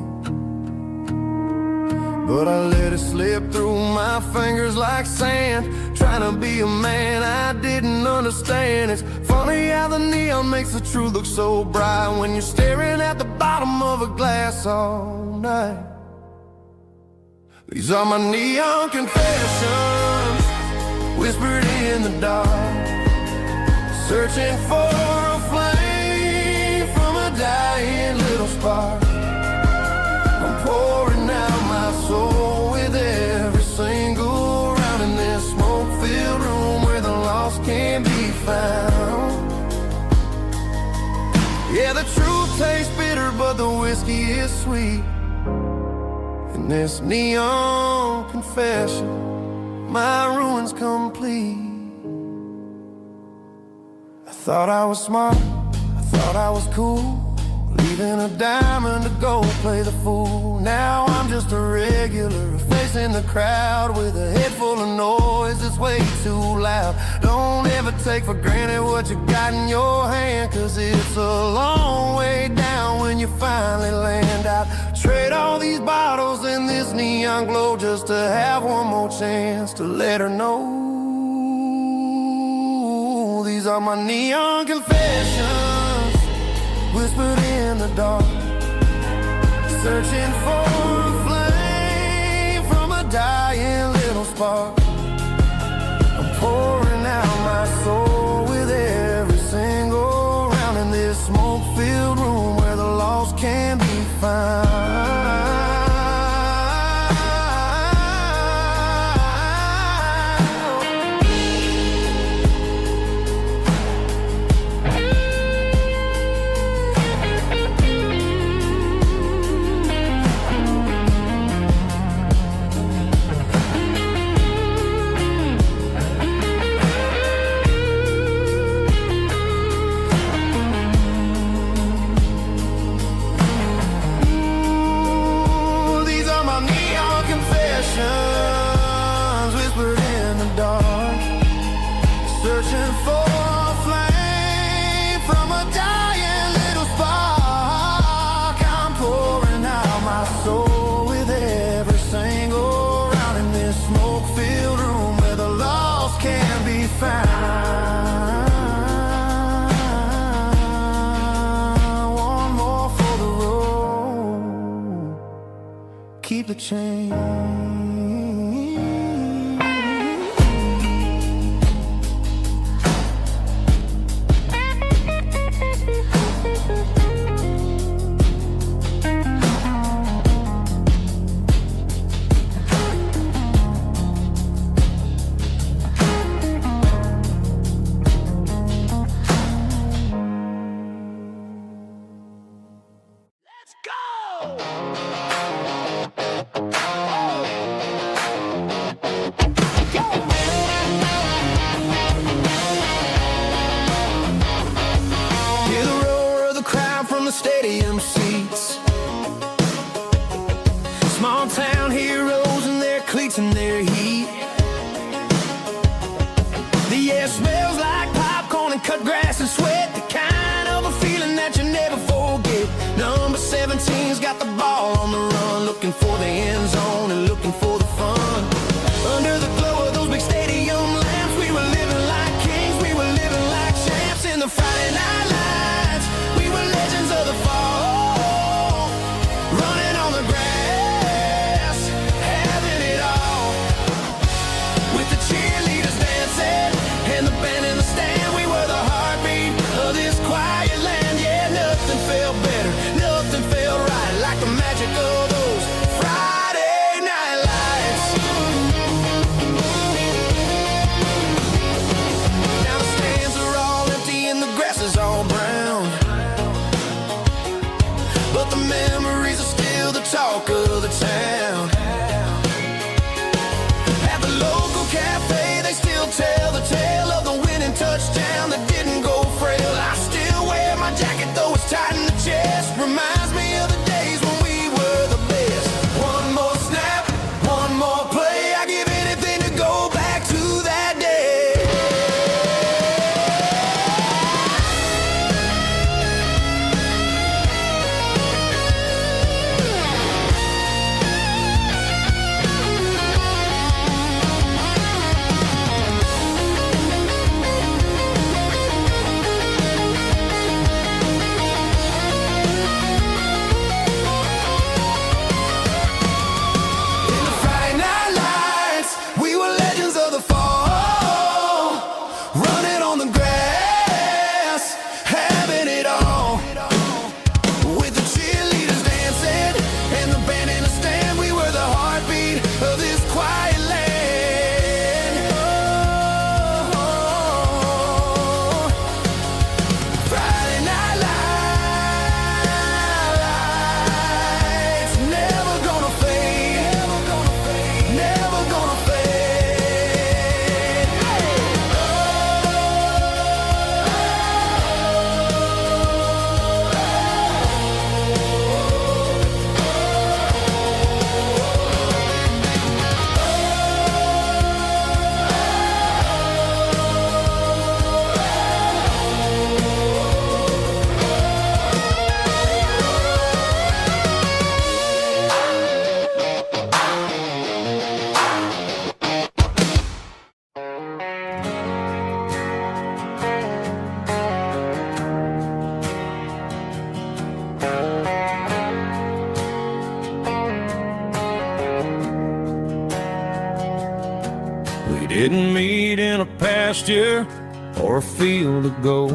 But I let it slip through my fingers like sand, trying to be a man I didn't understand. It's funny how the neon makes the truth look so bright when you're staring at the bottom of a glass all night. These are my neon confessions, whispered in the dark, searching for a flame from a dying little spark. I'm pouring out my soul with every single round in this smoke-filled room where the lost can be found. Yeah, the truth tastes bitter, but the whiskey is sweet. In this neon confession, my ruin's complete. I thought I was smart, I thought I was cool, leaving a diamond to go play the fool. Now I'm just a regular, facing the crowd with a head full of noise that's way too loud. Don't ever take for granted what you got in your hand, 'cause it's a long way down when you finally land out. Trade all these bottles and this neon glow just to have one more chance to let her know. These are my neon confessions, whispered in the dark, searching for a flame from a dying little spark. I'm pouring out my soul with every single round in this smoke-filled room where the lost can be found. Whispered in the dark, searching for a flame from a dying little spark. I'm pouring out my soul with every single round in this smoke-filled room where the lost can be found. One more for the road, keep the change. Stadium seats, small town heroes in their cleats and their heat. The air smells like popcorn and cut grass and sweat, the kind of a feeling that you never forget. Number 17's got the ball on the run, looking for the end zone and looking for the fun. Under the glow of those big stadium lamps, we were living like kings, we were living like champs in the Friday night lights. We were legends of the fall, running on the grass, having it all. With the cheerleaders dancing and the band in the stand, we were the heartbeat of this quiet land. Yeah, nothing felt better, nothing felt right like the magic of those Friday night lights. Now the stands are all empty and the grass is all brown, but the memories are still the talk of the town. At the local cafe, they still tell the tale of the winning touchdown that didn't go frail. I still wear my jacket, though it's tight in the chest. Reminds me of the days when we were the best. One more snap, one more play. I give anything to go back to that day. didn't meet in a pasture or a field of gold.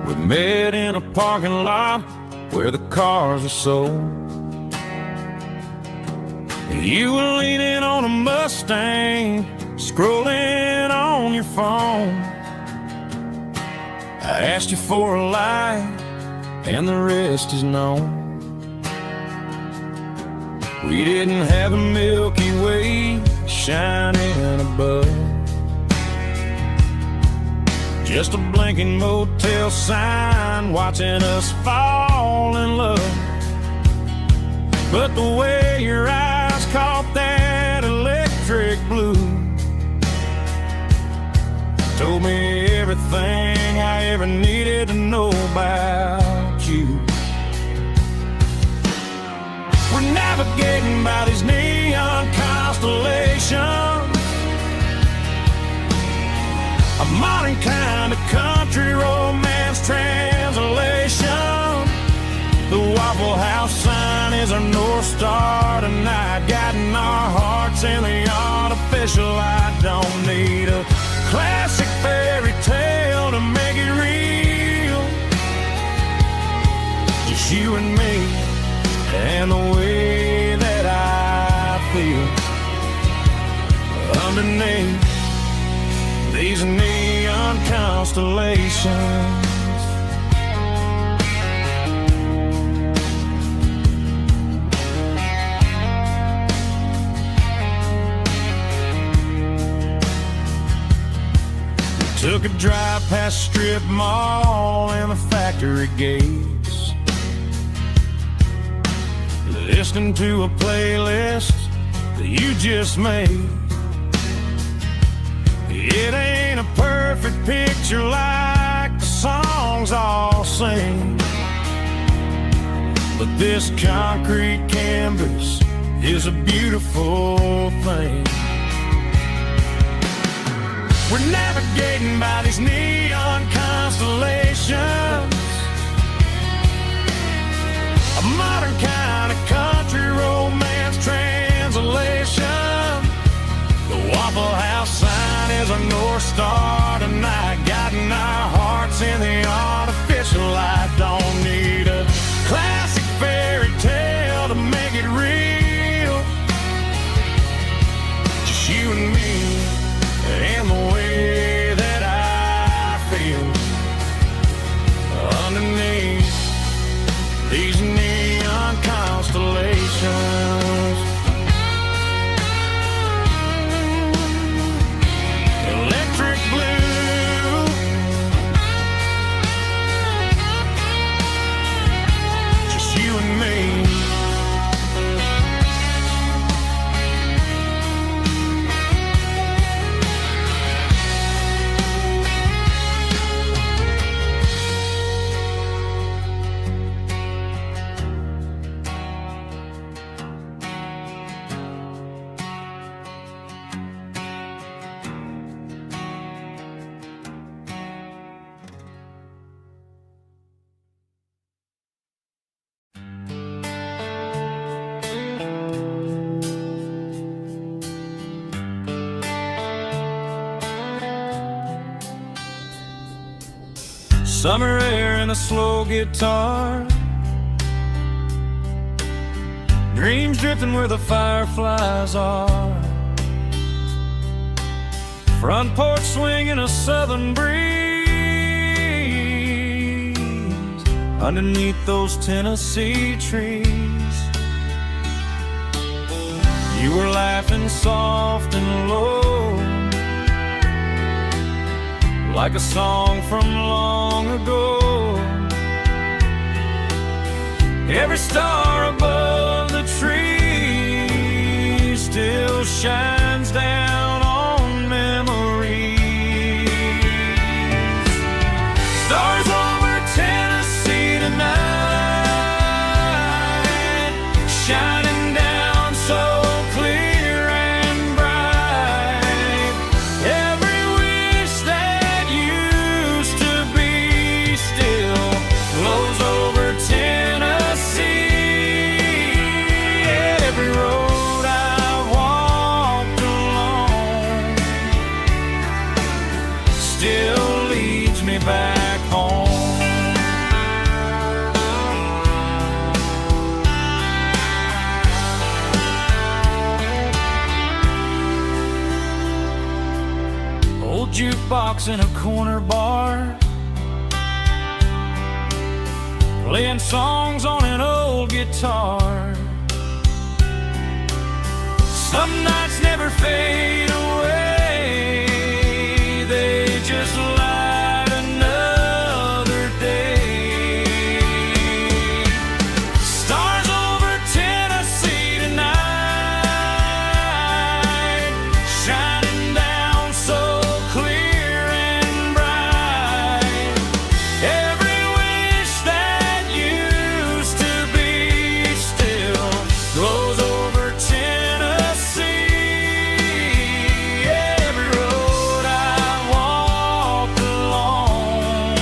We met in a parking lot where the cars are sold. You were leaning on a Mustang, scrolling on your phone. I asked you for a light, and the rest is known. We didn't have a Milky Way shining above, just a blinking motel sign watching us fall in love. But the way your eyes caught that electric blue told me everything I ever needed to know about you. We're navigating by these neon constellations, a modern kind of country romance translation. The Waffle House sign is our North Star tonight, guiding our hearts in the artificial light. Don't need a classic fairy tale to make it real, just you and me and the way that I feel underneath these neon constellations. Took a drive past Strip Mall and the factory gates, listening to a playlist that you just made. It ain't a perfect picture like the songs all sing, but this concrete canvas is a beautiful thing. We're navigating by these neon constellations, a modern kind of country romance translation. The Waffle House sign is our North Star tonight, guiding our hearts in the artificial light. Don't need a classic fairy tale to make it real, just you and me and the way that I feel underneath these neon constellations. Electric blue, just you and me. Summer air and a slow guitar, dreams drifting where the fireflies are, front porch swinging a southern breeze underneath those Tennessee trees. You were laughing soft and low, like a song from long ago. Every star above the tree still shines down on memories. Stars over Tennessee tonight, shining down so clear and bright. Every wish that used to be still flows over Tennessee. Every road I've walked jukebox in a corner bar, playing songs on an old guitar. Some nights never fade away, they just light another day. Stars over Tennessee tonight, shining down so clear and bright. Every wish that used to be still glows over Tennessee. Every road I walked along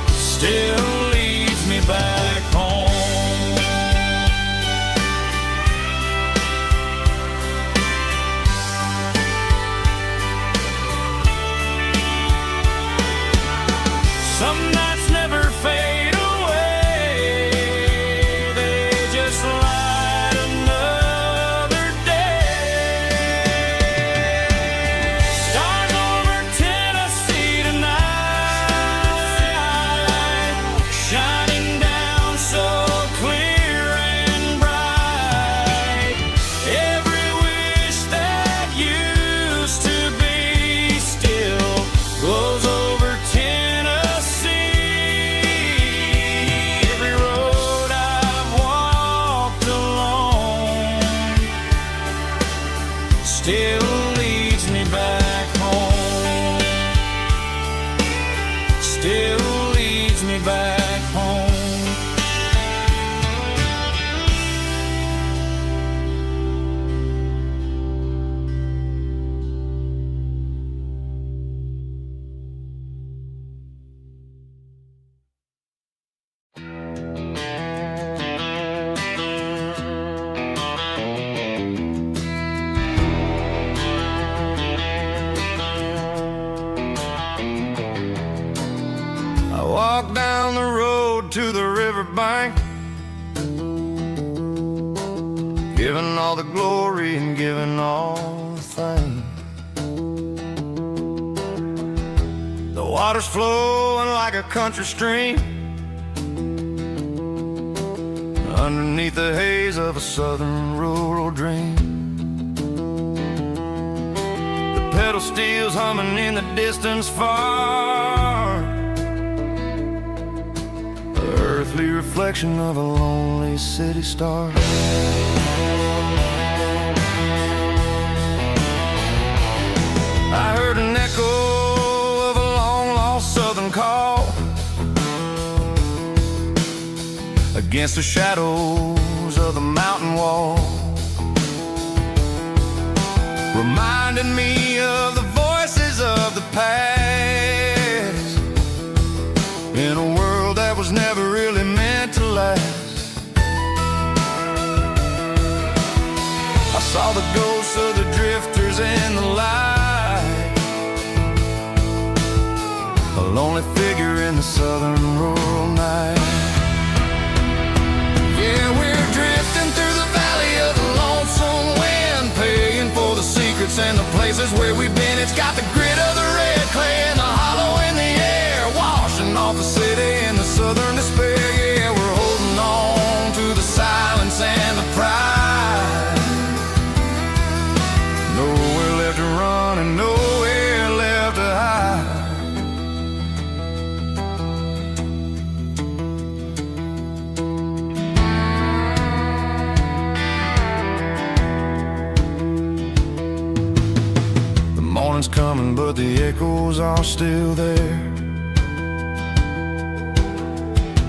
still leads me back home. Some nights never fade away, they just light another day. Stars over Tennessee tonight, shining down so clear and bright. Every wish that used to be still glows over Tennessee. Every road I've walked along still leads me back home. Still leads me back home. I walk down the road to the riverbank, giving all the glory and giving all the thanks. The water's flowing like a country stream underneath the haze of a southern rural dream. The pedal steel's humming in the distance far, earthly reflection of a lonely city star. I heard an echo of a long-lost southern call against the shadows of the mountain wall, reminding me of the voices of the past in a world that was never really meant to last. I saw the ghosts of the drifters in the light, a lonely figure in the southern rural night. Yeah, we're drifting through the valley of the lonesome wind, paying for the secrets and the places where we've been. It's got the grit of the red clay and the hollow in the air, washing off the city and the southern despair. Yeah, we're holding on to the silence and the pride. Nowhere left to run and nowhere left to hide. The morning's coming, but the echoes are still there.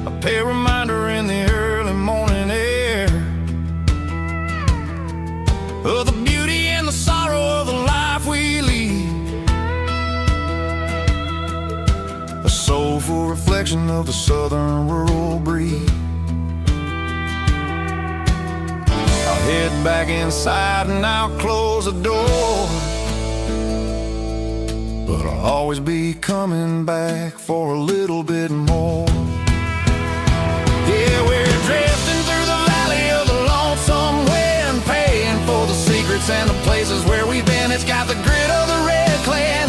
A pale reminder in the early morning air of the beauty and the sorrow of the life we lead, a soulful reflection of the southern rural breed. I'll head back inside and I'll close the door, but I'll always be coming back for a little bit more. Yeah, we're drifting through the valley of the lonesome wind, paying for the secrets and the places where we've been. It's got the grit of the red clay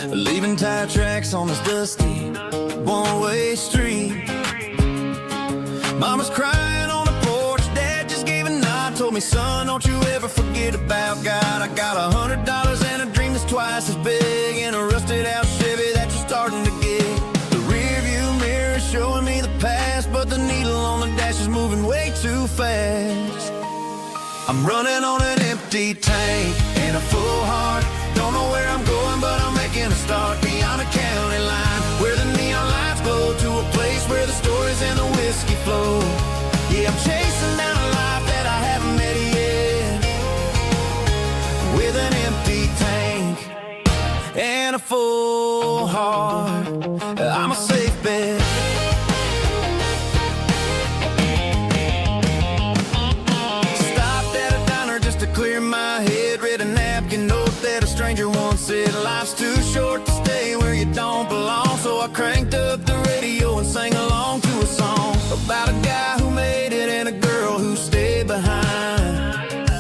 leaving tire tracks on this dusty one-way street. Mama's crying on the porch, Dad just gave a nod, told me, son, don't you ever forget about God. I got $100 and a dream that's twice as big, and a rusted out Chevy that you're starting to get. The rear view mirror is showing me the past, but the needle on the dash is moving way too fast. I'm running on an empty tank and a full heart. Don't know where I'm going, but I'm making a start beyond a county line, where the neon lights glow, to a place where the stories and the whiskey flow. Yeah, I'm chasing down a life that I haven't met yet, with an empty tank and a full heart. I'm a safe bet. Stopped at a diner just to clear my head, read a napkin note that a stranger once said, life's too short to stay where you don't belong. So I cranked up the radio and sang along to a song about a guy who made it and a girl who stayed behind.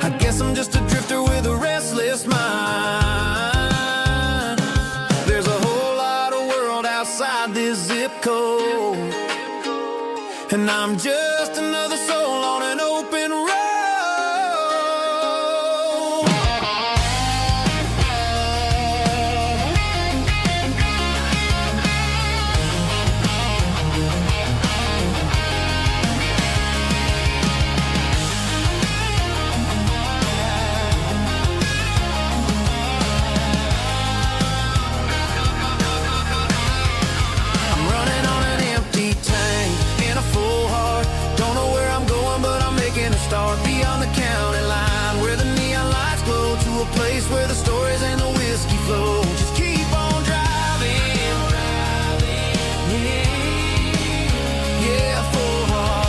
I guess I'm just a drifter with a restless mind. There's a whole lot of world outside this zip code, and I'm just another soul on an open road. Start beyond the county line, where the neon lights glow, to a place where the stories and the whiskey flow. Just keep on driving, yeah, full heart.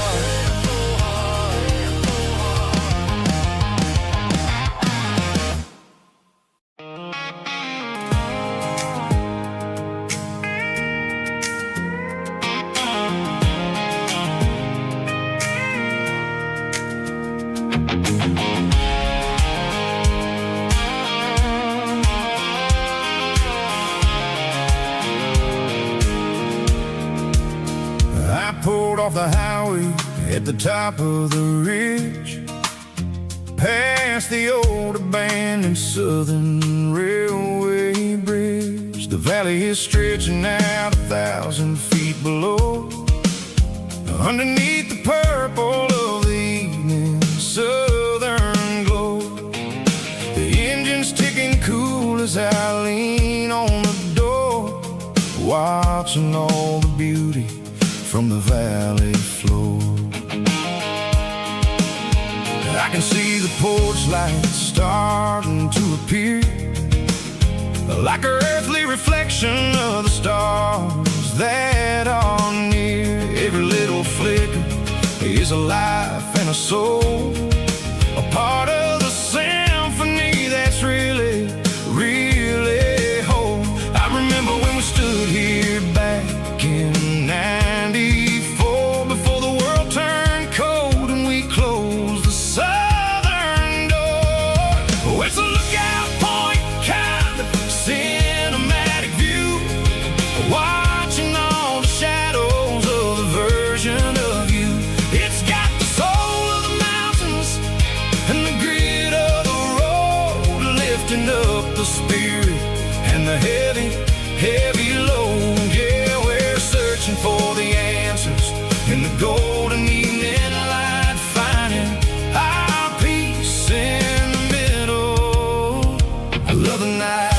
I pulled off the highway at the top of the ridge, past the old abandoned Southern Railway bridge. The valley is stretching out 1,000 feet below, underneath the purple of the evening southern glow. The engine's ticking cool as I lean on the door, watching all the beauty from the valley floor. I can see the porch lights starting to appear, like an earthly reflection of the stars that are near. Every little flicker is a life and a soul, a part of the symphony that's really, really whole. I remember when we stood here back in '94, before the world turned cold and we closed the southern door. Oh, it's a lookout point, kind of cinematic view, watching all the shadows of the version of you. It's got the soul of the mountains and the grit of the road, lifting up the spirit and the heavy, heavy load. Yeah, we're searching for the answers in the golden evening light, finding our peace in the middle of the night.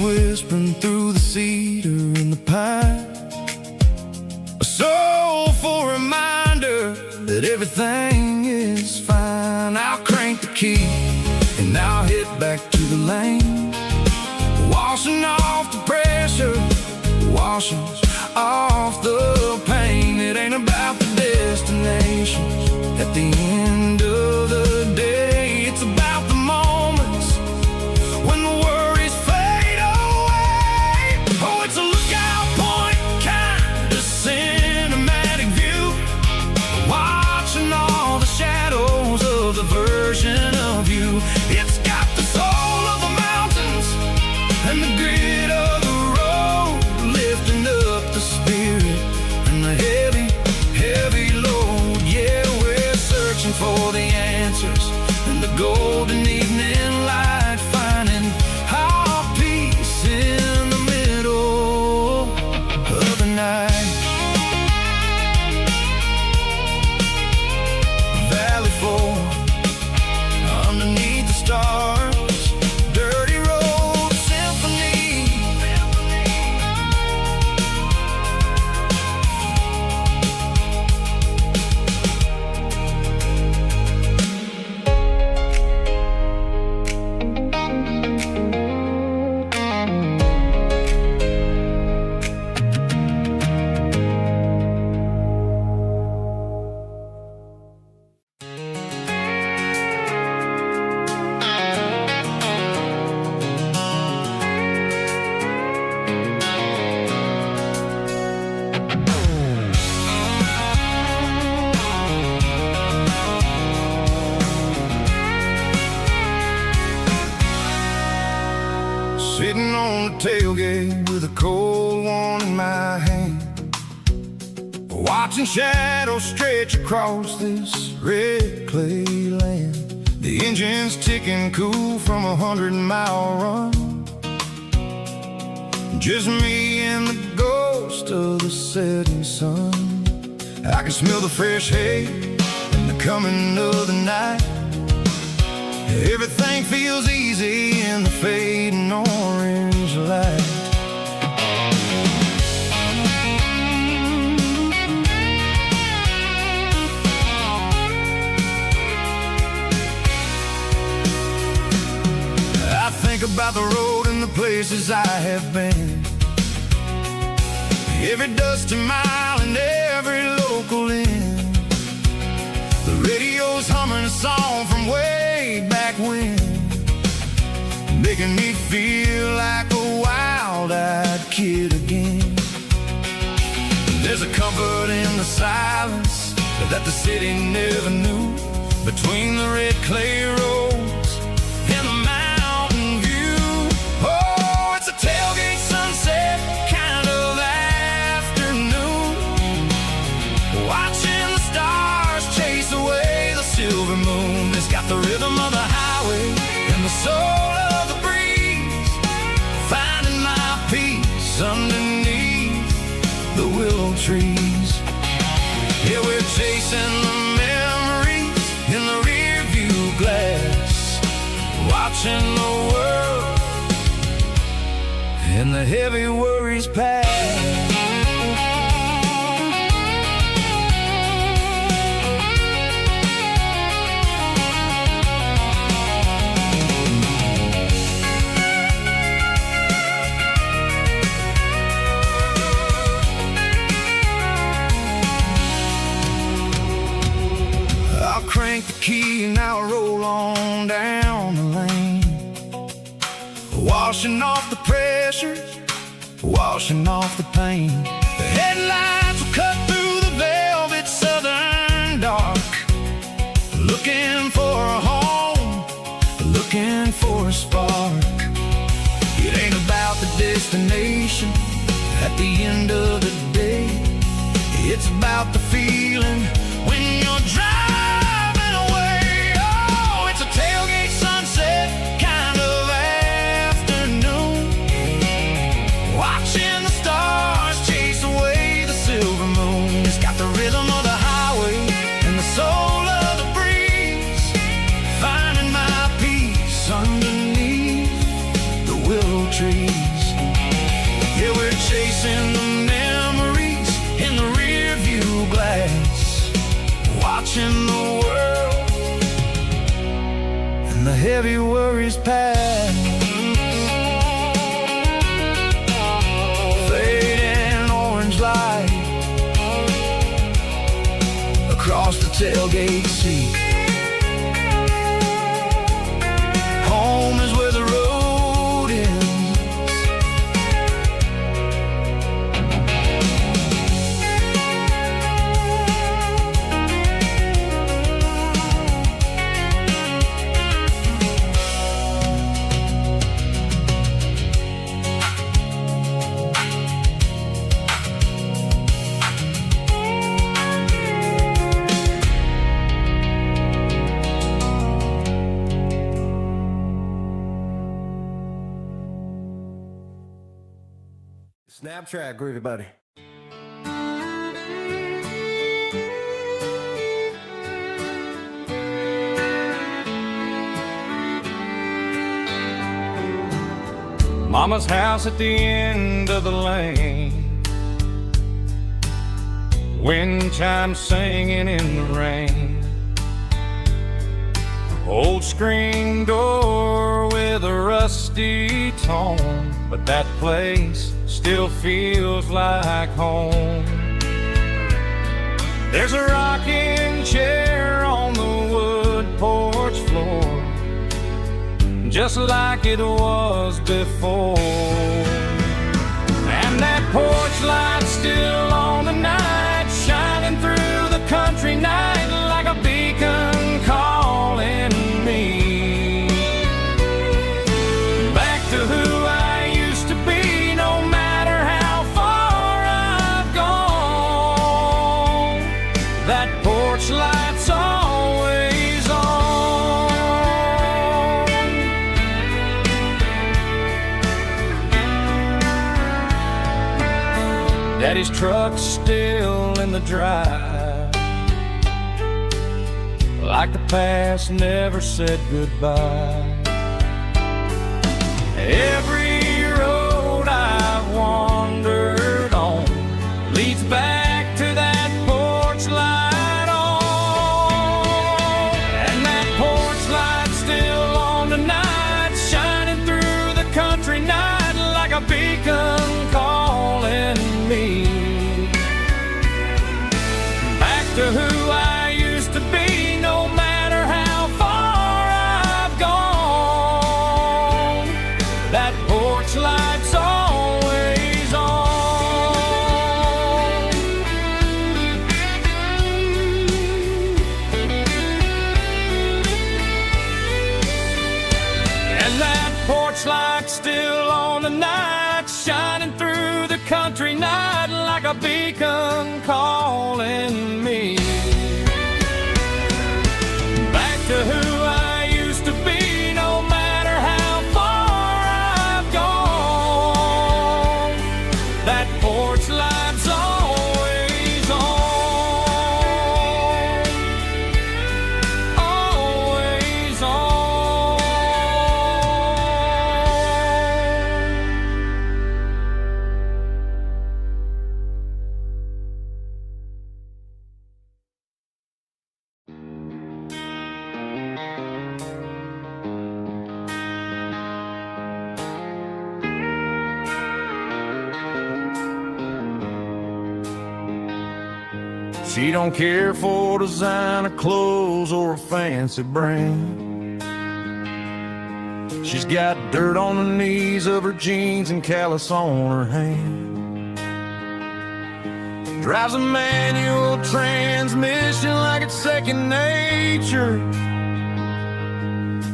Whispering through the cedar and the pine, a soulful reminder that everything is fine. I'll crank the key and I'll head back to the lane, washing off the pressure, washing off the pain. It ain't about the destination at the end of the day. and the golden evening light, finding our peace in the middle of the night. Valley floor, underneath the stars, dirty road symphony. Sitting on the tailgate with a cold one in my hand, watching shadows stretch across this red clay land. The engine's ticking cool from a 100-mile run. Just me and the ghost of the setting sun. I can smell the fresh hay and the coming of the night. Everything feels easy in the fading orange light. I think about the road and the places I have been, every dusty mile and every local inn. The radio's humming a song from way back when, making me feel like a wild-eyed kid again. There's a comfort in the silence that the city never knew, between the red clay roads and the mountain view. Oh, it's a tailgate sunset kind of afternoon, watching the stars chase away the silver moon. It's got the rhythm of the highway and the soul of the breeze, finding my peace underneath the willow trees. Yeah, we're chasing the memories in the rear view glass, watching the world and the heavy worries pass. Crank the key and I'll roll on down the lane, washing off the pressure, washing off the pain. The headlights will cut through the velvet southern dark, looking for a home, looking for a spark. It ain't about the destination at the end of the day, it's about the feeling when you're driving. Tailgate sunset kind of afternoon, watching the stars chase away the silver moon. It's got the rhythm of the highway and the soul of the breeze, finding my peace underneath the willow trees. Yeah, we're chasing the memories in the rear view glass, watching the world and the heavy worries pass. Fading orange light across the tailgate seat. Home is where the road ends. Snap track, groovy buddy. Mama's house at the end of the lane, wind chimes singing in the rain. Old screen door with a rusty tone, but that place still feels like home. There's a rocking chair on the wood porch floor, just like it was before. And that porch light still on tonight, shining through the country night like a beacon calling me back to who I used to be. No matter how far I've gone, that porch light's always on. Daddy's truck's still in the drive, like the past never said goodbye. Every road I've wandered on leads back to that porch light on. And that porch light's still on tonight, shining through the country night like a beacon calling me back to who I used to be. No matter how far I've gone, that porch light's always on. And that porch light's still on tonight, shining through the country night like a beacon calling me back to who I used to be. No matter how far I've gone, that porch light's always on, always on. She don't care for designer clothes or a fancy brand. She's got dirt on the knees of her jeans and callus on her hand. Drives a manual transmission like it's second nature.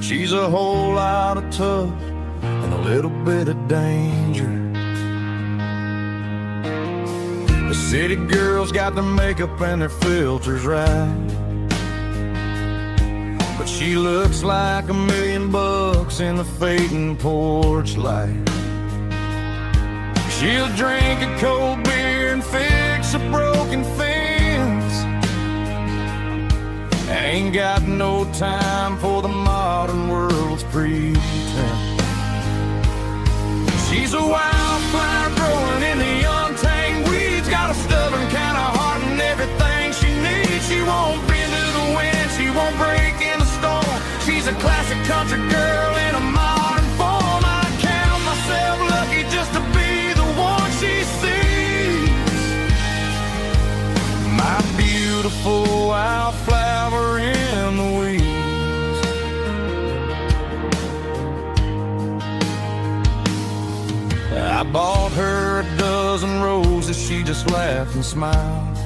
She's a whole lot of tough and a little bit of danger. The city girls got their makeup and their filters right, but she looks like $1 million in the fading porch light. She'll drink a cold beer and fix a broken fence. Ain't got no time for the modern world's pretense. She's a wildflower growing in the untamed weeds, got a stubborn kind of heart and everything she needs. She won't bend to the wind, she won't break in the storm. She's a classic country girl in a modern form. I count myself lucky just to be the one she sees. My beautiful wildflower in the weeds. I bought her a dozen roses, she just laughed and smiled.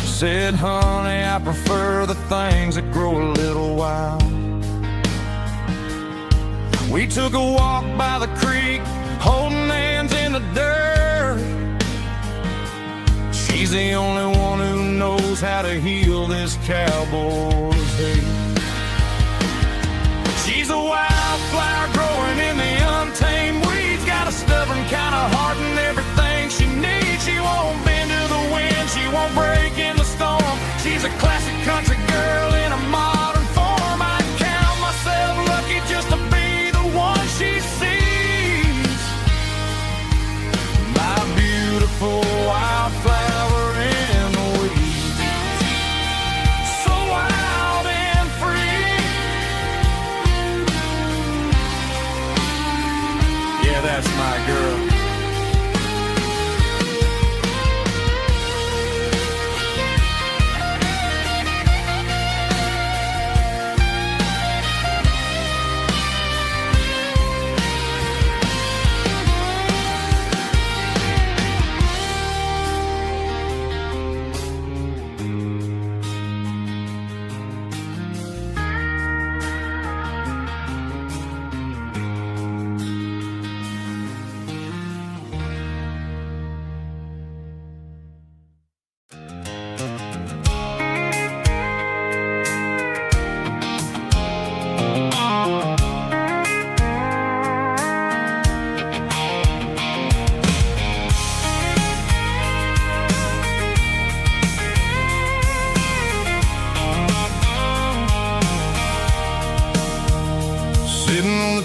Said, honey, I prefer the things that grow a little wild. We took a walk by the creek, holding hands in the dirt. She's the only one who knows how to heal this cowboy's hate. She's a wildflower growing in the untamed weeds, got a stubborn kind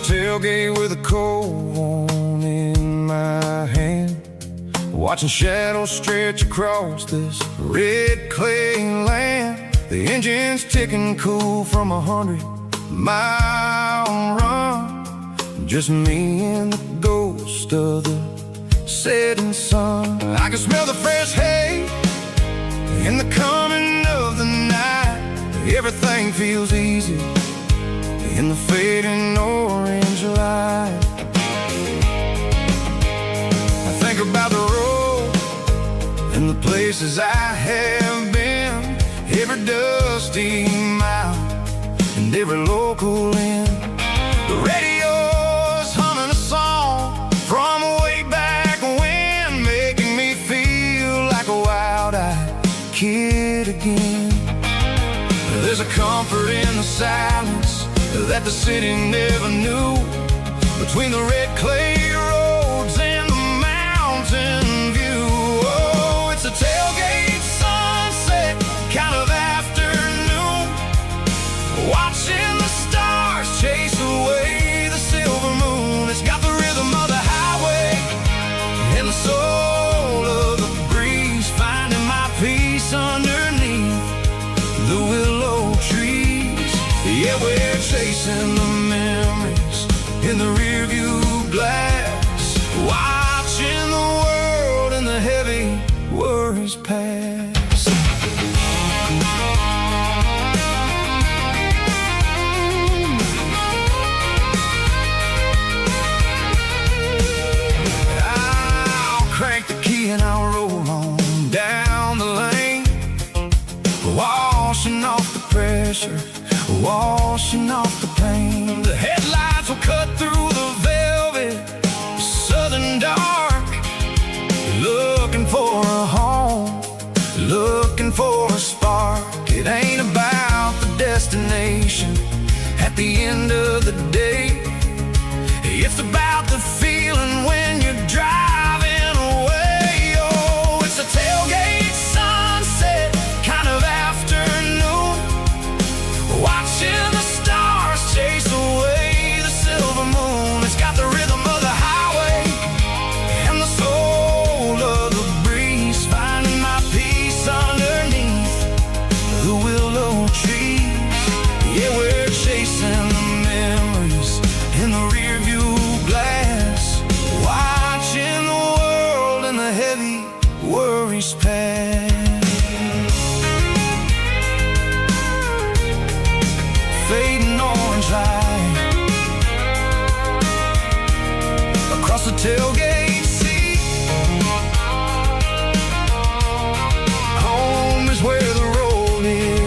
tailgate with a cold one in my hand, watching shadows stretch across this red clay land. The engine's ticking cool from 100-mile run, just me and the ghost of the setting sun. I can smell the fresh hay in the coming of the night. Everything feels easy in the fading orange light. I think about the road and the places I have been, every dusty mile and every local inn. The radio's humming a song from way back when, making me feel like a wild-eyed kid again. There's a comfort in the silence that the city never knew, between the red clay roads and the mountain view. Oh, it's a tailgate sunset kind of afternoon, watching the stars chase away the silver moon. It's got the rhythm of the highway and the soul of the breeze, finding my peace underneath the willow trees. Yeah, we're chasing the memories in the rearview glass, watching the world and the heavy worries pass. I'll crank the key and I'll roll on down the lane, washing off the pressure, washing off the pain. The headlights will cut through the velvet southern dark, looking for a home, looking for a spark. It ain't about the destination at the end of the day, it's about the feeling when you're driving away. Oh, it's a tailgate sunset kind of afternoon, watching the stars chase away the silver moon. It's got the rhythm of the highway and the soul of the breeze, finding my peace underneath the willow trees. Yeah, we're chasing the memories in the rearview glass, watching the world and the heavy worries pass. Fading orange light across the tailgate seat. Home is where the road is.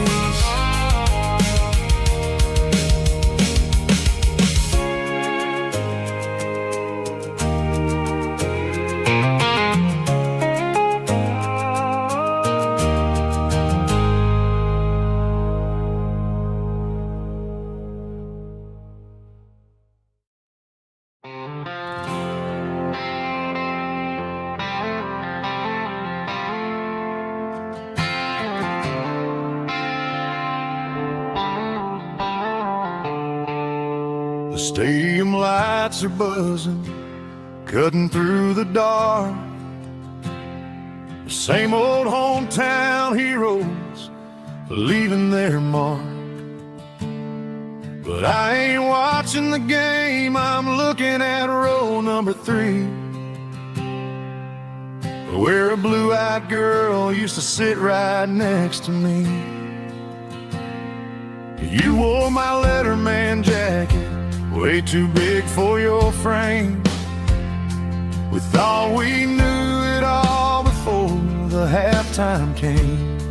The stadium lights are buzzing, cutting through the dark. The same old hometown heroes leaving their mark. But I ain't watching the game, I'm looking at row number 3, where a blue-eyed girl used to sit right next to me. You wore my Letterman jacket, way too big for your frame. We thought we knew it all before the halftime came.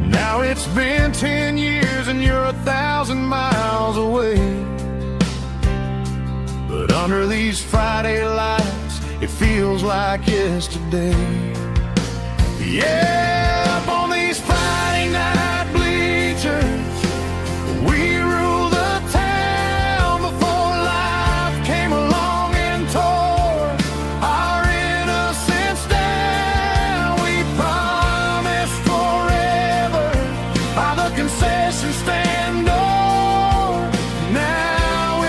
Now it's been 10 years and you're 1,000 miles away, but under these Friday lights it feels like yesterday. Yeah, up on these Friday night bleachers, we rule the town before life came along and tore our innocence down. We promised forever by the concession stand door. Now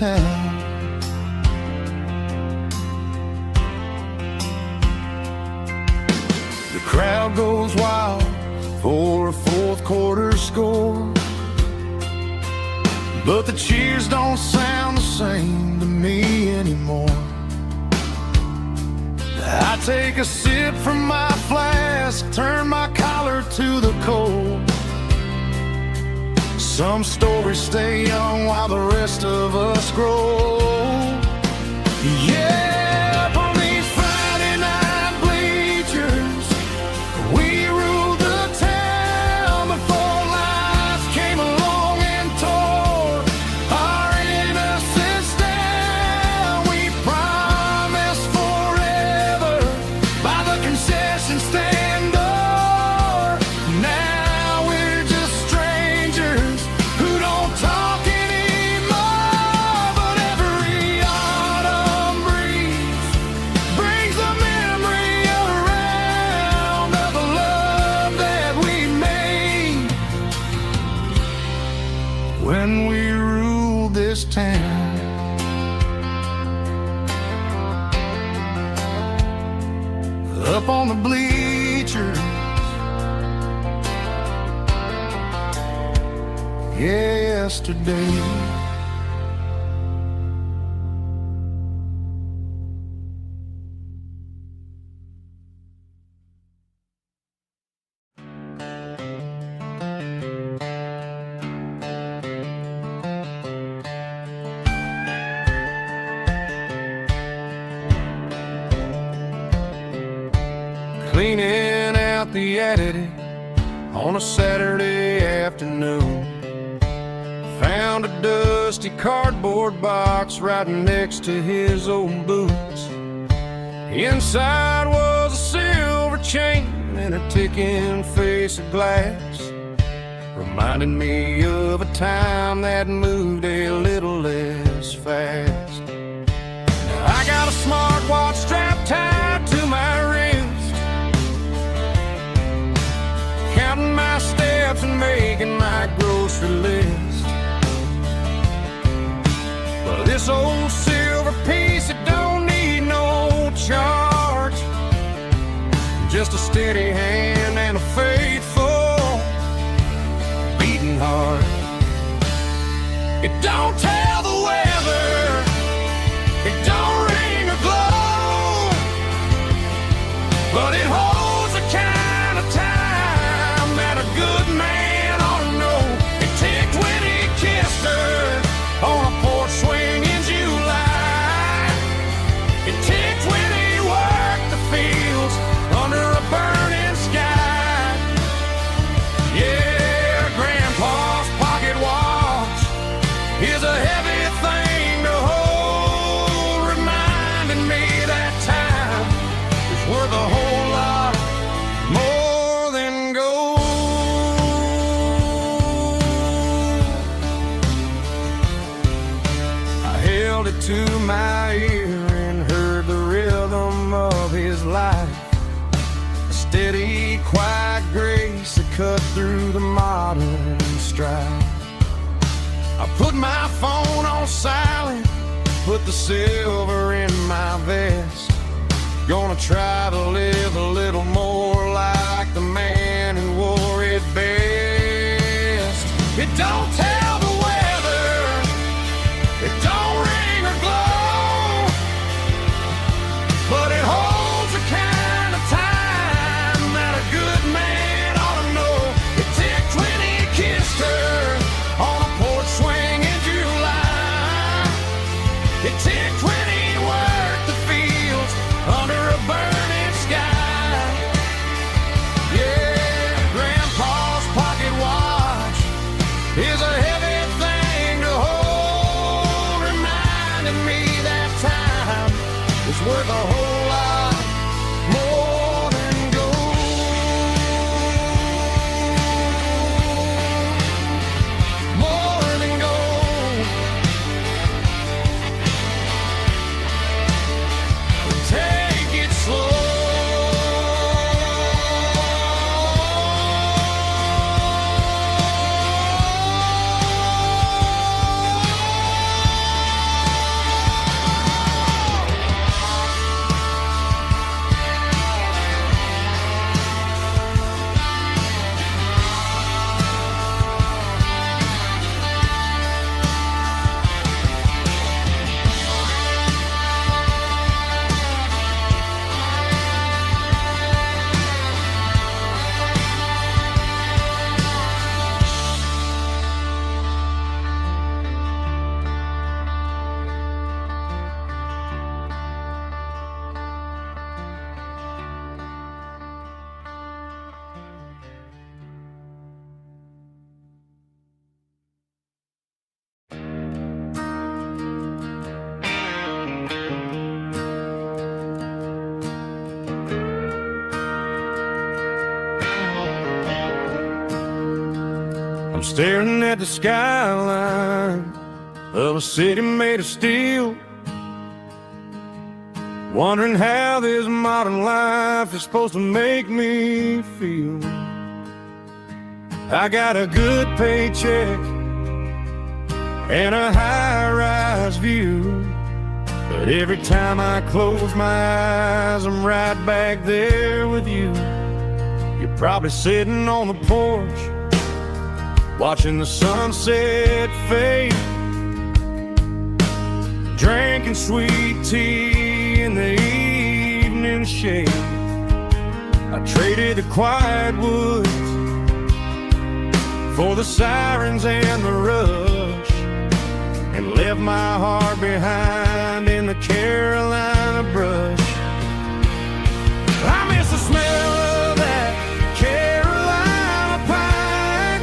town. The crowd goes wild for a fourth quarter score, but the cheers don't sound the same to me anymore. I take a sip from my flask, turn my collar to the cold. Some stories stay young while the rest of us grow. Yeah, up on these Friday night bleachers, we ruled the town before life came along and tore our innocence down. We promised forever by the concession stand door. Now we're just strangers who don't talk anymore. But every autumn breeze brings the memory around of the love that we made when we ruled this town. Up on the bleachers, yesterday. Cleaning out the attic on a Saturday afternoon, found a dusty cardboard box right next to his old boots. Inside was a silver chain and a ticking face of glass, reminding me of a time that moved a little less fast. Now I got a smartwatch strapped tied to my wrist, counting my steps and making my grocery list. But this old silver piece, it don't need no charge, just a steady hand and a faithful beating heart. It don't tell the weather, it don't ring or glow, but it holds the kind of time that a good man ought to know. It ticked when he kissed her on a porch swing in July. It ticked when he worked the fields under a burning sky. Yeah, Grandpa's pocket watch is a heavy thing to hold, reminding me that time is worth a whole lot more than gold. I held it to my ear and heard the rhythm of his life, a steady, quiet grace that cut through the modern strife. I put my phone on silent, put the silver in my vest. Gonna try to live a little more like the man who wore it best. It don't tell the weather, it don't ring or glow, but it holds the kind of time that a good man ought to know. It ticked when he kissed her on a porch swing in July. It ticked when he worked the fields under a burning sky. Yeah, Grandpa's pocket watch is a I'm staring at the skyline of a city made of steel, wondering how this modern life is supposed to make me feel. I got a good paycheck and a high-rise view, but every time I close my eyes, I'm right back there with you. You're probably sitting on the porch, watching the sunset fade, drinking sweet tea in the evening shade. I traded the quiet woods for the sirens and the rush, and left my heart behind in the Carolina brush. I miss the smell of that Carolina pine.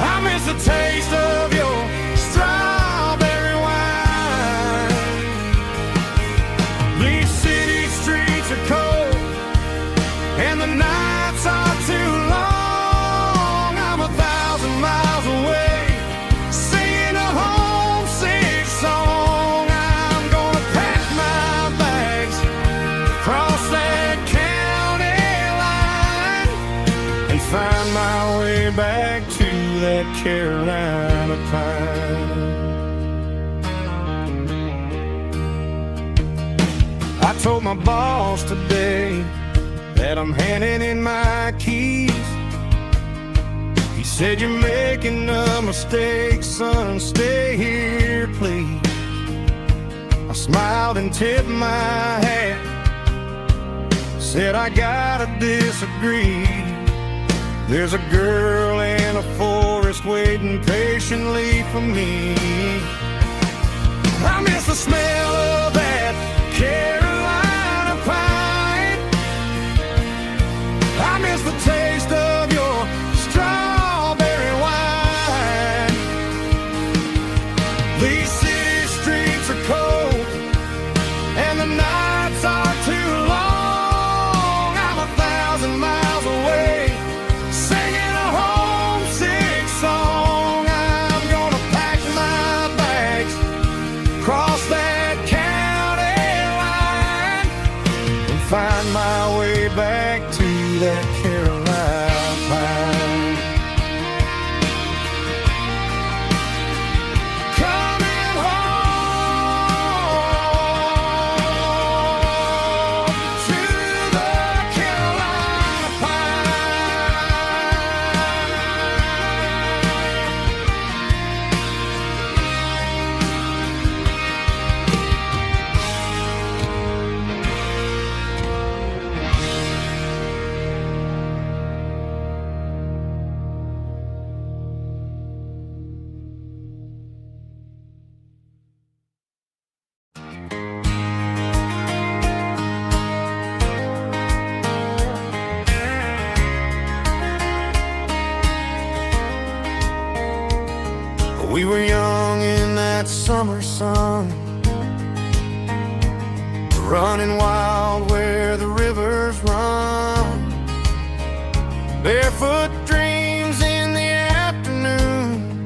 I miss the taste of your strawberry wine. These city streets are cold and the nights are too long. I'm 1,000 miles away, singing a homesick song. I'm gonna pack my bags, cross that county line, and find my way back to that Carolina pine. I told my boss today that I'm handing in my keys. He said, "You're making a mistake, son, stay here, please." I smiled and tipped my hat, said, "I gotta disagree. There's a girl in a forest waiting patiently for me." I miss the smell of that Carolina pine. I miss the taste of your strawberry wine. These city streets are cold and the nights are too long. I'm 1,000 miles away, singing a homesick song. I'm gonna pack my bags, cross that county line, and find my way back to that Carolina pine. Coming home to the Carolina We were young in that summer sun, running wild where the rivers run, barefoot dreams in the afternoon,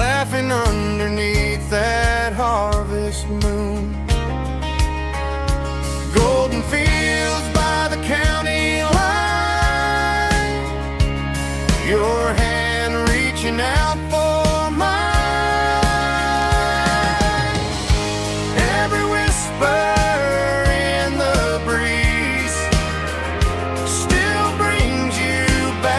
laughing underneath that harvest moon. Golden fields by the county line, your hand reaching out for mine. Every whisper in the breeze still brings you back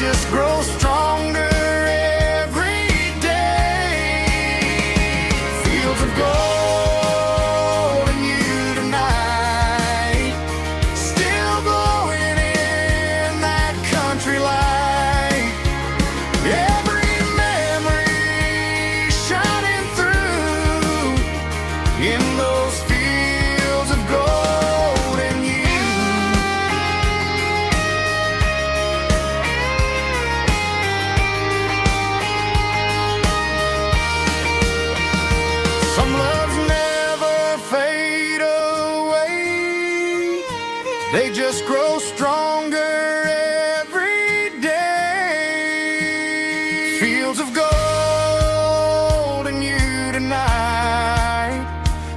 just grow stronger every day. Fields of gold in you tonight, still glowing in that country light. Every memory shining through in those fields of gold in you. Some loves never fade away, they just grow stronger every day. Fields of gold in you tonight,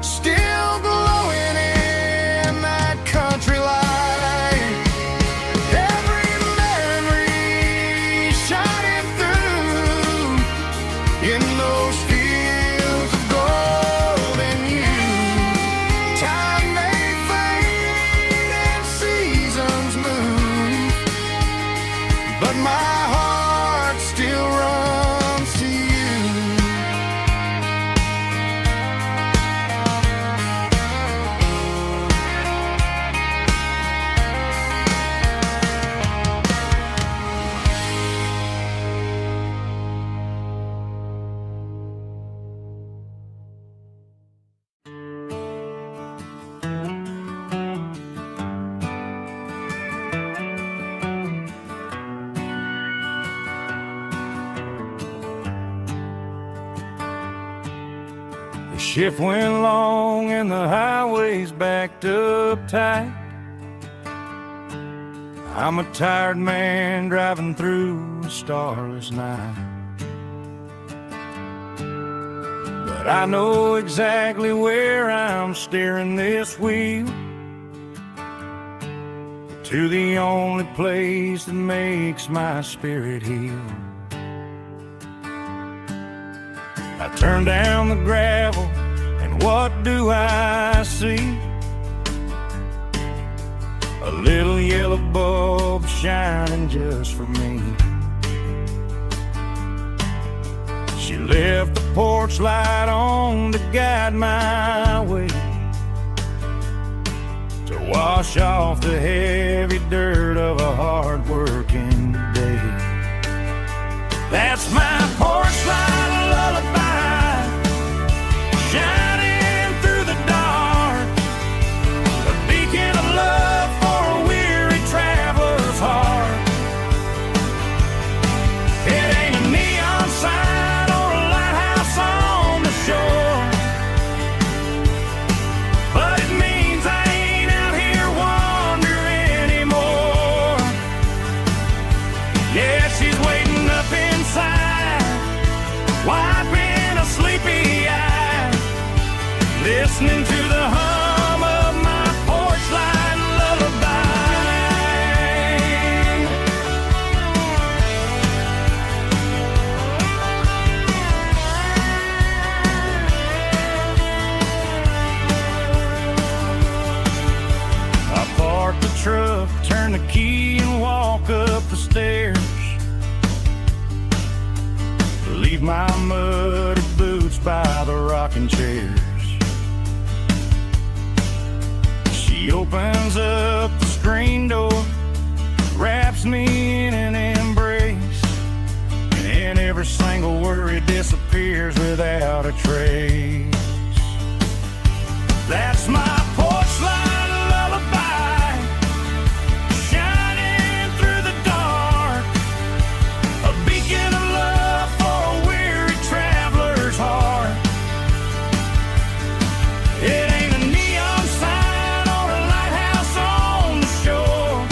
still glowing in that country light. Every memory shining through in those fields of gold in you. Time may fade and seasons move, but my heart still runs to you. The shift went long and the highway's backed up tight. I'm a tired man driving through a starless night, but I know exactly where I'm steering this wheel, to the only place that makes my spirit heal. I turn down the gravel, and what do I see? A little yellow bulb shining just for me. She left the porch light on to guide my way, to wash off the heavy dirt of a hard-working day. That's my porch light lullaby, shining through the dark, a beacon of love for a weary traveler's heart. It ain't a neon sign or a lighthouse on the shore, but it means I ain't out here wandering anymore. Yeah, she's waiting up inside, wiping a sleepy eye, listening to the hum of my porch light lullaby. I park the truck, turn the key and walk up the stairs, leave my muddy boots by the rocking chairs. She opens up the screen door, wraps me in an embrace, and every single worry disappears without a trace. That's my porch light lullaby, shining through the dark, a beacon of love for a weary traveler's heart. It ain't a neon sign or a lighthouse on the shore,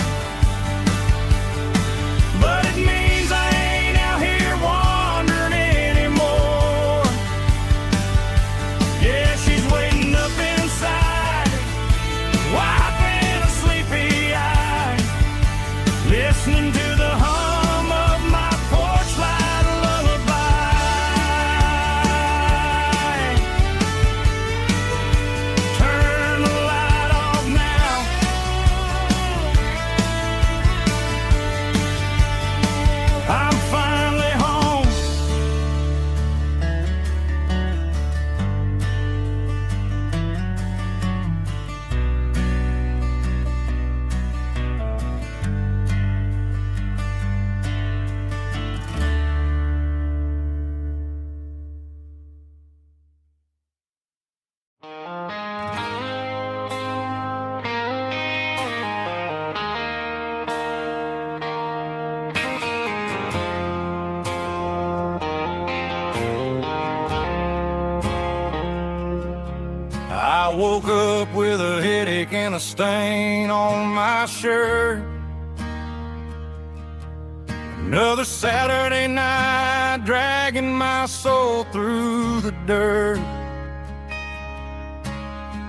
but it means I ain't out here wandering anymore. I woke up with a headache and a stain on my shirt. Another Saturday night, dragging my soul through the dirt.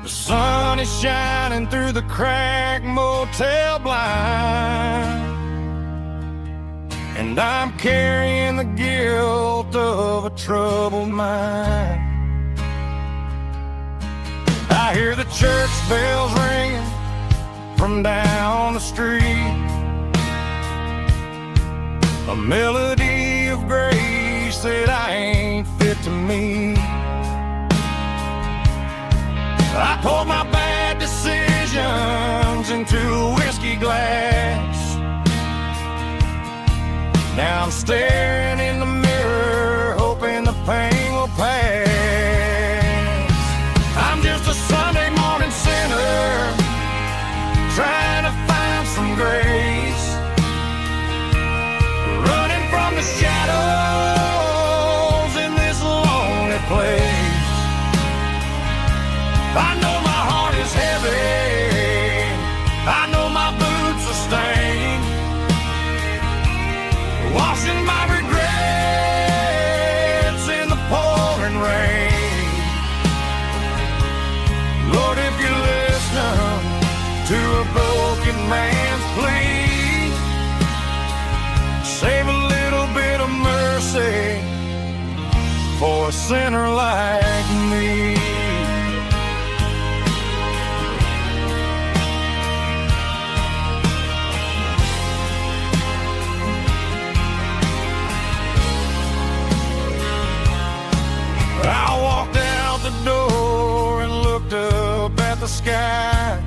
The sun is shining through the cracked motel blind, and I'm carrying the guilt of a troubled mind. I hear the church bells ringing from down the street, a melody of grace that I ain't fit to meet. I poured my bad decisions into a whiskey glass. Now I'm staring in the mirror, hoping the pain will pass. I'm just a Sunday morning sinner, trying to find some grace, running from the shadows in this lonely place. I know my heart is heavy, I know my boots are stained, washing my regrets in the pouring rain. Lord, if you listen to a broken man's plea, save a little bit of mercy for a sinner like me. I walked out the door and looked up at the sky,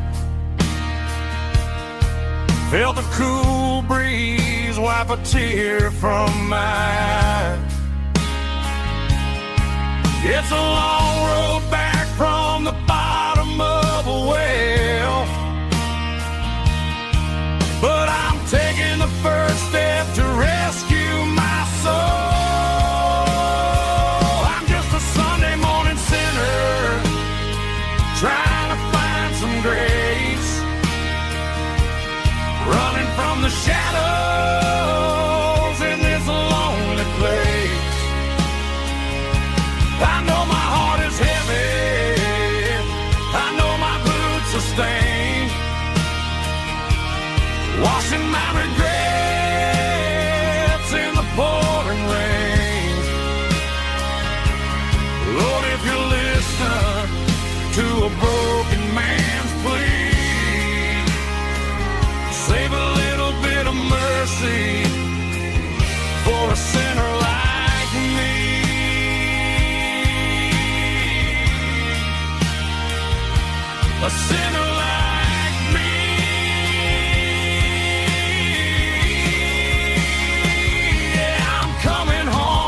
felt the cool breeze wipe a tear from my eye. It's a long road back from the bottom of a well, but I'm taking the first step to rescue my soul. Trying to find some grace, running from the shadows in this lonely place. I know my heart is heavy, I know my boots are stained, washing my regrets in the pouring rain. Lord, if you listen to a broken man's plea, save a little bit of mercy for a sinner like me. A sinner like me. Yeah, I'm coming home.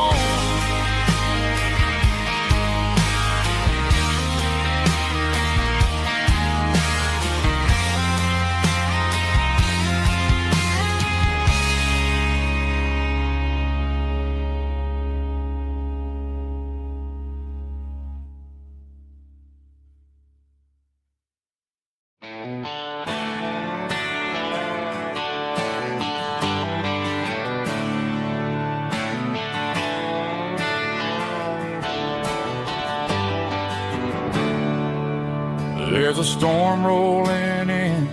There's a storm rolling in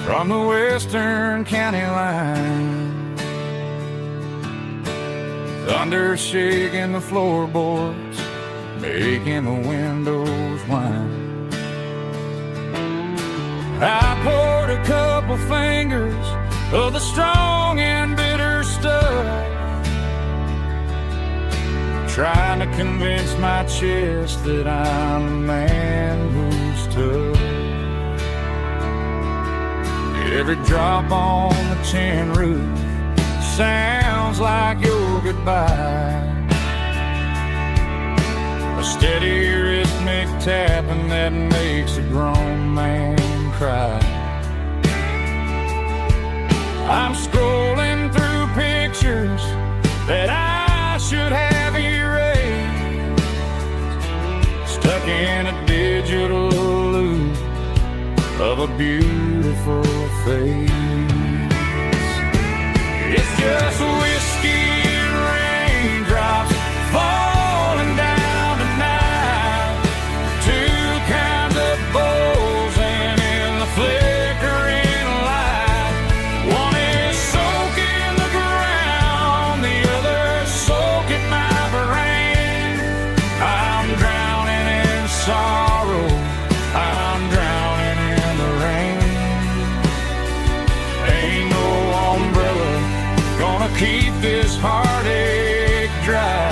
from the western county line, thunder shaking the floorboards, making the windows whine. I poured a couple fingers of the strong and bitter stuff, trying to convince my chest that I'm a man who's tough. Every drop on the tin roof sounds like your goodbye, a steady rhythmic tapping that makes a grown man cry. I'm scrolling through pictures that I should have erased, stuck in a digital a beautiful face. It's just whiskey and raindrops falling down tonight. Two kinds of bowls and in the flickering light. One is soaking the ground, the other soaking my brain. I'm drowning in sorrow, I'm drowning in the rain. Ain't no umbrella gonna keep this heartache dry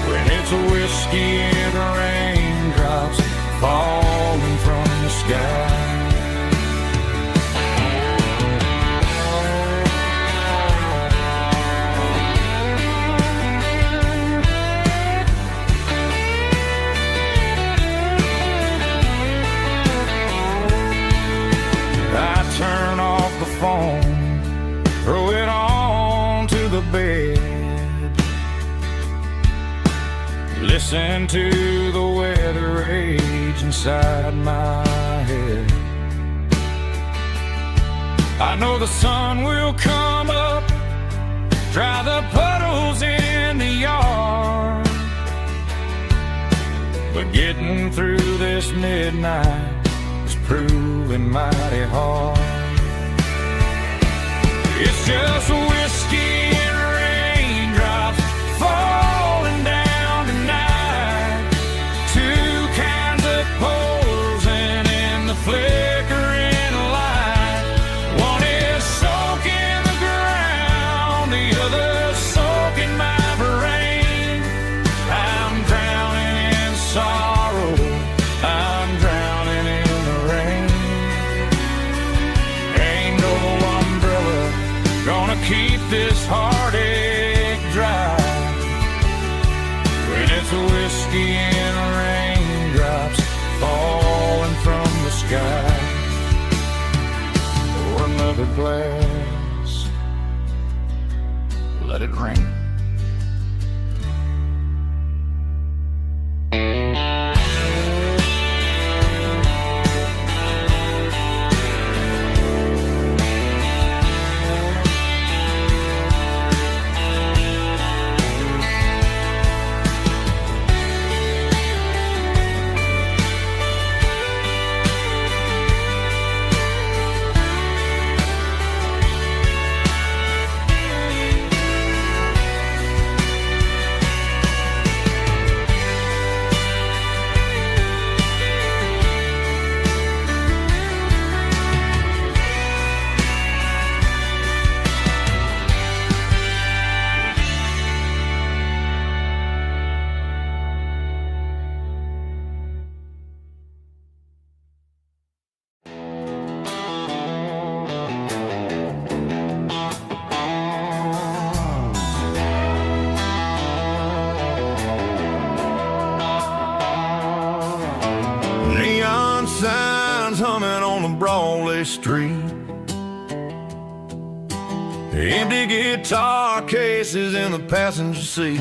when it's a whiskey and raindrops falling from the sky. I turn off the phone, throw it on to the bed, listen to the weather rage inside my head. I know the sun will come up, dry the puddles in the yard, but getting through this midnight is proving mighty hard. It's just whiskey and raindrops falling down tonight. Two kinds of poles and in the flickering light. One is soaking the ground, the other soaking my brain. I'm drowning in sorrow, I'm drowning in the rain. Ain't no umbrella gonna keep this heartache dry when it's a whiskey and raindrops falling from the sky. Pour another glass, let it rain. Neon signs humming on the Broadway street. Empty guitar cases in the passenger seat.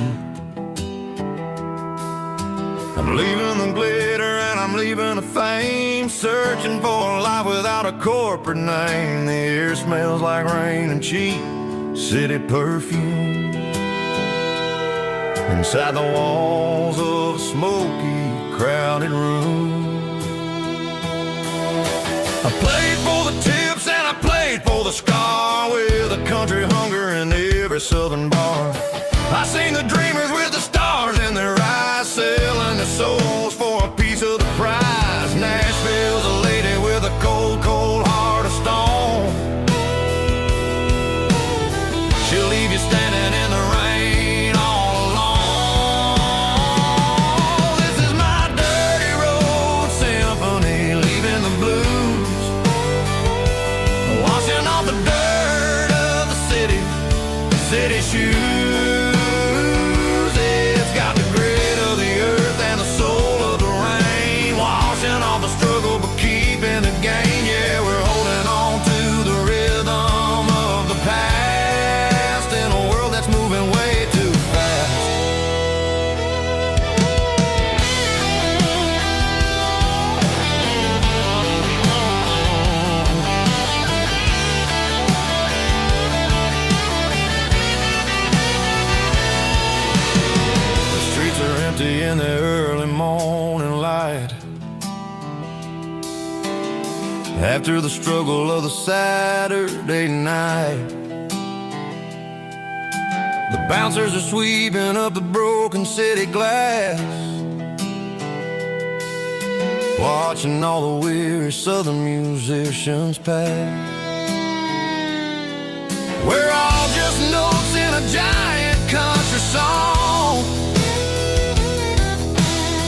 I'm leaving the glitter and I'm leaving the fame, searching for a life without a corporate name. The air smells like rain and cheap city perfume. Inside the walls of a smoky, crowded room. I played for the tips and I played for the scar, with a country hunger in every southern bar. I seen the dreamers with the stars in their eyes, selling their souls for a piece of the prize. Nashville's a lady with a cold, cold heart of stone. She'll leave you standing in the rain all alone. This is my dirty road symphony, leaving the blues, washing off the dirt of the city shoes. It's got the grit of the earth and the soul of the rain, washing off the struggle but keeping the gain. Yeah, we're holding on to the rhythm of the past in a world that's moving way too fast. in the early morning light. After the struggle of the Saturday night, the bouncers are sweeping up the broken city glass, watching all the weary southern musicians pass. We're all just notes in a giant country song,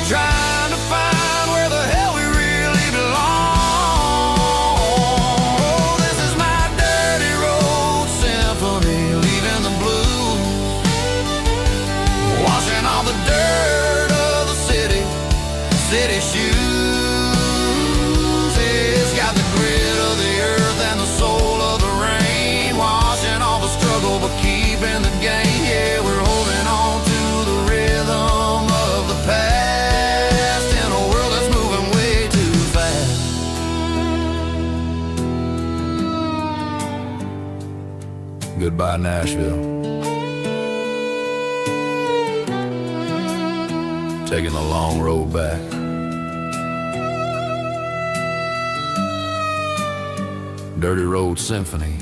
trying to find where the hell we really belong. Oh, this is my dirty road symphony, leaving the blues, washing all the dirt of the city shoes. It's got the grit of the earth and the soul of the rain, washing all the struggle but keeping the game. Yeah, we're holding on to the rhythm of the past in a world that's moving way too fast. Goodbye, Nashville. Taking the long road back. Dirty Road Symphony.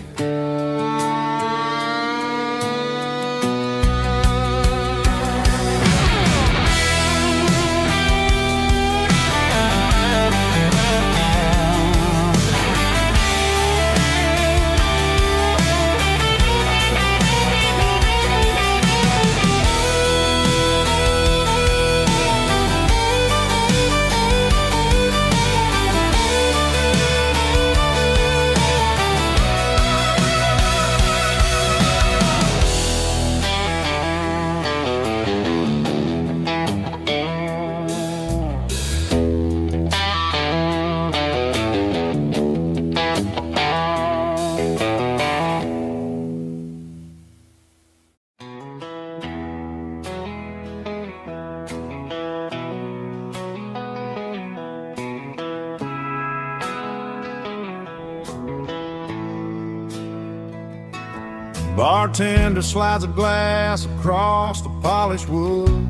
Bartender slides a glass across the polished wood,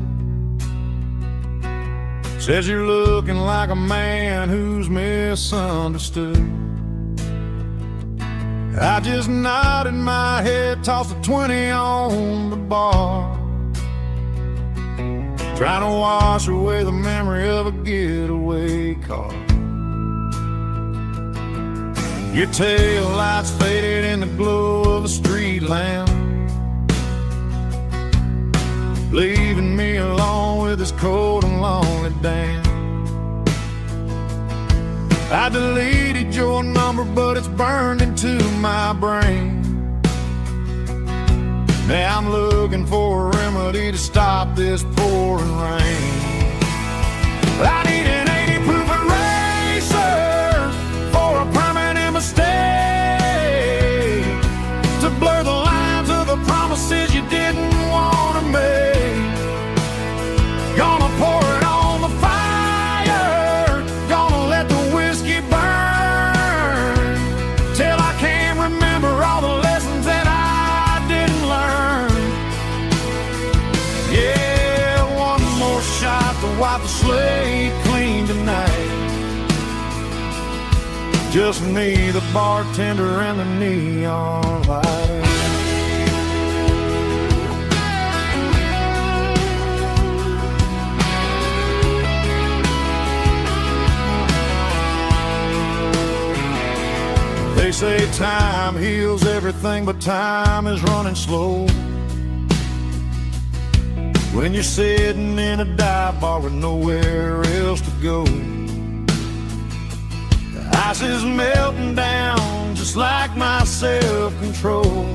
says you're looking like a man who's misunderstood. I just nodded my head, tossed a 20 on the bar, trying to wash away the memory of a getaway car. Your tail lights faded in the glow of a street lamp, leaving me alone with this cold and lonely damn. I deleted your number, but it's burned into my brain. Now I'm looking for a remedy to stop this pouring rain. I need an 80 proof eraser for a permanent mistake, to blur the lines of the promises you didn't want to make. Gonna pour it on the fire, gonna let the whiskey burn, till I can't remember all the lessons that I didn't learn. Yeah, one more shot to wipe the slate clean tonight. Just me, the bartender, and the neon light. They say time heals everything, but time is running slow when you're sitting in a dive bar with nowhere else to go. The ice is melting down just like my self-control.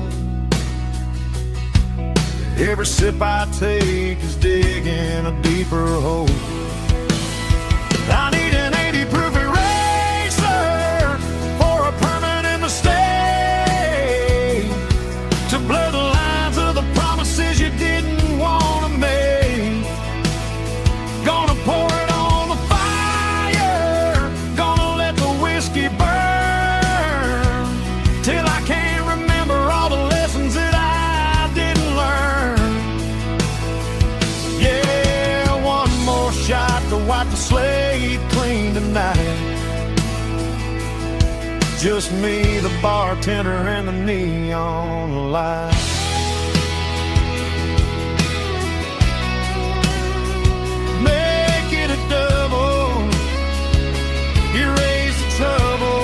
Every sip I take is digging a deeper hole. I need an 80 proof eraser for a permanent mistake, to blur the lines of the promises you didn't want to make. Gonna pour it on the fire, gonna let the whiskey burn, till I can't remember all the lessons that I didn't learn. Yeah, one more wipe the slate clean tonight. Just me, the bartender, and the neon light. Make it a double, erase the trouble.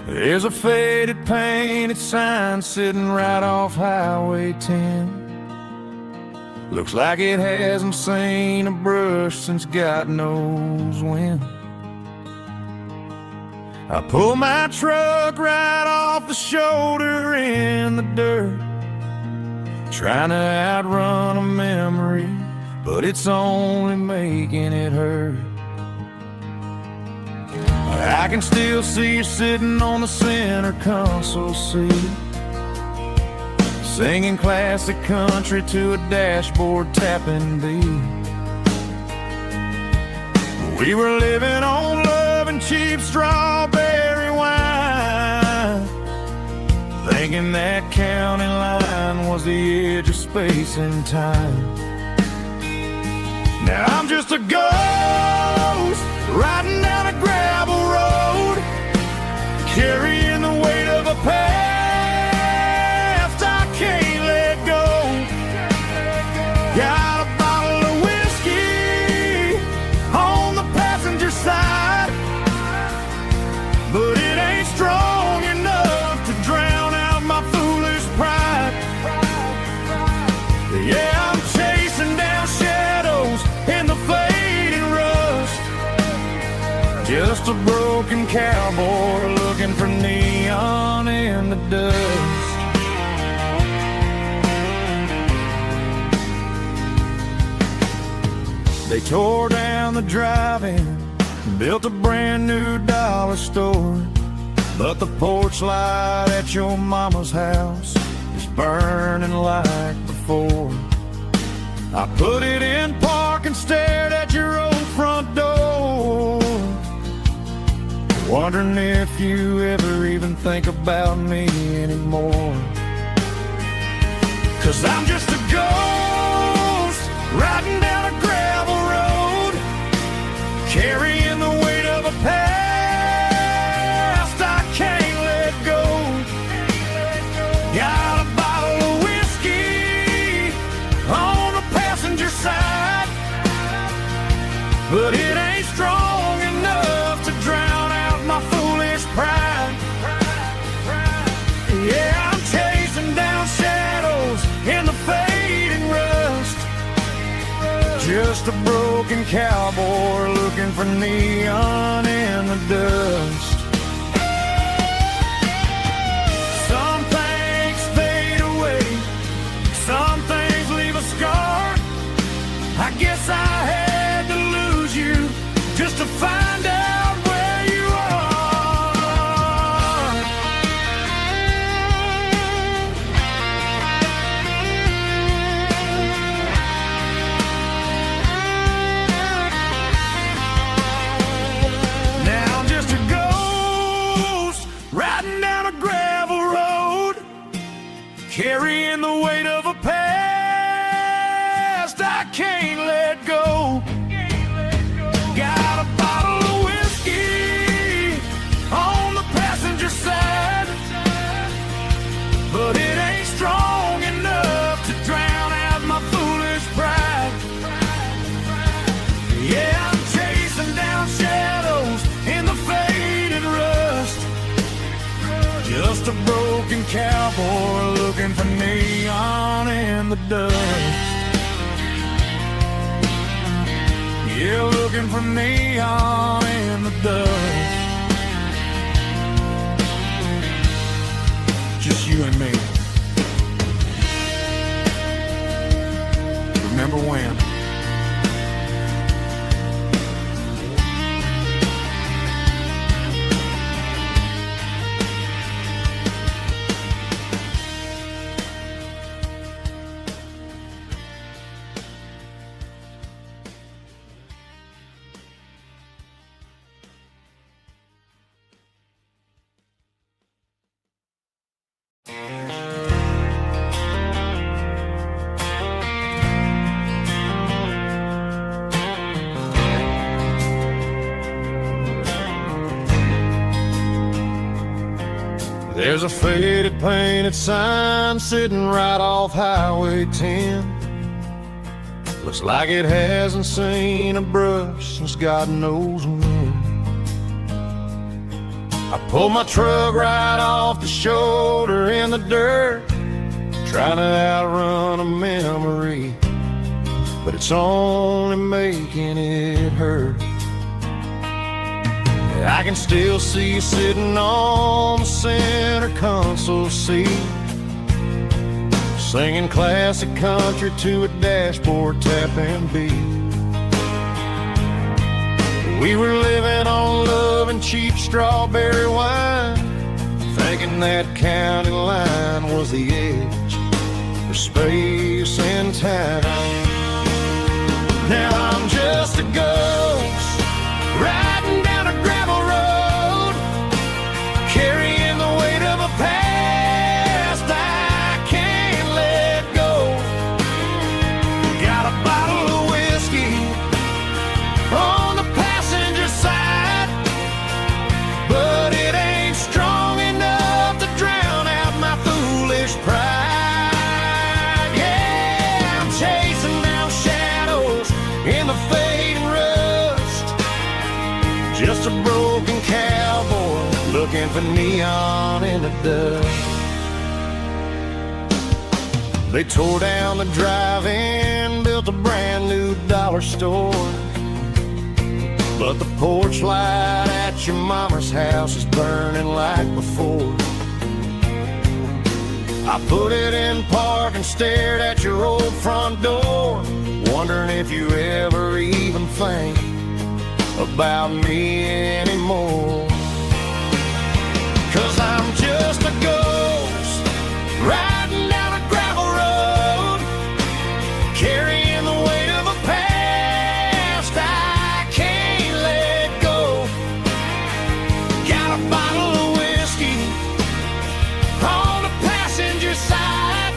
There's a faded painted sign sitting right off Highway 10. Looks like it hasn't seen a brush since God knows when. I pull my truck right off the shoulder in the dirt, trying to outrun a memory, but it's only making it hurt. I can still see you sitting on the center console seat, singing classic country to a dashboard tapping beat. We were living on love and cheap strawberry wine, thinking that county line was the edge of space and time. Now I'm just a ghost riding down a gravel road, carrying the weight of a past I can't let go. Got a bottle of whiskey on the passenger side, but it ain't strong enough to drown out my foolish pride. Yeah, I'm chasing down shadows in the fading rust, just a broken cowboy looking for neon in the dust. They tore down the drive-in, built a brand new dollar store, but the porch light at your mama's house is burning like before. I put it in park and stared at your old front door, wondering if you ever even think about me anymore. 'Cause I'm just a ghost riding down a gravel road, carrying the weight of a past I can't let go. Got a bottle of whiskey on the passenger side, but it ain't strong enough to drown out my foolish pride. Yeah, I'm chasing down shadows in the fading rust, just a broken cowboy looking for neon in the dust. Some things fade away, some things leave a scar. I guess I had to lose you just to find out where you are. Now I'm just a ghost riding down a gravel road, carrying the weight of a past I can't let go. Got a bottle of whiskey on the passenger side, but it ain't strong enough to drown out my foolish pride. Yeah, I'm chasing down shadows in the faded rust, just a broken cowboy looking for neon in the dust. Yeah, looking for neon in the dust. Just you and me. There's a faded painted sign sitting right off Highway 10. Looks like it hasn't seen a brush since God knows when. I pulled my truck right off the shoulder in the dirt, trying to outrun a memory, but it's only making it hurt. I can still see you sitting on the center console seat, singing classic country to a dashboard tapping beat. We were living on love and cheap strawberry wine, thinking that county line was the edge for space and time. Now I'm just a ghost riding down a gravel road, carrying the weight of a past I can't let go. Got a bottle of whiskey on the passenger side, but it ain't strong enough to drown out my foolish pride. Yeah, I'm chasing down shadows in the fading rust, just a broken cowboy looking for neon in the dust. They tore down the drive-in, built a brand new dollar store, but the porch light at your mama's house is burning like before. I put it in park and stared at your old front door, wondering if you ever even think about me anymore. 'Cause I'm just a ghost riding down a gravel road, carrying the weight of a past I can't let go. Got a bottle of whiskey on the passenger side,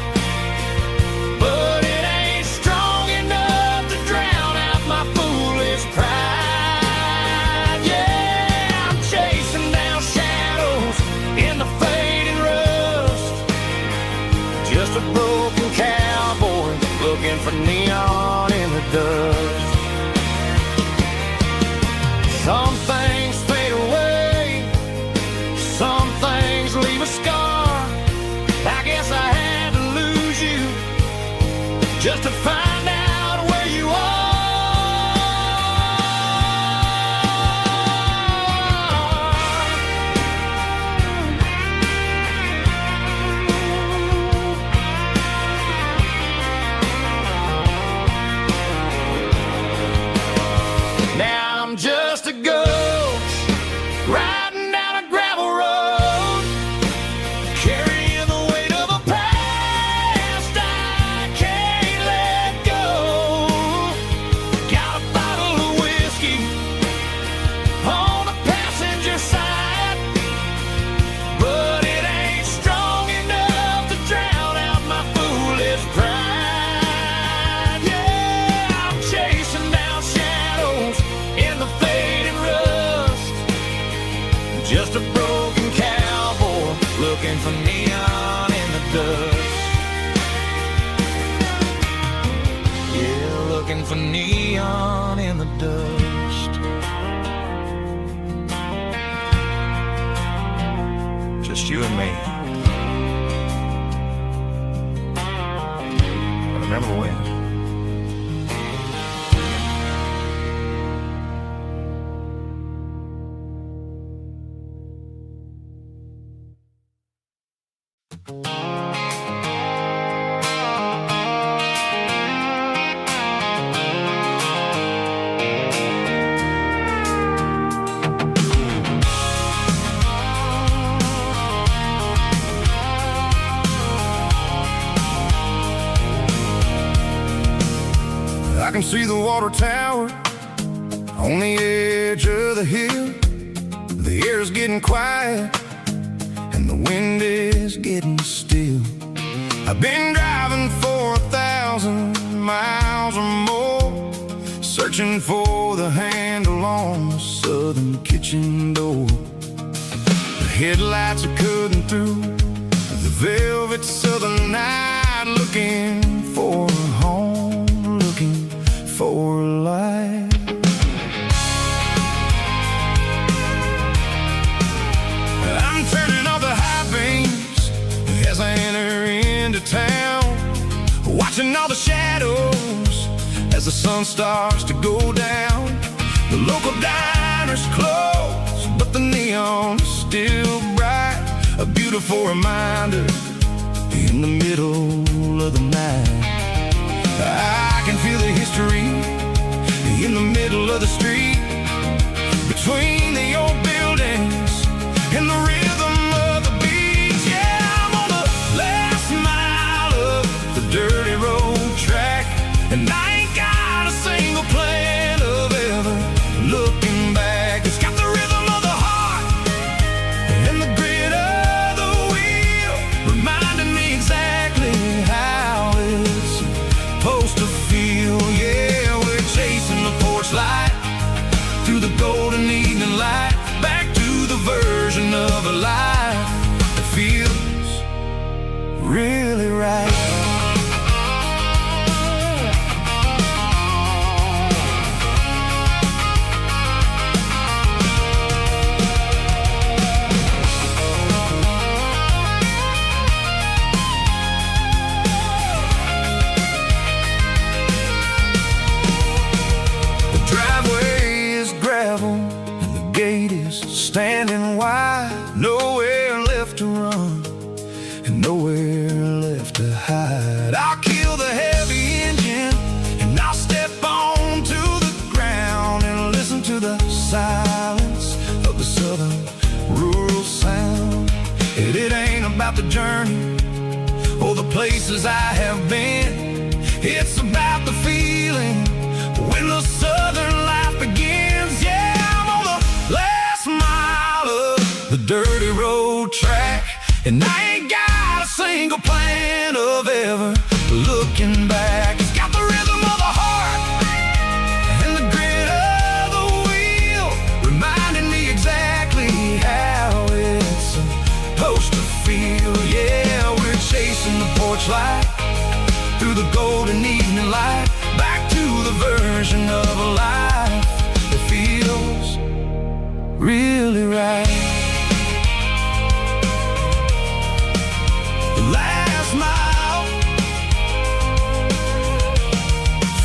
but it ain't strong enough to drown out my foolish pride. Yeah, I'm chasing down shadows in the fading rust, just a broken cowboy looking for neon in the dust. Some things fade away, some things leave a scar. I guess I had to lose you just to find out where you are. Now I'm just a ghost riding down a gravel road, carrying the weight of a past I can't let go. Got a bottle of whiskey on the passenger side, but it ain't strong enough to drown out my foolish pride. Yeah, I'm chasing down shadows in the fading rust, just a broken cowboy looking for neon in the dust. Yeah, looking for neon in the dust. Just you and me. I remember when. I can see the water tower on the edge of the hill. The air's getting quiet and the wind is getting still. I've been driving for 1,000 miles or more, searching for the handle on the southern kitchen door. The headlights I couldn't through the velvet southern night, looking for a home, looking for a life. I'm turning off the high beams as I enter into town, watching all the shadows as the sun starts to go down. The local diner's closed, but the neon is still bright, a beautiful reminder in the middle of the night. I can feel the history in the middle of the street, between the old buildings and the rhythm of the beat. Yeah, I'm on the last mile of the dirty road track, and I ain't got a single plan of ever looking back. It's got the rhythm of the heart and the grit of the wheel, reminding me exactly how it's supposed to feel. Yeah, we're chasing the porch light through the golden evening light, back to the version of a life that feels really right. And the gate is standing wide, nowhere left to run and nowhere left to hide. I'll kill the heavy engine and I'll step onto the ground and listen to the silence of the southern rural sound. It ain't about the journey or the places I have been, it's about the feeling when the southern life begins. Yeah, I'm on the last mile of the dirty road track, and I ain't got a single plan of ever looking back. It's got the rhythm of the heart and the grit of the wheel, reminding me exactly how it's supposed to feel. Yeah, we're chasing the porch light through the golden evening light, back to the version of a life that feels really right. The last mile,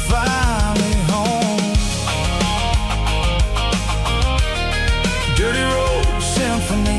finally home. Dirty Road Symphony.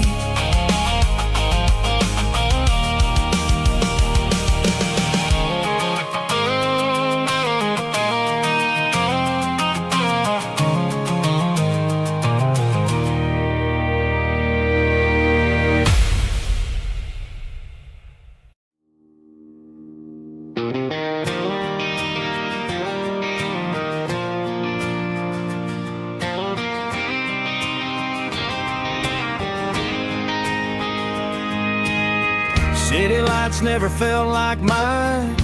City lights never felt like mine.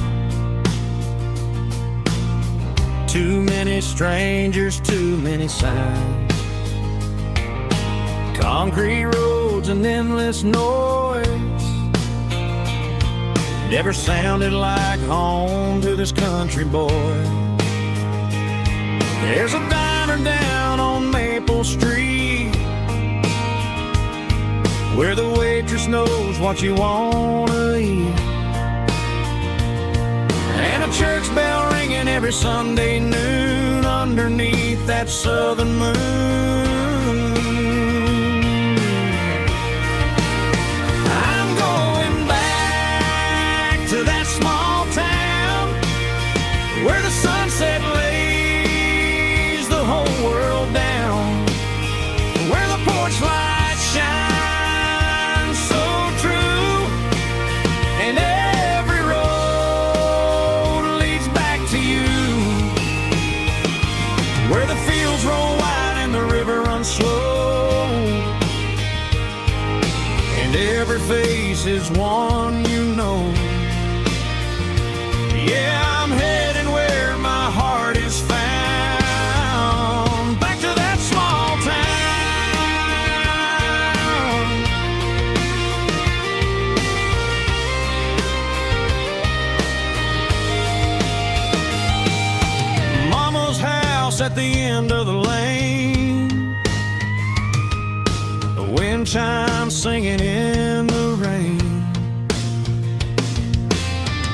Too many strangers, too many signs. Concrete roads and endless noise never sounded like home to this country boy. There's a diner down on Maple Street where the waitress knows what you wanna eat, and a church bell ringing every Sunday noon underneath that southern moon. I'm going back to that small town where the sunset lays the whole world down, where the porch lights shine slow, and every face is one you know. Yeah, I'm heading where my heart is found, back to that small town. the end of the lane. The wind chimes singing in the rain.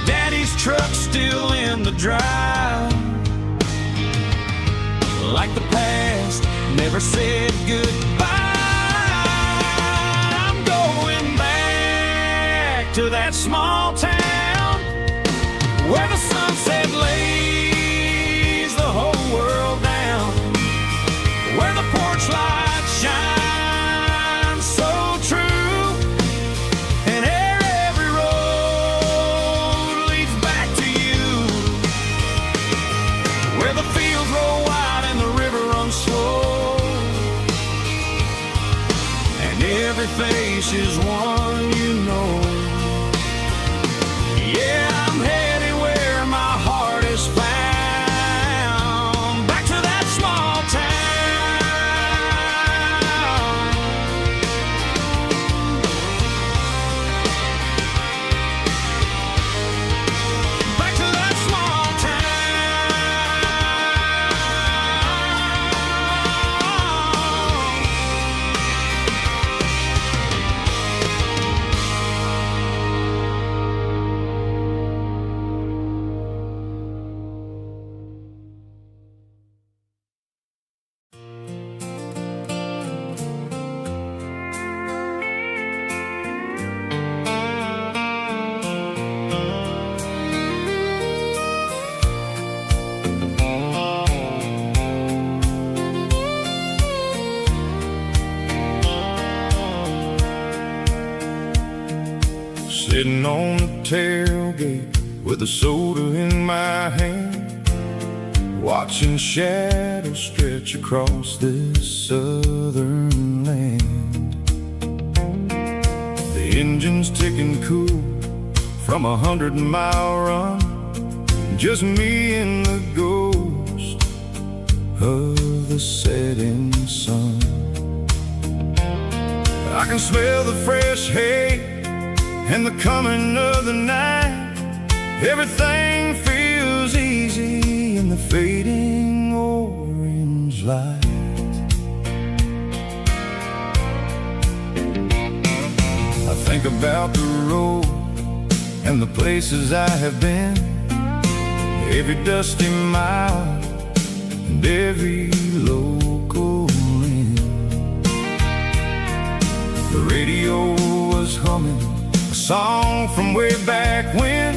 Daddy's truck's still in the drive, like the past never said goodbye. I'm going back to that small town where the sunset lays the whole world down, where the porch light shines so true, and every road leads back to you, where the fields roll wide and the river runs slow, and every face is one you know. Yeah, I'm headed where my heart is found, back to that small town. Back to that small Sitting on the tailgate with a soda in my hand, watching shadows stretch across this southern land. The engine's ticking cool from 100-mile run, just me and the ghost of the setting sun. I can smell the fresh hay and the coming of the night. Everything feels easy in the fading orange light. I think about the road and the places I have been, every dusty mile and every local inn. The radio was humming a song from way back when,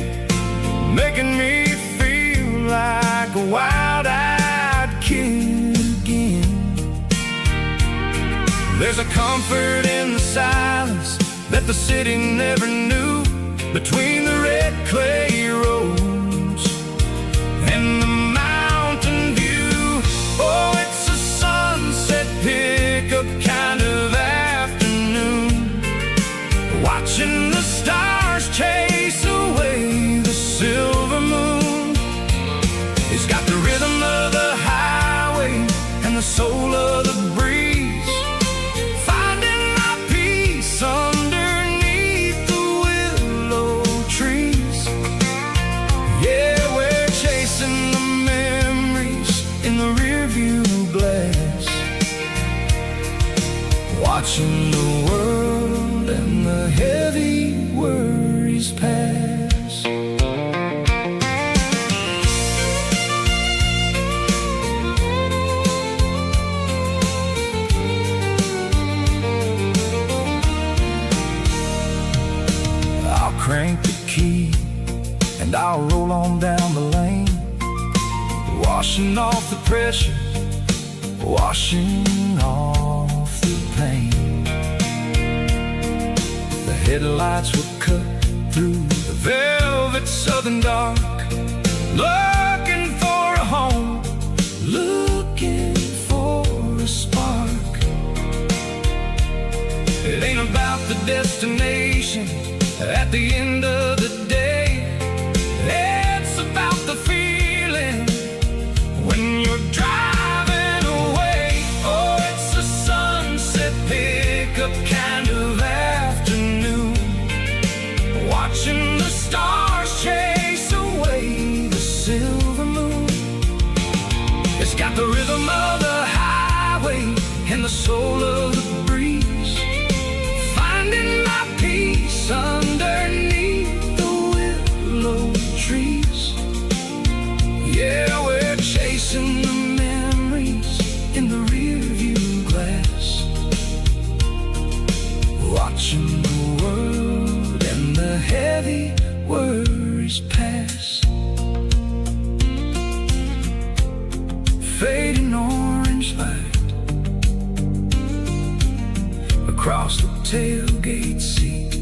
making me feel like a wild-eyed kid again. There's a comfort in the silence that the city never knew, between the red clay roads and the mountain view. Oh, it's a sunset pickup kind of afternoon, watching the stars chase away the silver moon. It's got the rhythm of the highway and the soul of the breeze, finding my peace underneath the willow trees. Yeah, we're chasing the memories in the rearview glass, watching the world and the heavy worries pass. I'll crank the key and I'll roll on down the lane, washing off the pressure, washing off the pain. The headlights will cut through the velvet southern dark, looking for a home, looking for a spark. It ain't about the destination at the end of the day, it's about the feeling when you're driving away. Oh, it's a sunset pickup kind of afternoon, watching the stars chase away the silver moon. It's got the rhythm of the breeze, finding my peace underneath the willow trees. Yeah, we're chasing the memories in the rearview glass, watching the world and the heavy worries pass. Fading orange light across the tailgate seat.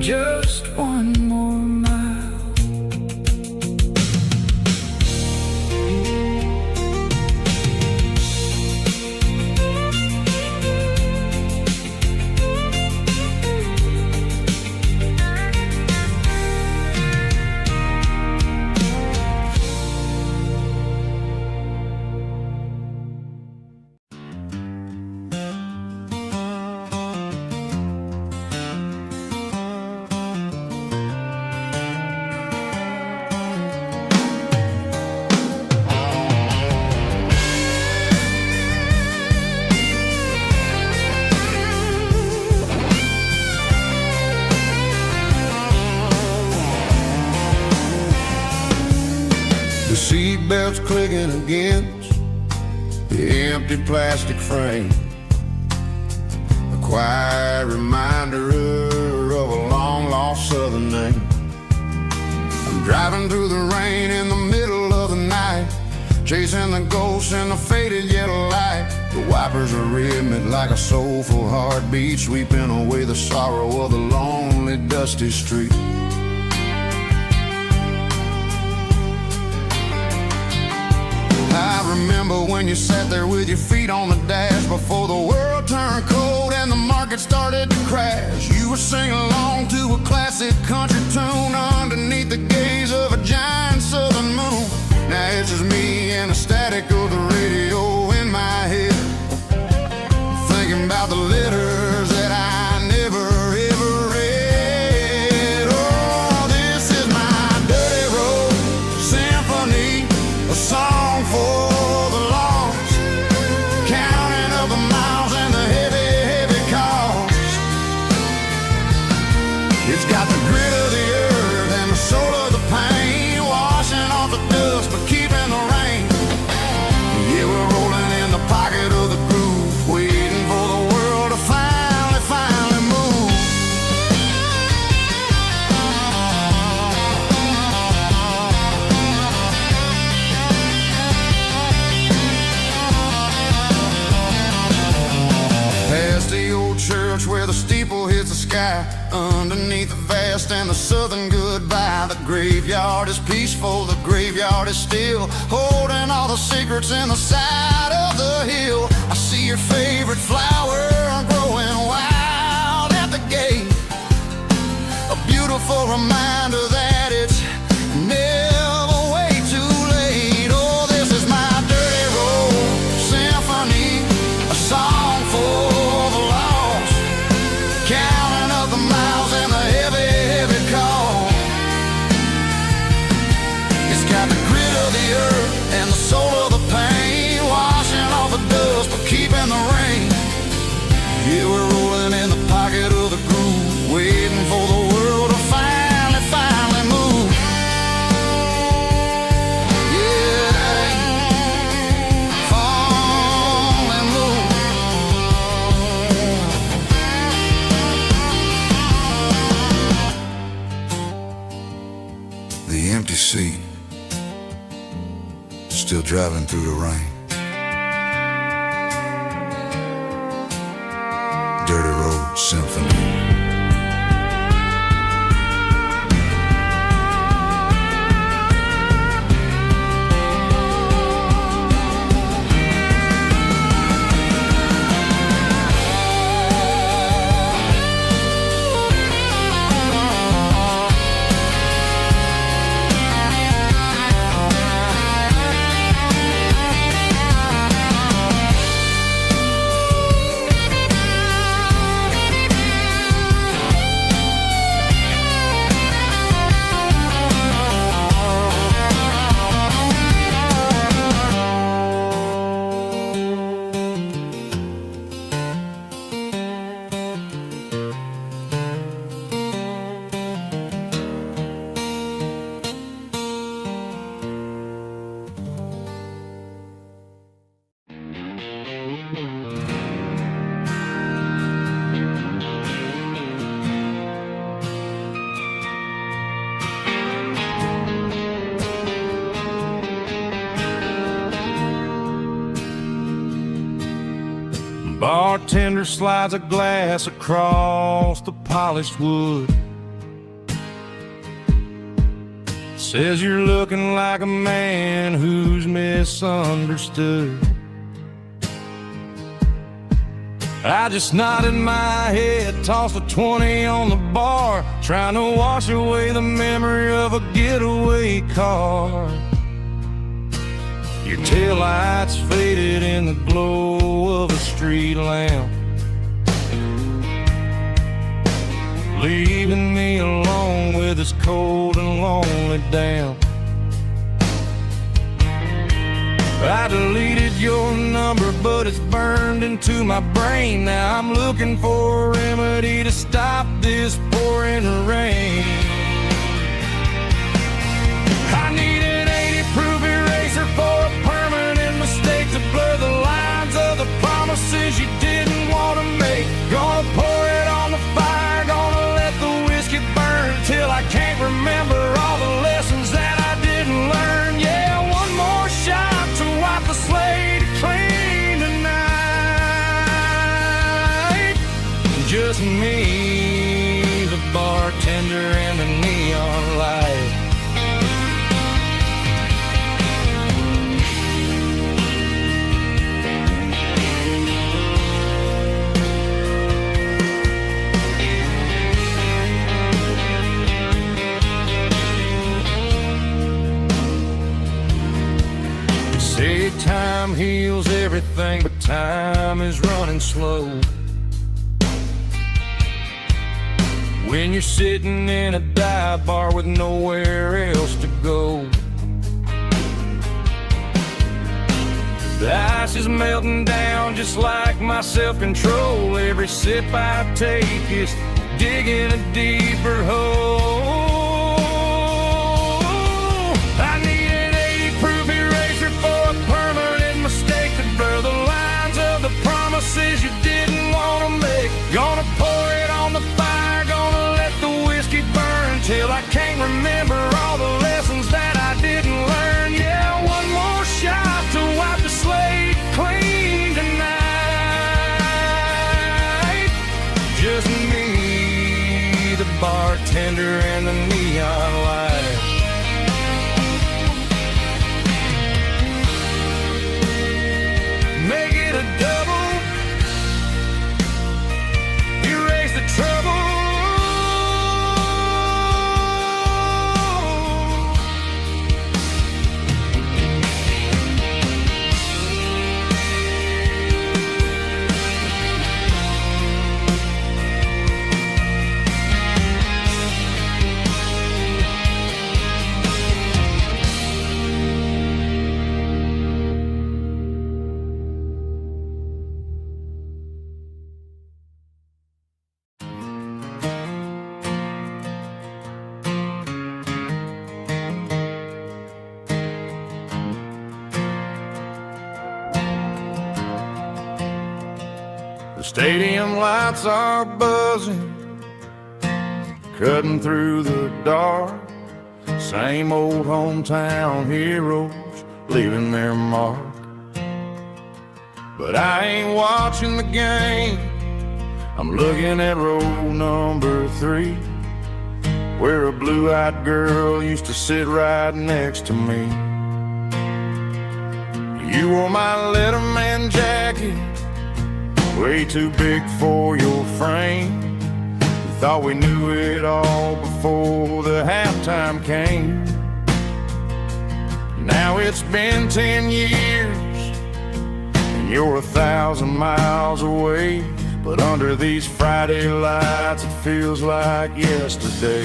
Just one more mile. The seatbelt's clicking against the empty plastic frame, a quiet reminder of a long-lost southern name. I'm driving through the rain in the middle of the night, chasing the ghosts in the faded yellow light. The wipers are rhythmic like a soulful heartbeat, sweeping away the sorrow of the lonely, dusty street. I remember when you sat there with your feet on the dash before the world turned cold and the market started to crash. You were singing along to a classic country tune underneath the gaze of a giant southern moon. Now it's just me and the static of the radio in my head, thinking about the letters that I never ever read. Oh, this is my dirty road symphony, a song for the lost, counting up the miles and the heavy, heavy cost. It's got the grit of the earth and the soul of the pain, washing off the dust but keeping the rain. Yeah, we're rolling in the pocket of the groove, waiting for the world to finally move. Past the old church where the steeple hits the sky, underneath the vast and the southern goodbye. The graveyard is peaceful, the graveyard is still, holding all the secrets in the side of the hill. I see your favorite flower growing wild at the gate, a beautiful reminder that it's never way too late. Oh, this is my dirty road symphony, a song for the lost, counting up the miles and the heavy, heavy call. It's got the grit of the earth and the soul of the pain, washing off the dust but keeping the rain. Yeah, we're rolling in the pocket of the groove, waiting for the world to finally move. Yeah, finally move. The empty seat, still driving through the rain. Dirty road symphony. Bartender slides a glass across the polished wood. Says you're looking like a man who's misunderstood. I just nodded my head, tossed a 20 on the bar, trying to wash away the memory of a getaway car. Your taillights faded in the glow of a street lamp, leaving me alone with this cold and lonely damp. I deleted your number, but it's burned into my brain. Now I'm looking for a remedy to stop this pouring rain. I need an 80-proof eraser for a permanent mistake to blur the lines of the promises you didn't want to make. Gonna pour it on the fire, gonna let the whiskey burn till I can't remember all the lessons that I didn't learn. Yeah, one more shot to wipe the slate clean tonight. Just me, the bartender, and the neon light. Say time heals everything, but time is running slow. When you're sitting in a dive bar with nowhere else to go, the ice is melting down just like my self-control. Every sip I take is digging a deeper hole. I need an 80-proof eraser for a permanent mistake to blur the lines of the promises you didn't want to make. Gonna pour it on the fire, gonna let the whiskey burn till I can't remember all the lessons that I didn't learn. Yeah, one more shot to wipe the slate clean tonight. Just me, the bartender, and the neon light. Make it a double, erase the trouble. The stadium lights are buzzing, cutting through the dark. Same old hometown heroes leaving their mark. But I ain't watching the game, I'm looking at row number 3, where a blue-eyed girl used to sit right next to me. You wore my Letterman jacket, way too big for your frame. We thought we knew it all before the halftime came. Now it's been 10 years and you're 1,000 miles away, but under these Friday lights it feels like yesterday.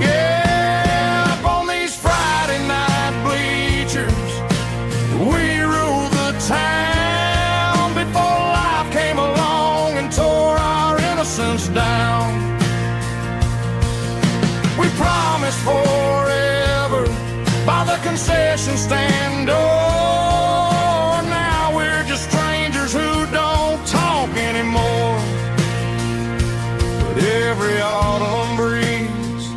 Yeah, up on these Friday night bleachers, we ruled the town before life came along and tore our innocence down. We promised forever by the concession stand door. Now we're just strangers who don't talk anymore. But every autumn breeze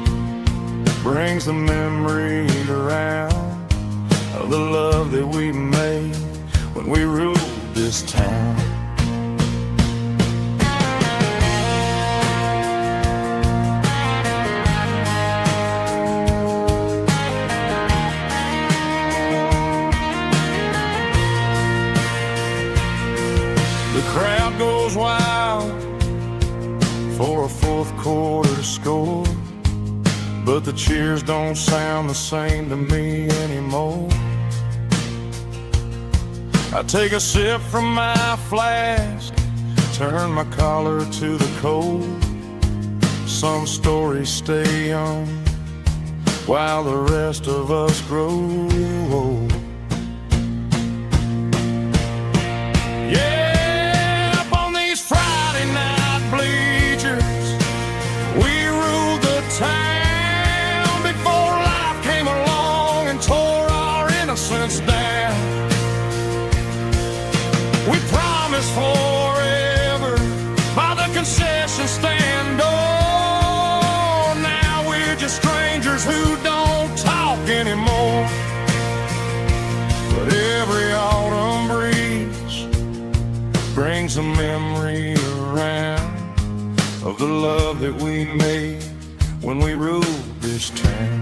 brings the memory around of the love that we made when we ruled this town. The crowd goes wild for a fourth quarter score, but the cheers don't sound the same to me anymore. I take a sip from my flask, turn my collar to the cold. Some stories stay young while the rest of us grow old. Yeah, up on these Friday night bleachers, we ruled the town before life came along and tore our innocence down. We promised forever by the concession stand door. Now we're just strangers who don't talk anymore. But every autumn breeze brings a memory around of the love that we made when we ruled this town.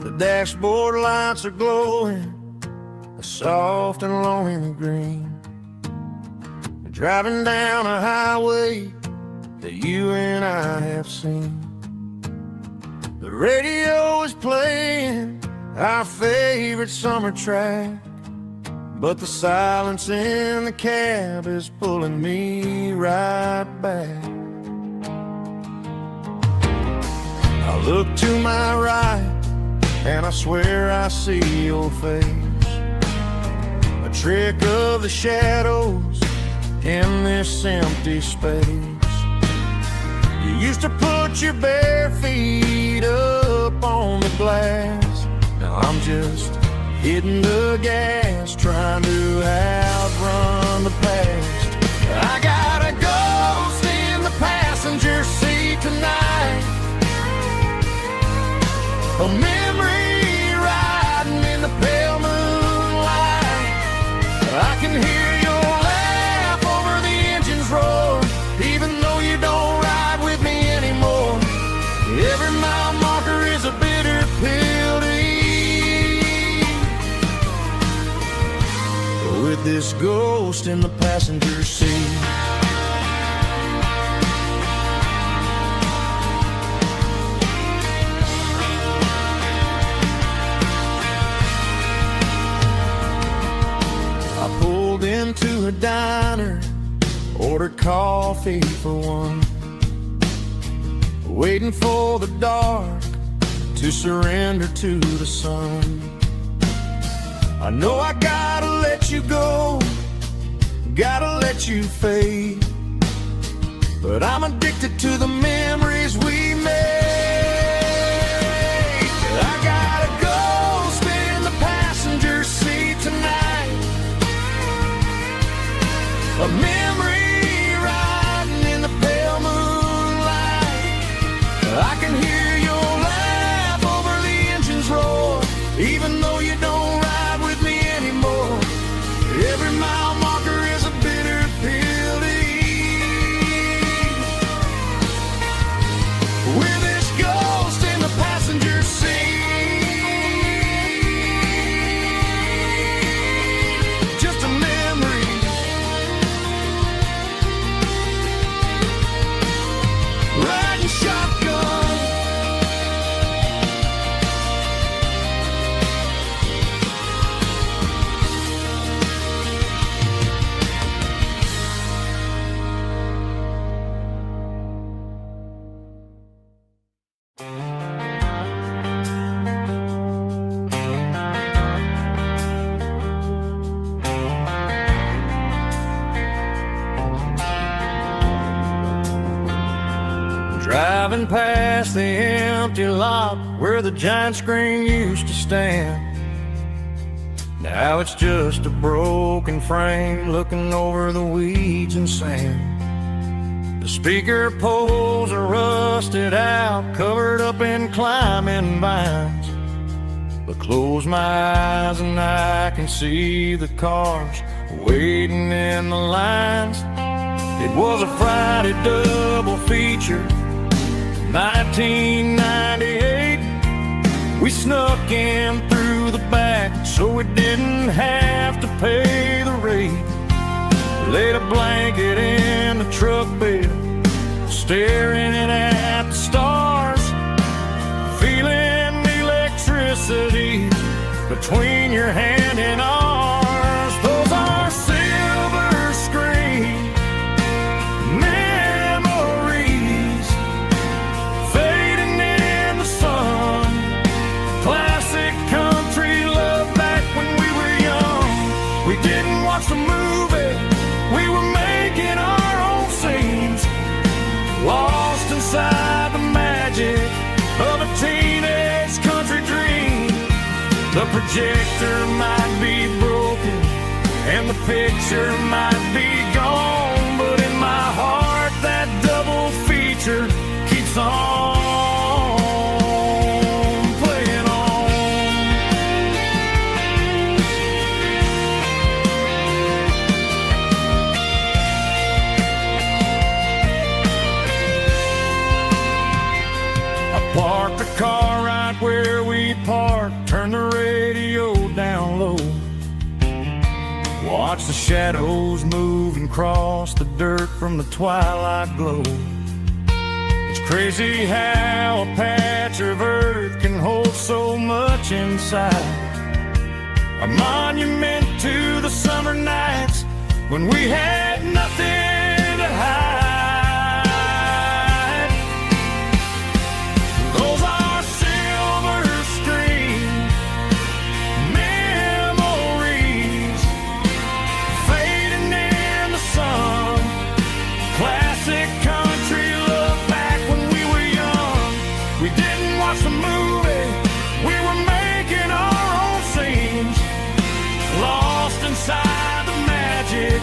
The dashboard lights are glowing a soft and lonely green. Driving down a highway that you and I have seen. The radio is playing our favorite summer track, but the silence in the cab is pulling me right back. I look to my right and I swear I see your face, a trick of the shadows in this empty space. You used to put your bare feet up on the glass. Now I'm just hitting the gas, trying to outrun the past. I got a ghost in the passenger seat tonight, a memory riding in the pale moonlight. I can hear your laugh over the engine's roar, even though you don't ride with me anymore. Every mile marker is a bitter pill to eat, with this ghost in the passenger seat. Into a diner, ordered coffee for one, waiting for the dark to surrender to the sun. I know I gotta let you go, gotta let you fade, but I'm addicted to the memories we made. driving past the empty lot where the giant screen used to stand. Now it's just a broken frame looking over the weeds and sand. The speaker poles are rusted out, covered up in climbing vines. But close my eyes and I can see the cars waiting in the lines. It was a Friday double feature, 1998. We snuck in through the back so we didn't have to pay the rate. Laid a blanket in the truck bed, staring at the stars, feeling the electricity between your hand and ours. Those are silver screen memories fading in the sun. Classic country love back when we were young. We didn't watch the movie, we were making our own scenes, lost inside the magic of a teenage country dream. The projector might be broken and the picture might be gone, but in my heart that double feature keeps on playing on. I parked the car right where we parked, turned the radio down low, watch the shadows move and cross the dirt from the twilight glow. It's crazy how a patch of earth can hold so much inside. A monument to the summer nights when we had nothing to hide. Those are silver screen memories fading in the sun. Classic country love back when we were young. We didn't watch the movie, we were making our own scenes, lost inside the magic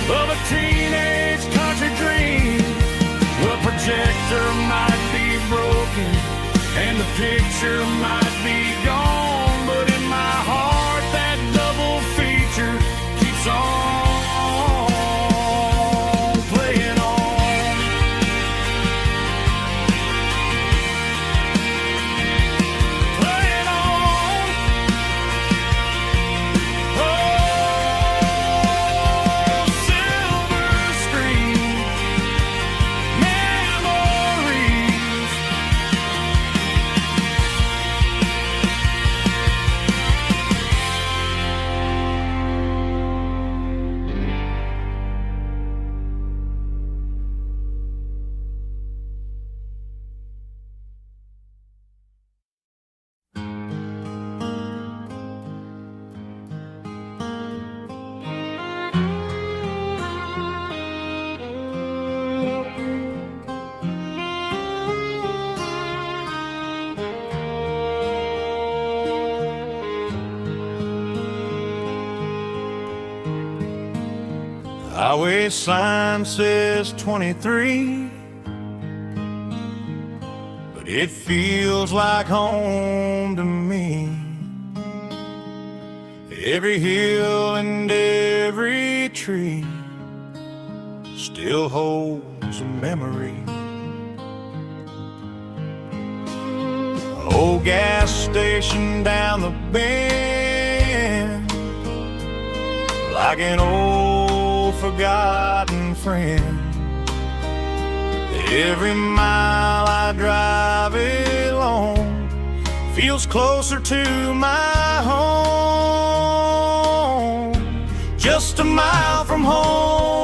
of a teenage country dream. The projector might be broken and the picture might be gone, but in my heart that double feature keeps on playing on. Playing on. Oh, silver screen memories. Highway sign says 23, but it feels like home to me. Every hill and every tree still holds a memory. Old gas station down the bend, like an old forgotten friend. Every mile I drive it alone feels closer to my home. Just a mile from home